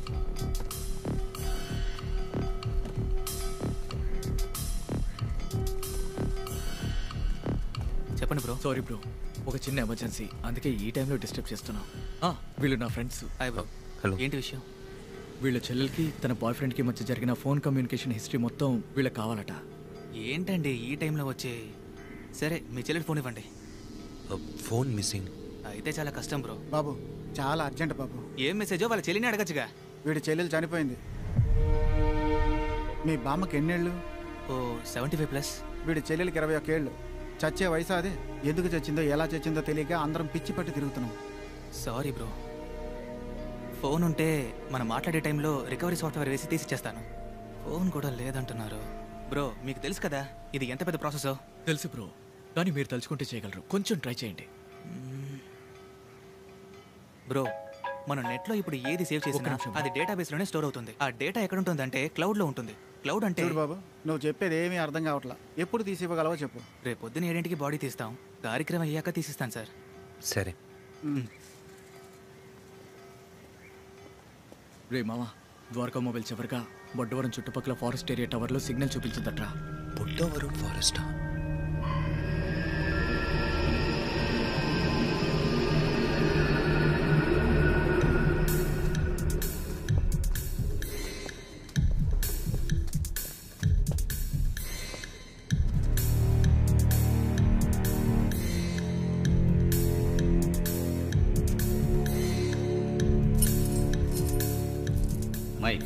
చెప్పండి బ్రో. సారీ బ్రో, ఒక చిన్న ఎమర్జెన్సీ, అందుకే ఈ టైంలో డిస్టర్బ్ చేస్తున్నాం. వీళ్ళు నా ఫ్రెండ్స్. Hi bro. హలో. ఏంటి విషయం? వీళ్ళ చెల్లెలకి తన బాయ్ ఫ్రెండ్కి మధ్య జరిగిన ఫోన్ కమ్యూనికేషన్ హిస్టరీ మొత్తం వీళ్ళకి కావాలట. ఏంటండి ఈ టైంలో వచ్చే? సరే మీ చెల్లెలు ఫోన్ ఇవ్వండి. ఫోన్ మిస్సింగ్ అయితే చాలా కష్టం బ్రో. బాబు చాలా అర్జెంట్ బాబు. ఏం మెసేజో వాళ్ళ చెల్లిని అడగచ్చుగా. వీడి చెల్లెలు చనిపోయింది. మీ బామ్మకి ఎన్నేళ్ళు? ఓ 75+. వీడి చెల్లెలకి 21 ఏళ్ళు. చచ్చే వయసు అదే. ఎందుకు చచ్చిందో ఎలా చచ్చిందో తెలియక అందరం పిచ్చి పట్టి తిరుగుతున్నాం. Sorry bro. ఫోన్ ఉంటే మనం మాట్లాడే టైంలో రికవరీ సాఫ్ట్వేర్ వేసి తీసిచ్చేస్తాను. ఫోన్ కూడా లేదంటున్నారు. బ్రో మీకు తెలుసు కదా ఇది ఎంత పెద్ద ప్రాసెస్. తెలుసు బ్రో, కానీ మీరు తలుచుకుంటే చేయగలరు. కొంచెం ట్రై చేయండి బ్రో. మనం నెట్లో ఇప్పుడు ఏది సేవ్ చేసినా అది డేటాబేస్ లోనే స్టోర్ అవుతుంది. ఆ డేటా ఎక్కడ ఉంటుందంటే క్లౌడ్ లో ఉంటుంది. క్లౌడ్ అంటే బాబు నువ్వు చెప్పేది ఏమీ అర్థం కావట్లా. ఎప్పుడు తీసి ఇవ్వగలవో చెప్పు. రేపు పొద్దున 7ంటికి బాడీ తీస్తాం. కార్యక్రమం అయ్యాక తీసిస్తాను సార్. సరే. రే మామా, ద్వారకా మొబైల్ చివరిగా బొడ్డవరం చుట్టుపక్కల ఫారెస్ట్ ఏరియా టవర్లో సిగ్నల్ చూపించిందట్రా. బొడ్డవరం ఫారెస్టా? మైక్,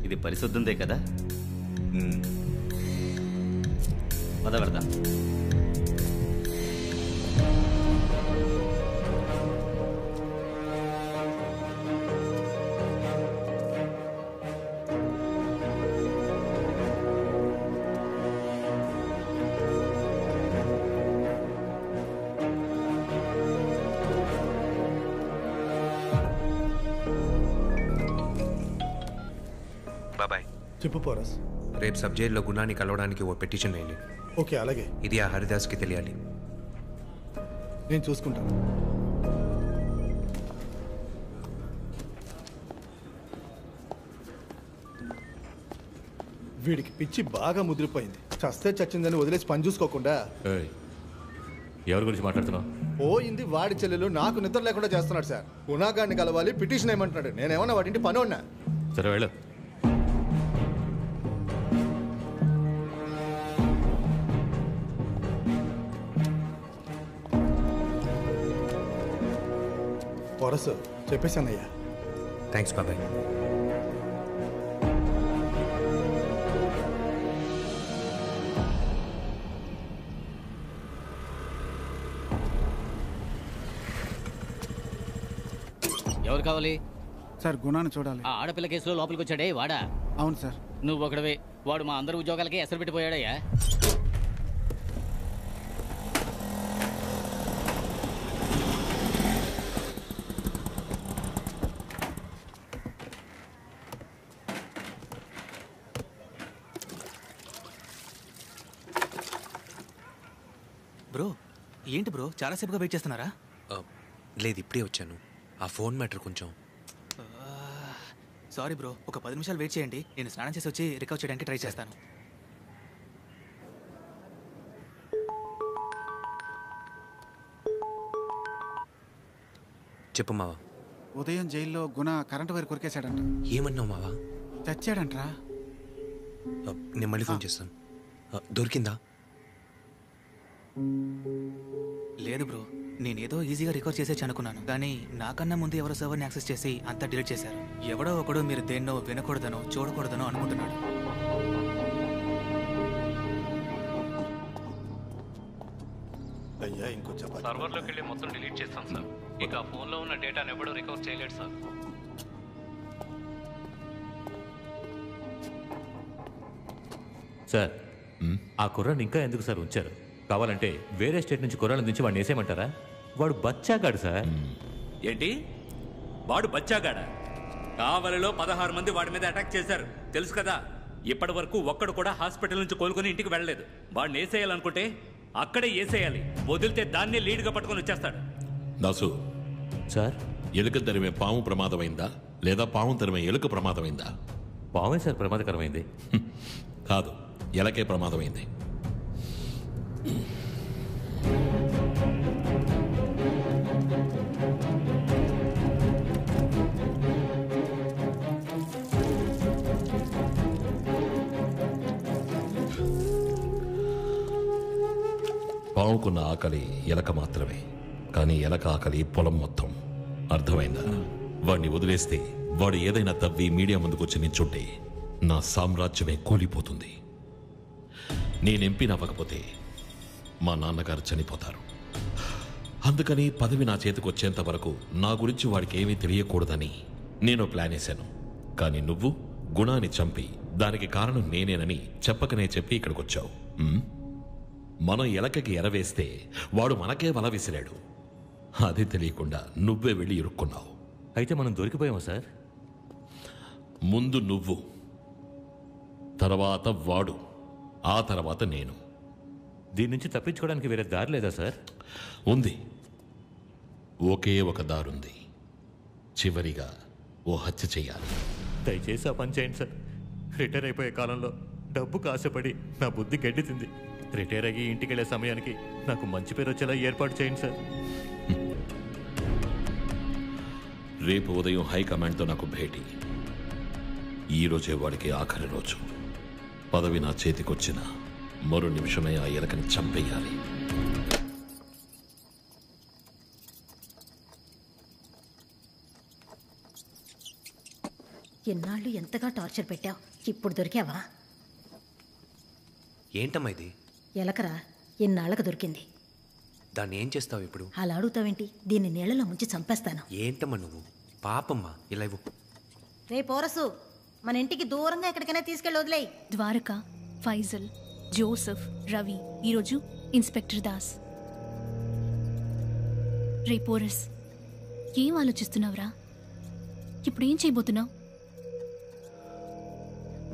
ఇది పరిశుద్ధందే కదా? పద పెడదాం. బాబాయ్. చెప్పు పోరస్. రేపు సబ్ జైల్లో గుణాన్ని కలవడానికి ఓ పెటిషన్ వేయండి. ఓకే అలాగే. ఇది ఆ హరిదాస్కి తెలియాలి. నేను చూసుకుంటాను. వీడికి పిచ్చి బాగా ముదిరిపోయింది. చస్తే చచ్చిందని వదిలేసి పని చూసుకోకుండా. ఎవరి గురించి మాట్లాడుతున్నావు? పోయింది వాడి చెల్లెలు. నాకు నిద్ర లేకుండా చేస్తున్నాడు సార్. గుణాగాన్ని కలవాలి, పిటిషన్ ఏమంటున్నాడు. నేనేమన్నా వాడింటి పని ఉన్నా? సరే వెళ్ళు. పొరసు చెప్పేశానయ్యా. థ్యాంక్స్ బాబాయ్. ఎవరు కావాలి సార్? గుణాన్ని చూడాలి. ఆ ఆడపిల్ల కేసులో లోపలికి వచ్చాడే వాడా? అవును సార్. నువ్వు ఒకడవే. వాడు మా అందరి ఉద్యోగాలకి ఎసరు పెట్టిపోయాడయ్యా. బ్రో ఏంటి బ్రో చాలాసేపుగా వెయిట్ చేస్తున్నారా? లేదు, ఇప్పుడే వచ్చాను. ఆ ఫోన్ మ్యాటర్ కొంచెం. సారీ బ్రో, ఒక 10 నిమిషాలు వెయిట్ చేయండి. నేను స్నానం చేసి వచ్చి రికవర్ చేయడానికి ట్రై చేస్తాను. చెప్పు మావా. ఉదయం జైల్లో గుణ కరెంటు వైర్ కొరికేశాడంట. ఏమన్నావు మావా? చచ్చాడంట్రా. నేను మళ్ళీ ఫోన్ చేస్తాను. దొరికిందా? లేదు బ్రో, నేనేదో ఈజీగా రికవర్ చేసేచ్చు అనుకున్నాను. కానీ నాకన్నా ముందు ఎవరో సర్వర్ని యాక్సెస్ చేసి అంతా డిలీట్ చేశారు. ఎవడో ఒకడు మీరు దేన్నో వినకూడదనో చూడకూడదనో అనుకుంటున్నాడు. అయ్యా ఇంకొంచెం సర్వర్లోకి వెళ్ళి మొత్తం డిలీట్ చేస్తాం సార్. ఇక ఆ ఫోన్లో ఉన్న డేటాను ఎవడూ రికవర్ చేయలేడు సార్. సార్ ఆ కుర్రాన్ని ఇంకా ఎందుకు సార్ ఉంచారు? కావాలంటే వేరే స్టేట్ నుంచి కుర్రాళ్ళ నుంచి వాడిని వేసేయమంటారా? వాడు బచ్చాగాడు సార్. ఏంటి వాడు బచ్చాగాడా? కావలిలో 16 మంది వాడి మీద అటాక్ చేశారు తెలుసు కదా. ఇప్పటి వరకు ఒక్కడు కూడా హాస్పిటల్ నుంచి కోలుకొని ఇంటికి వెళ్ళలేదు. వాడిని వేసేయాలనుకుంటే అక్కడే వేసేయాలి. వదిలితే దాన్నే లీడ్గా పట్టుకొని వచ్చేస్తాడు. దాసు సార్, ఎలుక తరిమే పాము ప్రమాదమైందా లేదా పాము తరిమే ఎలుక ప్రమాదమైందా? పామే సార్ ప్రమాదకరమైంది. కాదు, ఎలకే ప్రమాదమైంది. పావుకున్న ఆకలి ఎలక మాత్రమే, కానీ ఎలక ఆకలి పొలం మొత్తం. అర్థమైందా? వాడిని వదిలేస్తే వాడు ఏదైనా తవ్వి మీడియా ముందుకు వచ్చి నించుంటే నా సామ్రాజ్యమే కూలిపోతుంది. నేను ఎంపీనవ్వకపోతే మా నాన్నగారు చనిపోతారు. అందుకని పదవి నా చేతికి వచ్చేంత వరకు నా గురించి వాడికి ఏమీ తెలియకూడదని నేను ప్లాన్ వేశాను. కానీ నువ్వు గుణాన్ని చంపి దానికి కారణం నేనేనని చెప్పకనే చెప్పి ఇక్కడికి వచ్చావు. మనం ఎలకకి ఎరవేస్తే వాడు మనకే వల విసిరాడు. అది తెలియకుండా నువ్వే వెళ్ళి ఇరుక్కున్నావు. అయితే మనం దొరికిపోయామా సార్? ముందు నువ్వు, తర్వాత వాడు, ఆ తర్వాత నేను. దీని నుంచి తప్పించుకోవడానికి వేరే దారి లేదా సార్? ఉంది, ఒకే ఒక దారుంది. చివరిగా ఓ హత్య చేయాలి. దయచేసి ఆ పని చేయండి సార్. రిటైర్ అయిపోయే కాలంలో డబ్బు కాసపడి నా బుద్ధి గడ్డితింది. రిటైర్ అయ్యి ఇంటికి వెళ్ళే సమయానికి నాకు మంచి పేరు వచ్చేలా ఏర్పాటు చేయండి సార్. రేపు ఉదయం హైకమాండ్తో నాకు భేటీ. ఈరోజే వాడికి ఆఖరి రోజు. పదవి నా చేతికొచ్చిన మరో నిమిషమే ఆ ఎలకని చంపేయాలి. ఎన్నాళ్ళు ఎంతగా టార్చర్ పెట్టావు, ఇప్పుడు దొరికావా? ఏంటమ్మా ఇది? ఎలకరా, ఎన్నాళ్ళకు దొరికింది. దాన్ని ఏం చేస్తావు ఇప్పుడు? అలా అడుగుతావేంటి? దీన్ని నీళ్ళలో ముంచి చంపేస్తాను. ఏంటమ్మా నువ్వు? పాపమ్మా, ఇలా ఇవ్వు. రే పోరసు, మన ఇంటికి దూరంగా ఎక్కడికైనా తీసుకెళ్ళి వదిలేయి. ద్వారక, ఫైజల్, జోసెఫ్, రవి, ఈరోజు ఇన్స్పెక్టర్ దాస్. రే పోరస్, ఏం ఆలోచిస్తున్నావురా? ఇప్పుడేం చేయబోతున్నావు?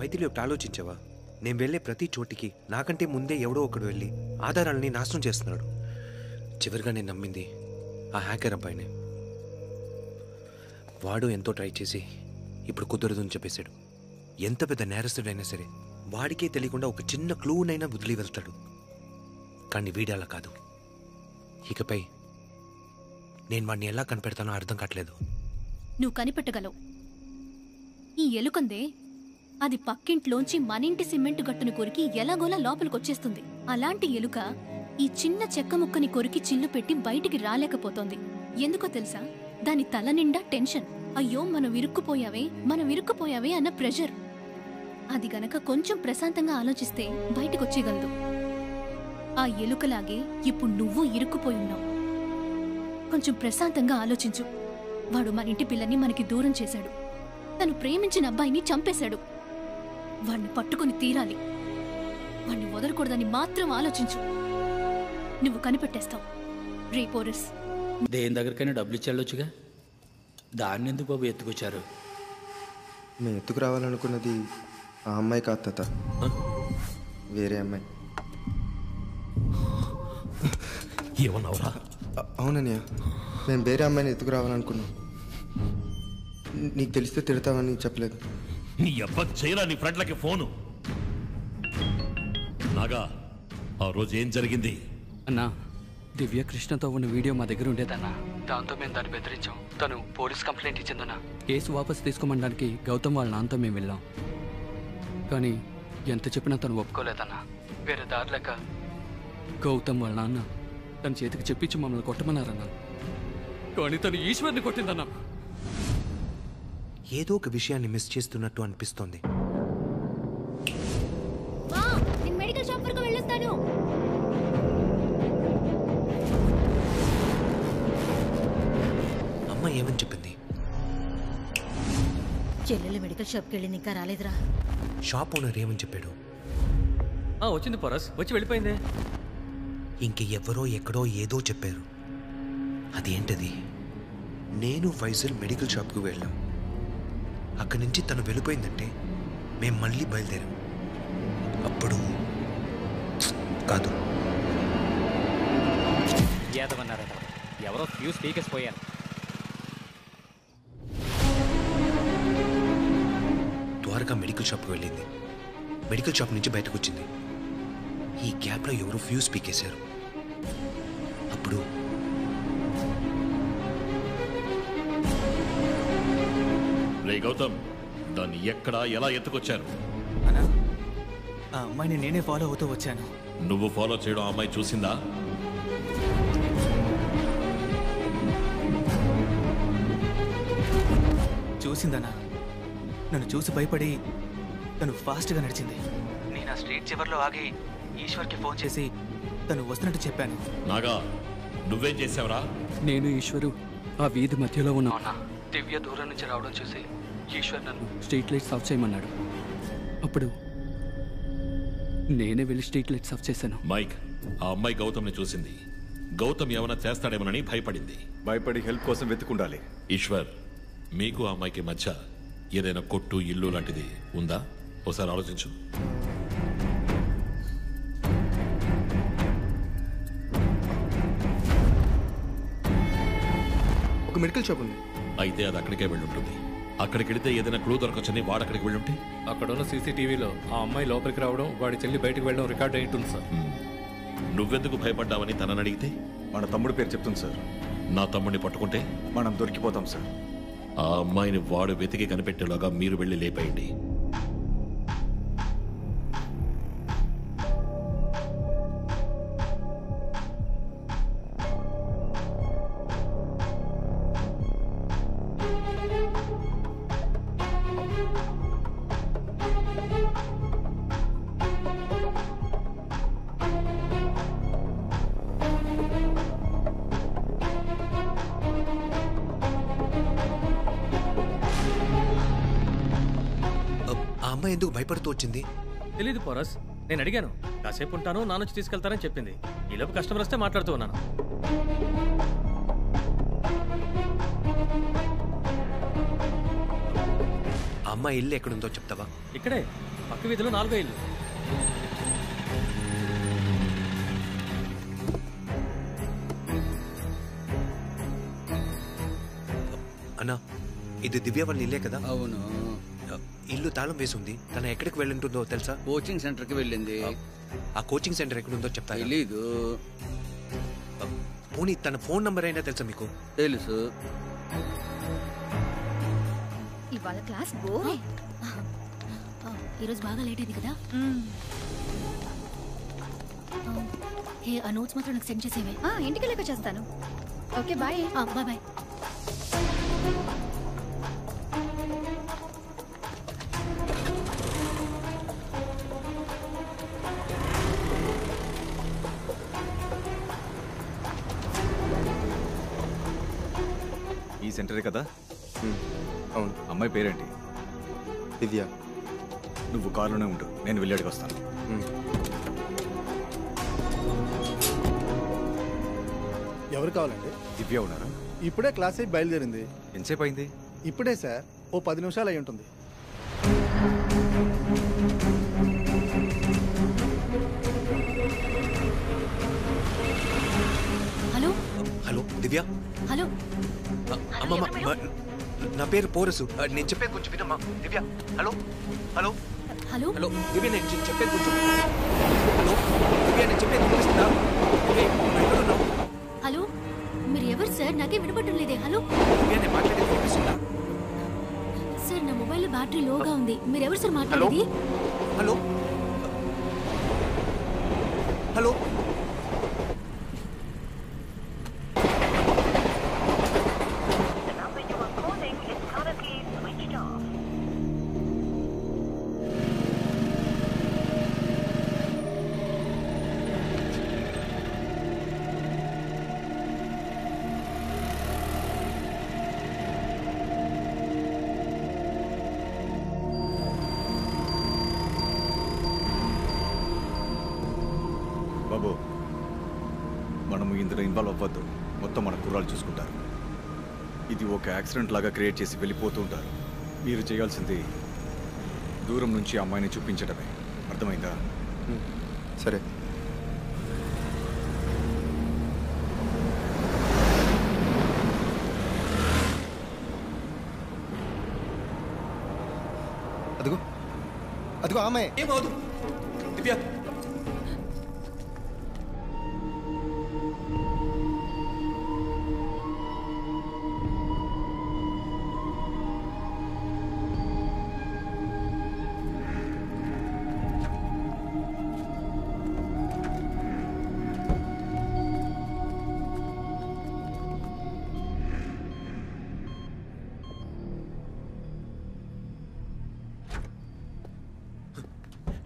మైథిలి, ఒకటి ఆలోచించావా? నేను వెళ్ళే ప్రతి చోటికి నాకంటే ముందే ఎవడో ఒకడు వెళ్ళి ఆధారాలని నాశనం చేస్తున్నాడు. చివరిగా నేను నమ్మింది ఆ హ్యాకర్ అబ్బాయినే. వాడు ఎంతో ట్రై చేసి ఇప్పుడు కుదరదు అని చెప్పేశాడు. ఎంత పెద్ద నేరస్తుడైనా సరే వాడికే తెలియకుండా ఒక చిన్న క్లూనైనా వదిలి వెళ్తాడు. కానీ వీడలా కాదు. ఇకపై నేను వాడిని ఎలా కనిపెడతానో అర్థం కావట్లేదు. నువ్వు కనిపెట్టగలవు. ఈ ఎలుకందే, అది పక్కింట్లోంచి మనింటి సిమెంట్ గట్టును కొరికి ఎలాగోలా లోపలికొచ్చేస్తుంది. అలాంటి ఎలుక ఈ చిన్న చెక్క ముక్కని కొరికి చిల్లు పెట్టి బయటికి రాలేకపోతోంది. ఎందుకో తెలుసా? దాని తల నిండా టెన్షన్. అయ్యో మనం ఇరుక్కుపోయావే అన్న ప్రెషర్. అది గనక కొంచెం ప్రశాంతంగా ఆలోచిస్తే బయటకొచ్చేయగలదు. ఆ ఎలుకలాగే ఇప్పుడు నువ్వు ఇరుక్కుపోయి ఉన్నావు. కొంచెం ప్రశాంతంగా ఆలోచించు. వాడు మన ఇంటి పిల్లని మనకి దూరం చేశాడు. తను ప్రేమించిన అబ్బాయిని చంపేశాడు. వాణ్ణి పట్టుకుని తీరాలి. వాణ్ణి వదలకూడదని మాత్రం ఆలోచించు. నువ్వు కనిపెట్టేస్తావు. రే పోరస్, దేని దగ్గరికైనా డబ్బులు ఇచ్చేళ్ళొచ్చుగా, దాన్ని ఎందుకు బాబు ఎత్తుకొచ్చారు? మేము ఎత్తుకు రావాలనుకున్నది ఆ అమ్మాయి కాదు తాత, వేరే అమ్మాయి. ఏమన్నావురా? అవునన్నయ్య, మేము వేరే అమ్మాయిని ఎత్తుకురావాలనుకున్నాం. నీకు తెలిస్తే తిడతావని చెప్పలేదు. నీ అబ్బా చేయరా నీ ఫ్రెండ్లకి ఫోను. నాగా, ఆ రోజు ఏం జరిగింది? అన్నా, దివ్య కృష్ణతో ఉన్న వీడియో మా దగ్గర ఉండేదన్నా. దాంతో మేము దాన్ని బెదిరించాం. తను పోలీస్ కంప్లైంట్ ఇచ్చిందన్నా. కేసు వాపసు తీసుకోమనడానికి గౌతమ్ వాళ్ళ నాన్నతో మేము వెళ్ళాం. కానీ ఎంత చెప్పినా తను ఒప్పుకోలేదన్నా. వేరే దారి లేక గౌతమ్ వాళ్ళ నాన్న తన చేతికి చెప్పించి మమ్మల్ని కొట్టమన్నారన్నా. కానీ తను ఈశ్వర్ని కొట్టిందన్నా. ఏదో ఒక విషయాన్ని మిస్ చేస్తున్నట్టు అనిపిస్తోంది. నేను మెడికల్ షాప్ వరకు వెళ్ళొస్తాను. అమ్మ ఏమని చెప్పింది? చెల్లెలు మెడికల్ షాప్కి వెళ్ళింది, ఇంకా రాలేదురా. షాప్ ఓనర్ ఏమని చెప్పాడు? వచ్చింది పోరస్, వచ్చి వెళ్ళిపోయింది. ఇంక ఎవరో ఎక్కడో ఏదో చెప్పారు. అదేంటది? నేను ఫైజల్ మెడికల్ షాప్కి వెళ్ళాం. అక్కడి నుంచి తను వెళ్ళిపోయిందంటే మేము మళ్ళీ బయలుదేరాం. అప్పుడు కాదు, ఏదమన్నారట, ఎవరో ఫ్యూజ్ పీకేసి పోయారు. ద్వారకా మెడికల్ షాప్కి వెళ్ళింది. మెడికల్ షాప్ నుంచి బయటకు వచ్చింది. ఈ గ్యాప్లో ఎవరో ఫ్యూజ్ పీకేశారు. అప్పుడు రే గౌతమ్, దాన్ని ఎక్కడ ఎలా ఎత్తుకొచ్చారు? ఆ అమ్మాయిని నేనే ఫాలో అవుతూ వచ్చాను. నువ్వు ఫాలో చేయడం ఆ అమ్మాయి చూసిందా? చూసిందనా? నన్ను చూసి భయపడి తను ఫాస్ట్గా నడిచింది. నేను ఆ స్ట్రీట్ చివర్లో ఆగి ఈశ్వర్కి ఫోన్ చేసి తను వస్తున్నట్టు చెప్పాను. నాగా, నువ్వేం చేసావురా? నేను ఈశ్వరు ఆ వీధి మధ్యలో ఉన్నా. దివ్య దూరం నుంచి రావడం చూసి ఈశ్వర్ నన్ను స్ట్రీట్ లైట్స్ ఆఫ్ చేయమన్నాడు. అప్పుడు నేనే వెళ్ళి స్ట్రీట్ లైట్స్ ఆఫ్ చేశాను. మైక్, ఆ అమ్మాయి గౌతమ్ని చూసింది. గౌతమ్ ఏమైనా చేస్తాడేమోనని భయపడింది. భయపడి హెల్ప్ కోసం వెతుకుండాలి. ఈశ్వర్, మీకు ఆ అమ్మాయికి మధ్య ఏదైనా కొట్టు, ఇల్లు లాంటిది ఉందా? ఒకసారి ఆలోచించు. ఒక మెడికల్ షాప్ ఉంది. అయితే అది అక్కడికే వెళ్ళుంటుంది. అక్కడికి వెళితే ఏదైనా క్లూ దొరకొచ్చని వాడు అక్కడికి వెళ్ళుంటే? అక్కడున్న సీసీటీవీలో ఆ అమ్మాయి లోపలికి రావడం, వాడి చెల్లి బయటకు వెళ్ళడం రికార్డ్ అయి ఉంటుంది సార్. నువ్వెందుకు భయపడ్డావని తనని అడిగితే? మన తమ్ముడు పేరు చెప్తుంది సార్. నా తమ్ముడిని పట్టుకుంటే మనం దొరికిపోతాం సార్. ఆ అమ్మాయిని వాడు వెతికి కనిపెట్టేలాగా మీరు వెళ్ళి లేపేయండి. ఎందుకు భయపడుతూ వచ్చింది? తెలీదు పోరస్, నేను అడిగాను. కాసేపు ఉంటాను, నానొచ్చి తీసుకెళ్తారని చెప్పింది. ఈలోపు కస్టమర్ వస్తే మాట్లాడుతూ ఉన్నాను. అమ్మ ఇల్లు ఎక్కడుందో చెప్తావా? ఇక్కడే పక్క వీధిలో 4వ ఇల్లు. అన్నా, ఇది దివ్య వాళ్ళ ఇల్లే కదా? అవును. ఇల్లు తాళం వేసి ఉంది. తను ఎక్కడికి వెళ్ళుంటుందో తెలుసా? కోచింగ్ సెంటర్కి వెళ్ళింది. ఆ కోచింగ్ సెంటర్ ఎక్కడుందో చెప్తా. తెలీదు. పోనీ తన ఫోన్ నంబర్ అయినా తెలుసా మీకు? తెలుసు. ఇవాళ క్లాస్ బోరే. ఈరోజు బాగా లేట్ అయింది కదా. ఆ నోట్స్ మాత్రం నాకు సెండ్ చేసేవే. ఇంటికి వెళ్ళాక చేస్తాను. Okay, bye. Bye bye. ఈ సెంటరే కదా? అవును. అమ్మాయి పేరేంటి? దివ్య. నువ్వు కారులోనే ఉండు, నేను వెళ్ళాడికి వస్తాను. ఎవరు కావాలండి? దివ్య ఉన్నారా? ఇప్పుడే క్లాస్ అయి బయలుదేరింది. ఎంతసేపు అయింది? ఇప్పుడే సార్, ఓ 10 నిమిషాలు అయి ఉంటుంది. దివ్య హలో అమ్మమ్మ నా పేరు పోరసు నేను చెప్పేది కొంచెం వినమ్మా దివ్య హలో హలో హలో హలో దివ్య నేను చెప్పేది కొంచెం హలో దివ్య నేను చెప్పేది వినిపిస్తుందా దివ్య ఎక్కడున్నావు హలో మీరు ఎవరు సార్? నాకే వినపడటం లేదే. హలో దివ్య నేను మాట్లాడేది వినిపిస్తుందా సార్, నా మొబైల్ బ్యాటరీ లోగా ఉంది. మీరు ఎవరు సార్ మాట్లాడేది? హలో హలో బాబు మనము ఇందులో ఇన్వాల్వ్ అవ్వద్దు. మొత్తం మన కుర్రాలు చూసుకుంటారు. ఇది ఒక యాక్సిడెంట్ లాగా క్రియేట్ చేసి వెళ్ళిపోతూ ఉంటారు. మీరు చేయాల్సింది దూరం నుంచి అమ్మాయిని చూపించడమే. అర్థమైందా? సరే. అదిగో అదిగో అమ్మాయి. ఏమవుదు దివ్య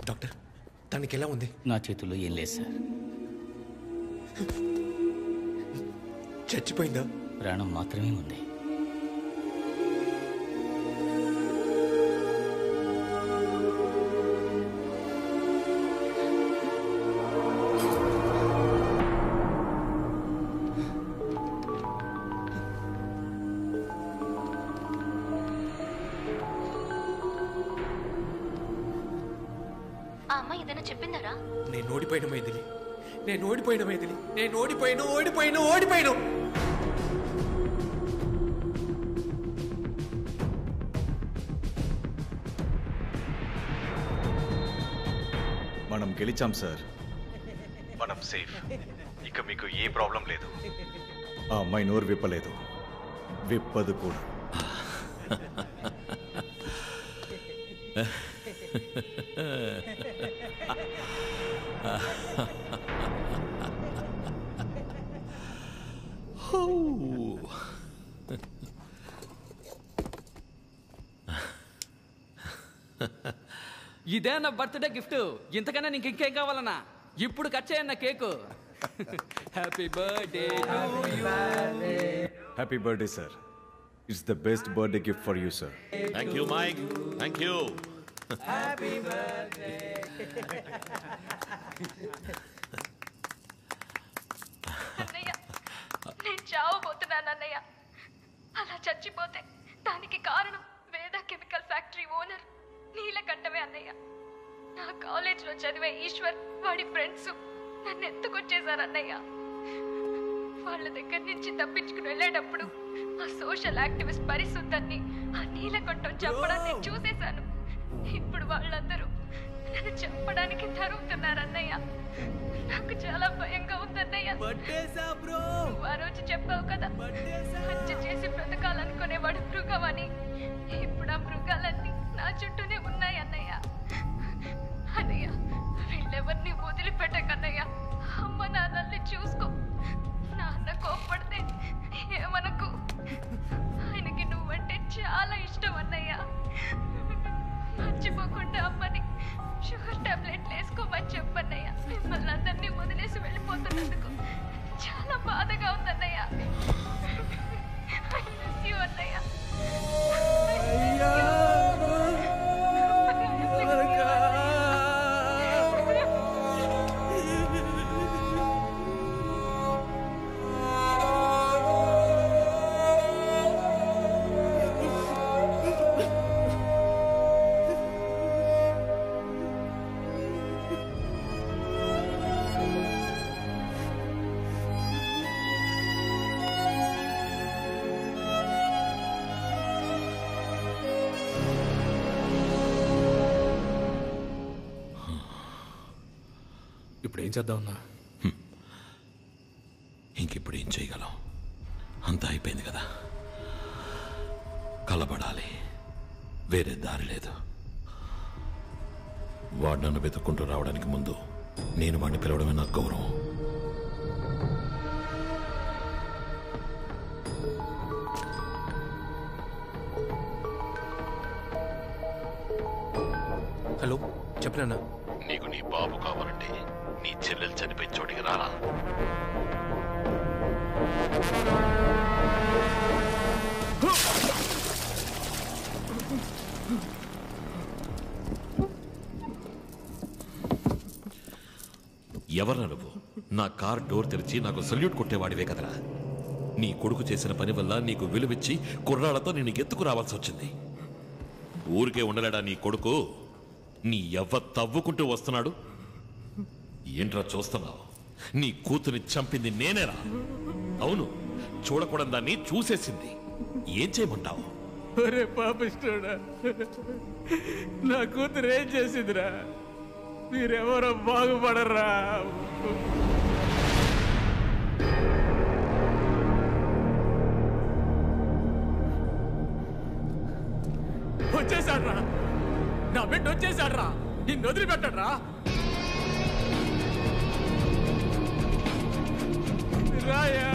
డాక్టర్ దానికి ఎలా ఉంది? నా చేతుల్లో ఏం లేదు సార్. చచ్చిపోయిందా? ప్రాణం మాత్రమే ఉంది. ఆ అమ్మాయి ఏదైనా చెప్పిందరా? నేను ఓడిపోయిన మైథిలి, నేను ఓడిపోయిన మైథిలి, నేను ఓడిపోయాను. మనం గెలిచాం సార్. మనం సేఫ్. ఇక మీకు ఏ ప్రాబ్లం లేదు. ఆ అమ్మాయి నోరు విప్పలేదు, విప్పదు కూడా. ఇదే నా బర్త్డే గిఫ్ట్. ఇంతకన్నా నీకు ఇంకేం కావాలన్నా? ఇప్పుడు కట్ చేయన్న cake. Happy birthday to you. Happy birthday sir. It's the best birthday gift for you sir. Thank you Mike, thank you. Happy birthday. అన్నయ్య, నేను చావబోతున్నాను అన్నయ్య. అలా చచ్చిపోతే దానికి కారణం వేద కెమికల్ ఫ్యాక్టరీ ఓనర్ నీలకంఠమే అన్నయ్య. నా కాలేజ్లో చదివే ఈశ్వర్ వాడి ఫ్రెండ్స్ నన్ను ఎత్తుకొచ్చేశారు అన్నయ్య. వాళ్ళ దగ్గర నుంచి తప్పించుకుని వెళ్ళేటప్పుడు ఆ సోషల్ యాక్టివిస్ట్ పరిశుద్ధాన్ని ఆ నీలకంఠం చంపడాన్ని నేను చూసేశాను. ఇప్పుడు వాళ్ళందరూ నన్ను చంపడానికి తరుగుతున్నారు అన్నయ్య. నాకు చాలా భయంగా ఉందన్నయ్య. నువ్వు ఆ రోజు చెప్పావు కదా, హత్య చేసి బ్రతకాలనుకునేవాడు మృగమని. ఇప్పుడు ఆ మృగాలన్నీ నా చుట్టూనే ఉన్నాయి అన్నయ్య. అన్నయ్య, వీళ్ళెవరిని వదిలిపెట్టకన్నయ్య. అమ్మ నాన్నల్ని చూసుకో. నాన్న కోప్పడితే ఏమనకు. ఆయనకి నువ్వంటే చాలా ఇష్టం అన్నయ్య. మర్చిపోకుండా అమ్మని షుగర్ టాబ్లెట్లు వేసుకోమని చెప్పన్నయ్య. మిమ్మల్ని అందరినీ వదిలేసి వెళ్ళిపోతున్నందుకు చాలా బాధగా ఉందన్నయ్య. I miss you అన్నయ్య. ఇప్పుడు ఏం చేద్దామన్నా? ఇంకిప్పుడు ఏం చేయగలం? అంతా అయిపోయింది కదా. కలబడాలి, వేరే దారి లేదు. వాడు నన్ను వెతుక్కుంటూ రావడానికి ముందు నేను వాడిని పిలవడమే నాకు గౌరవం. హలో, చెప్పనా? నీకు నీ బాబు కావాలంటే నీ చెల్లెలు చనిపోయిన చోటికి రారా. ఎవరు నువ్వు? నా కార్ డోర్ తెరిచి నాకు సల్యూట్ కొట్టేవాడివే కదరా. నీ కొడుకు చేసిన పని వల్ల నీకు విలువిచ్చి కుర్రాళ్లతో నేను ఎత్తుకు రావాల్సి వచ్చింది. ఊరికే ఉండలేడా నీ కొడుకు? నీ ఎవ్వ తవ్వుకుంటూ వస్తున్నాడు. ఏంట్రా చూస్తున్నావు? నీ కూతుని చంపింది నేనేరా. అవును, చూడకూడని దాన్ని చూసేసింది. ఏం చేయమంటావు? ఒరే పాపిష్టోడా, నా కూతురు ఏం చేసిందిరా? మీరెవరో బాగుపడరా. వచ్చేసాడ్రా, నా బిడ్డ వచ్చేసాడ్రా. నిన్ను వదిలిపెట్టడ్రా. రాయా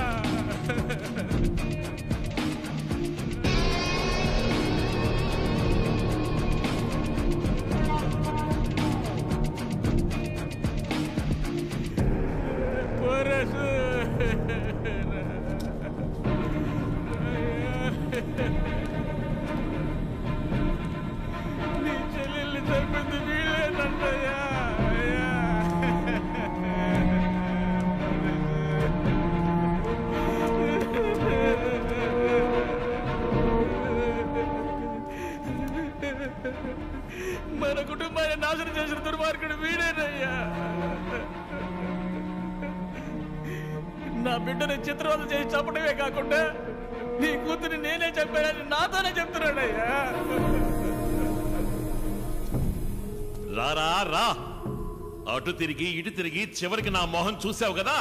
నీ చెల్లెల్ని చంపింది వీళ్ళేనంటయ్యా. మన కుటుంబాన్ని నాశనం చేసిన దుర్మార్గుడు వీడేనయ్యా. నా బిడ్డని చిత్రవద చేసి చంపడమే కాకుండా నీ కూతురిని నేనే చంపానని నాతోనే చెప్తున్నాడయ్యా. రారా రా. అటు తిరిగి ఇటు తిరిగి చివరికి నా మొహం చూసావు కదా.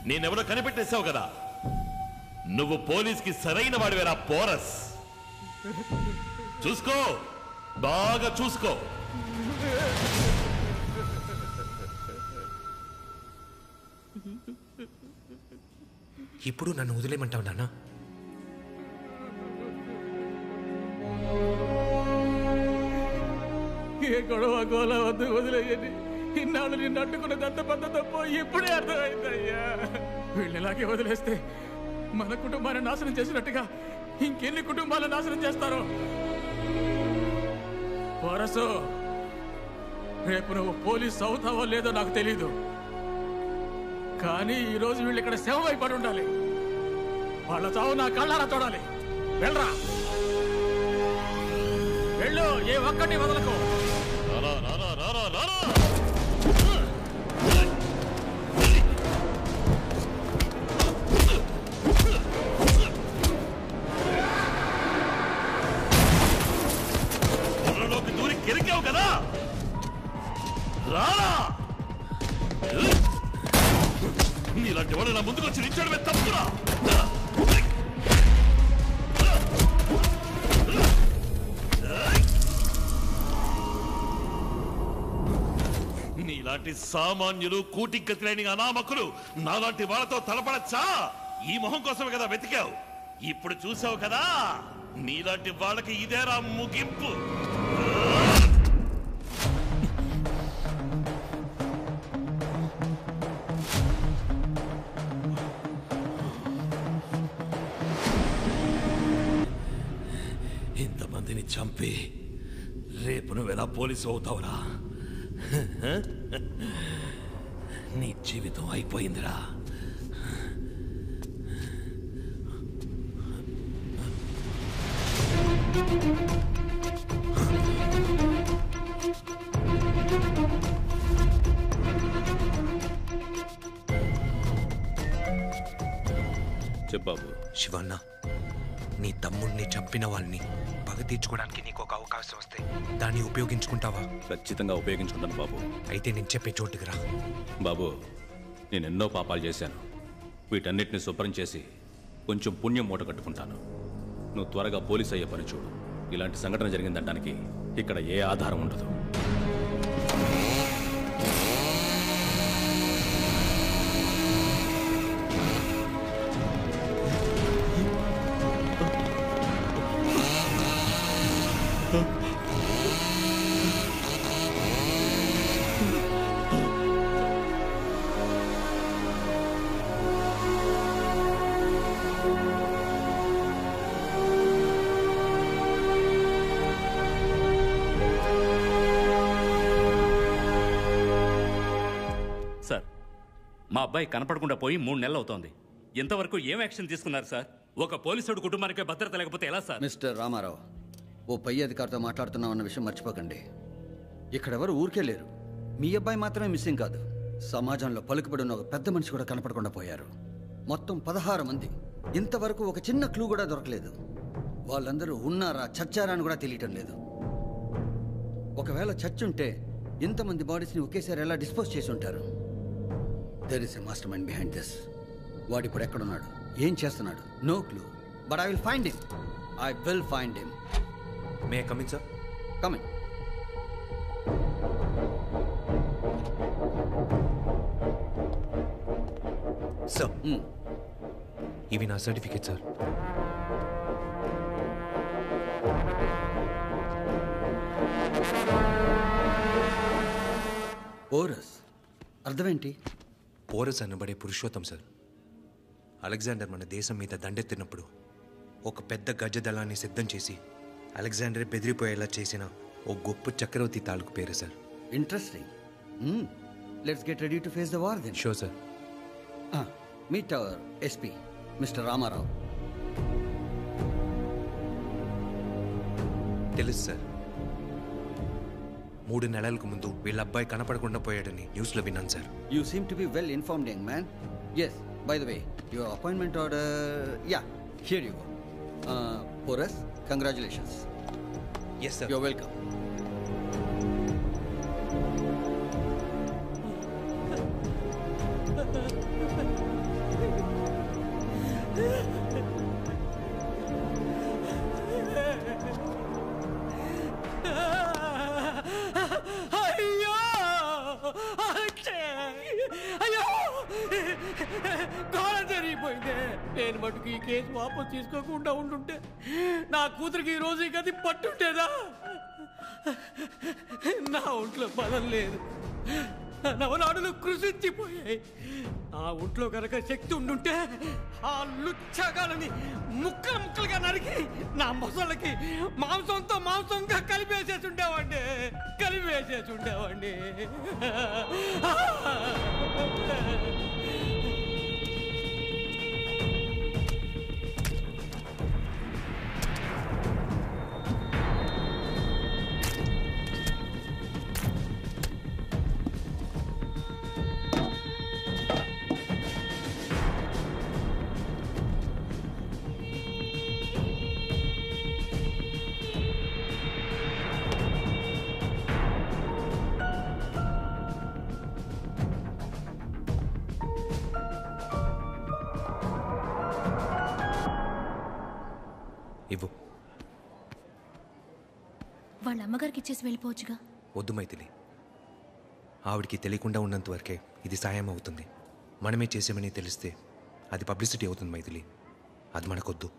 నేనెవరో కనిపెట్టేశావు కదా. నువ్వు పోలీస్కి సరైన వాడివేరా పోరస్. చూసుకో, బాగా చూసుకో. ఇప్పుడు నన్ను వదిలేయమంటావు నాన్న? ఏ గొడవ గోల వద్దు, వదిలేయని. ఇన్నాళ్ళు నిన్ను అడ్డుకున్నది అంత పెద్ద తప్పు ఇప్పుడే అర్థమైందయ్యా. వీళ్ళు ఇలాగే వదిలేస్తే మన కుటుంబాన్ని నాశనం చేసినట్టుగా ఇంకెన్ని కుటుంబాలను నాశనం చేస్తారో. వరసు, రేపు నువ్వు పోలీస్ అవుతావో లేదో నాకు తెలీదు, కానీ ఈరోజు వీళ్ళు ఇక్కడ శవమైపడి ఉండాలి. వాళ్ళ చావు నా కళ్ళారా చూడాలి. వెళ్ళరా, వెళ్ళు, ఏ ఒక్కటి వదలకు. దూరి కెరికావు కదా, రారా. నీలాంటి వాడు నా ముందుకు వచ్చి నిల్చోడమే తప్పురా. నీలాంటి సామాన్యులు, కూటికి లేని అనామకులు నాలాంటి వాళ్ళతో తలపడచ్చా? ఈ మొహం కోసమే కదా వెతికావు. ఇప్పుడు చూసావు కదా, నీలాంటి వాళ్ళకి ఇదేరా ముగింపు. ఇంతమందిని చంపి రేపు నువ్వెలా పోలీసు అవుతావురా? నీ జీవితం అయిపోయిందిరా. చెప్పాబు. శివన్న, నీ తమ్ముడిని చంపిన వాళ్ళని పగ తీర్చుకోవడానికి నీకు ఒక అవకాశం వస్తే దాన్ని ఉపయోగించుకుంటావా? ఖచ్చితంగా ఉపయోగించుకుంటాను బాబు. అయితే నేను చెప్పే చోటుకి రా. బాబు, నేను ఎన్నో పాపాలు చేశాను. వీటన్నిటిని శుభ్రం చేసి కొంచెం పుణ్యం మూట కట్టుకుంటాను. నువ్వు త్వరగా పోలీస్ అయ్యే పని చూడు. ఇలాంటి సంఘటన జరిగిందనడానికి ఇక్కడ ఏ ఆధారం ఉండదు. సార్, మా అబ్బాయి కనపడకుండా పోయి 3 నెలలు అవుతోంది. ఇంతవరకు ఏం యాక్షన్ తీసుకున్నారు సార్? ఒక పోలీసుడు కుటుంబానికి భద్రత లేకపోతే ఎలా సార్? మిస్టర్ రామారావు, ఓ పై అధికారితో మాట్లాడుతున్నామన్న విషయం మర్చిపోకండి. ఇక్కడెవరు ఊరికే లేరు. మీ అబ్బాయి మాత్రమే మిస్సింగ్ కాదు, సమాజంలో పలుకుబడిన ఒక పెద్ద మనిషి కూడా కనపడకుండా పోయారు. మొత్తం 16 మంది. ఇంతవరకు ఒక చిన్న క్లూ కూడా దొరకలేదు. వాళ్ళందరూ ఉన్నారా చచ్చారా అని కూడా తెలియటం లేదు. ఒకవేళ చచ్చుంటే ఇంతమంది బాడీస్ని ఒకేసారి ఎలా డిస్పోజ్ చేసి ఉంటారు? There is a mastermind behind this. వాడిప్పుడు ఎక్కడున్నాడు, ఏం చేస్తున్నాడు? No clue, but I will find him. I will find him. May I come in sir? Come in. Sir, ఇవి నా సర్టిఫికేట్ సార్. పోరస్ అర్థమేంటి? పోరస్ అనబడే పురుషోత్తం సార్. అలెగ్జాండర్ మన దేశం మీద దండెత్తినప్పుడు ఒక పెద్ద గజదళాన్ని సిద్ధం చేసి అలెగ్జాండర్ బెదిరిపోయేలా చేసిన ఓ గొప్ప చక్రవర్తి తాలూకు పేరు sir. Interesting. Let's get ready to face the war then. Sure sir. Meet our SP mister Ramarao. తెలుసు సార్. 3 నెలలకు ముందు వీళ్ళ అబ్బాయి కనపడకుండా పోయాడని న్యూస్లో విన్నాను sir. You seem to be well informed young man. Yes, by the way your appointment order. Yeah, here you go. Porus, congratulations. Yes sir. Your welcome. అయ్యో అయ్యో, కాలం జరిగిపోయిందే. నేను మటుకు ఈ కేసు వాపసు తీసుకోకుండా ఉండుంటే నా కూతురికి ఈ రోజు ఈ గది పట్టుంటేదా? నా ఒంట్లో బలం లేదు, నవనాడులు కృషించిపోయాయి. ఆ ఒంట్లో కనుక శక్తి ఉండుంటే ఆ లుచ్చగాలని ముక్కలు ముక్కలుగా నరికి నా మొసళ్ళకి మాంసంతో మాంసంగా కలిపేసేసి ఉండేవాడిని. ఇవ్వు. వాళ్ళ అమ్మగారికి ఇచ్చేసి వెళ్ళిపోవచ్చుగా. వద్దు మైథిలి, ఆవిడికి తెలియకుండా ఉన్నంత వరకే ఇది సాయం అవుతుంది. మనమే చేసామని తెలిస్తే అది పబ్లిసిటీ అవుతుంది మైథిలి. అది మనకొద్దు.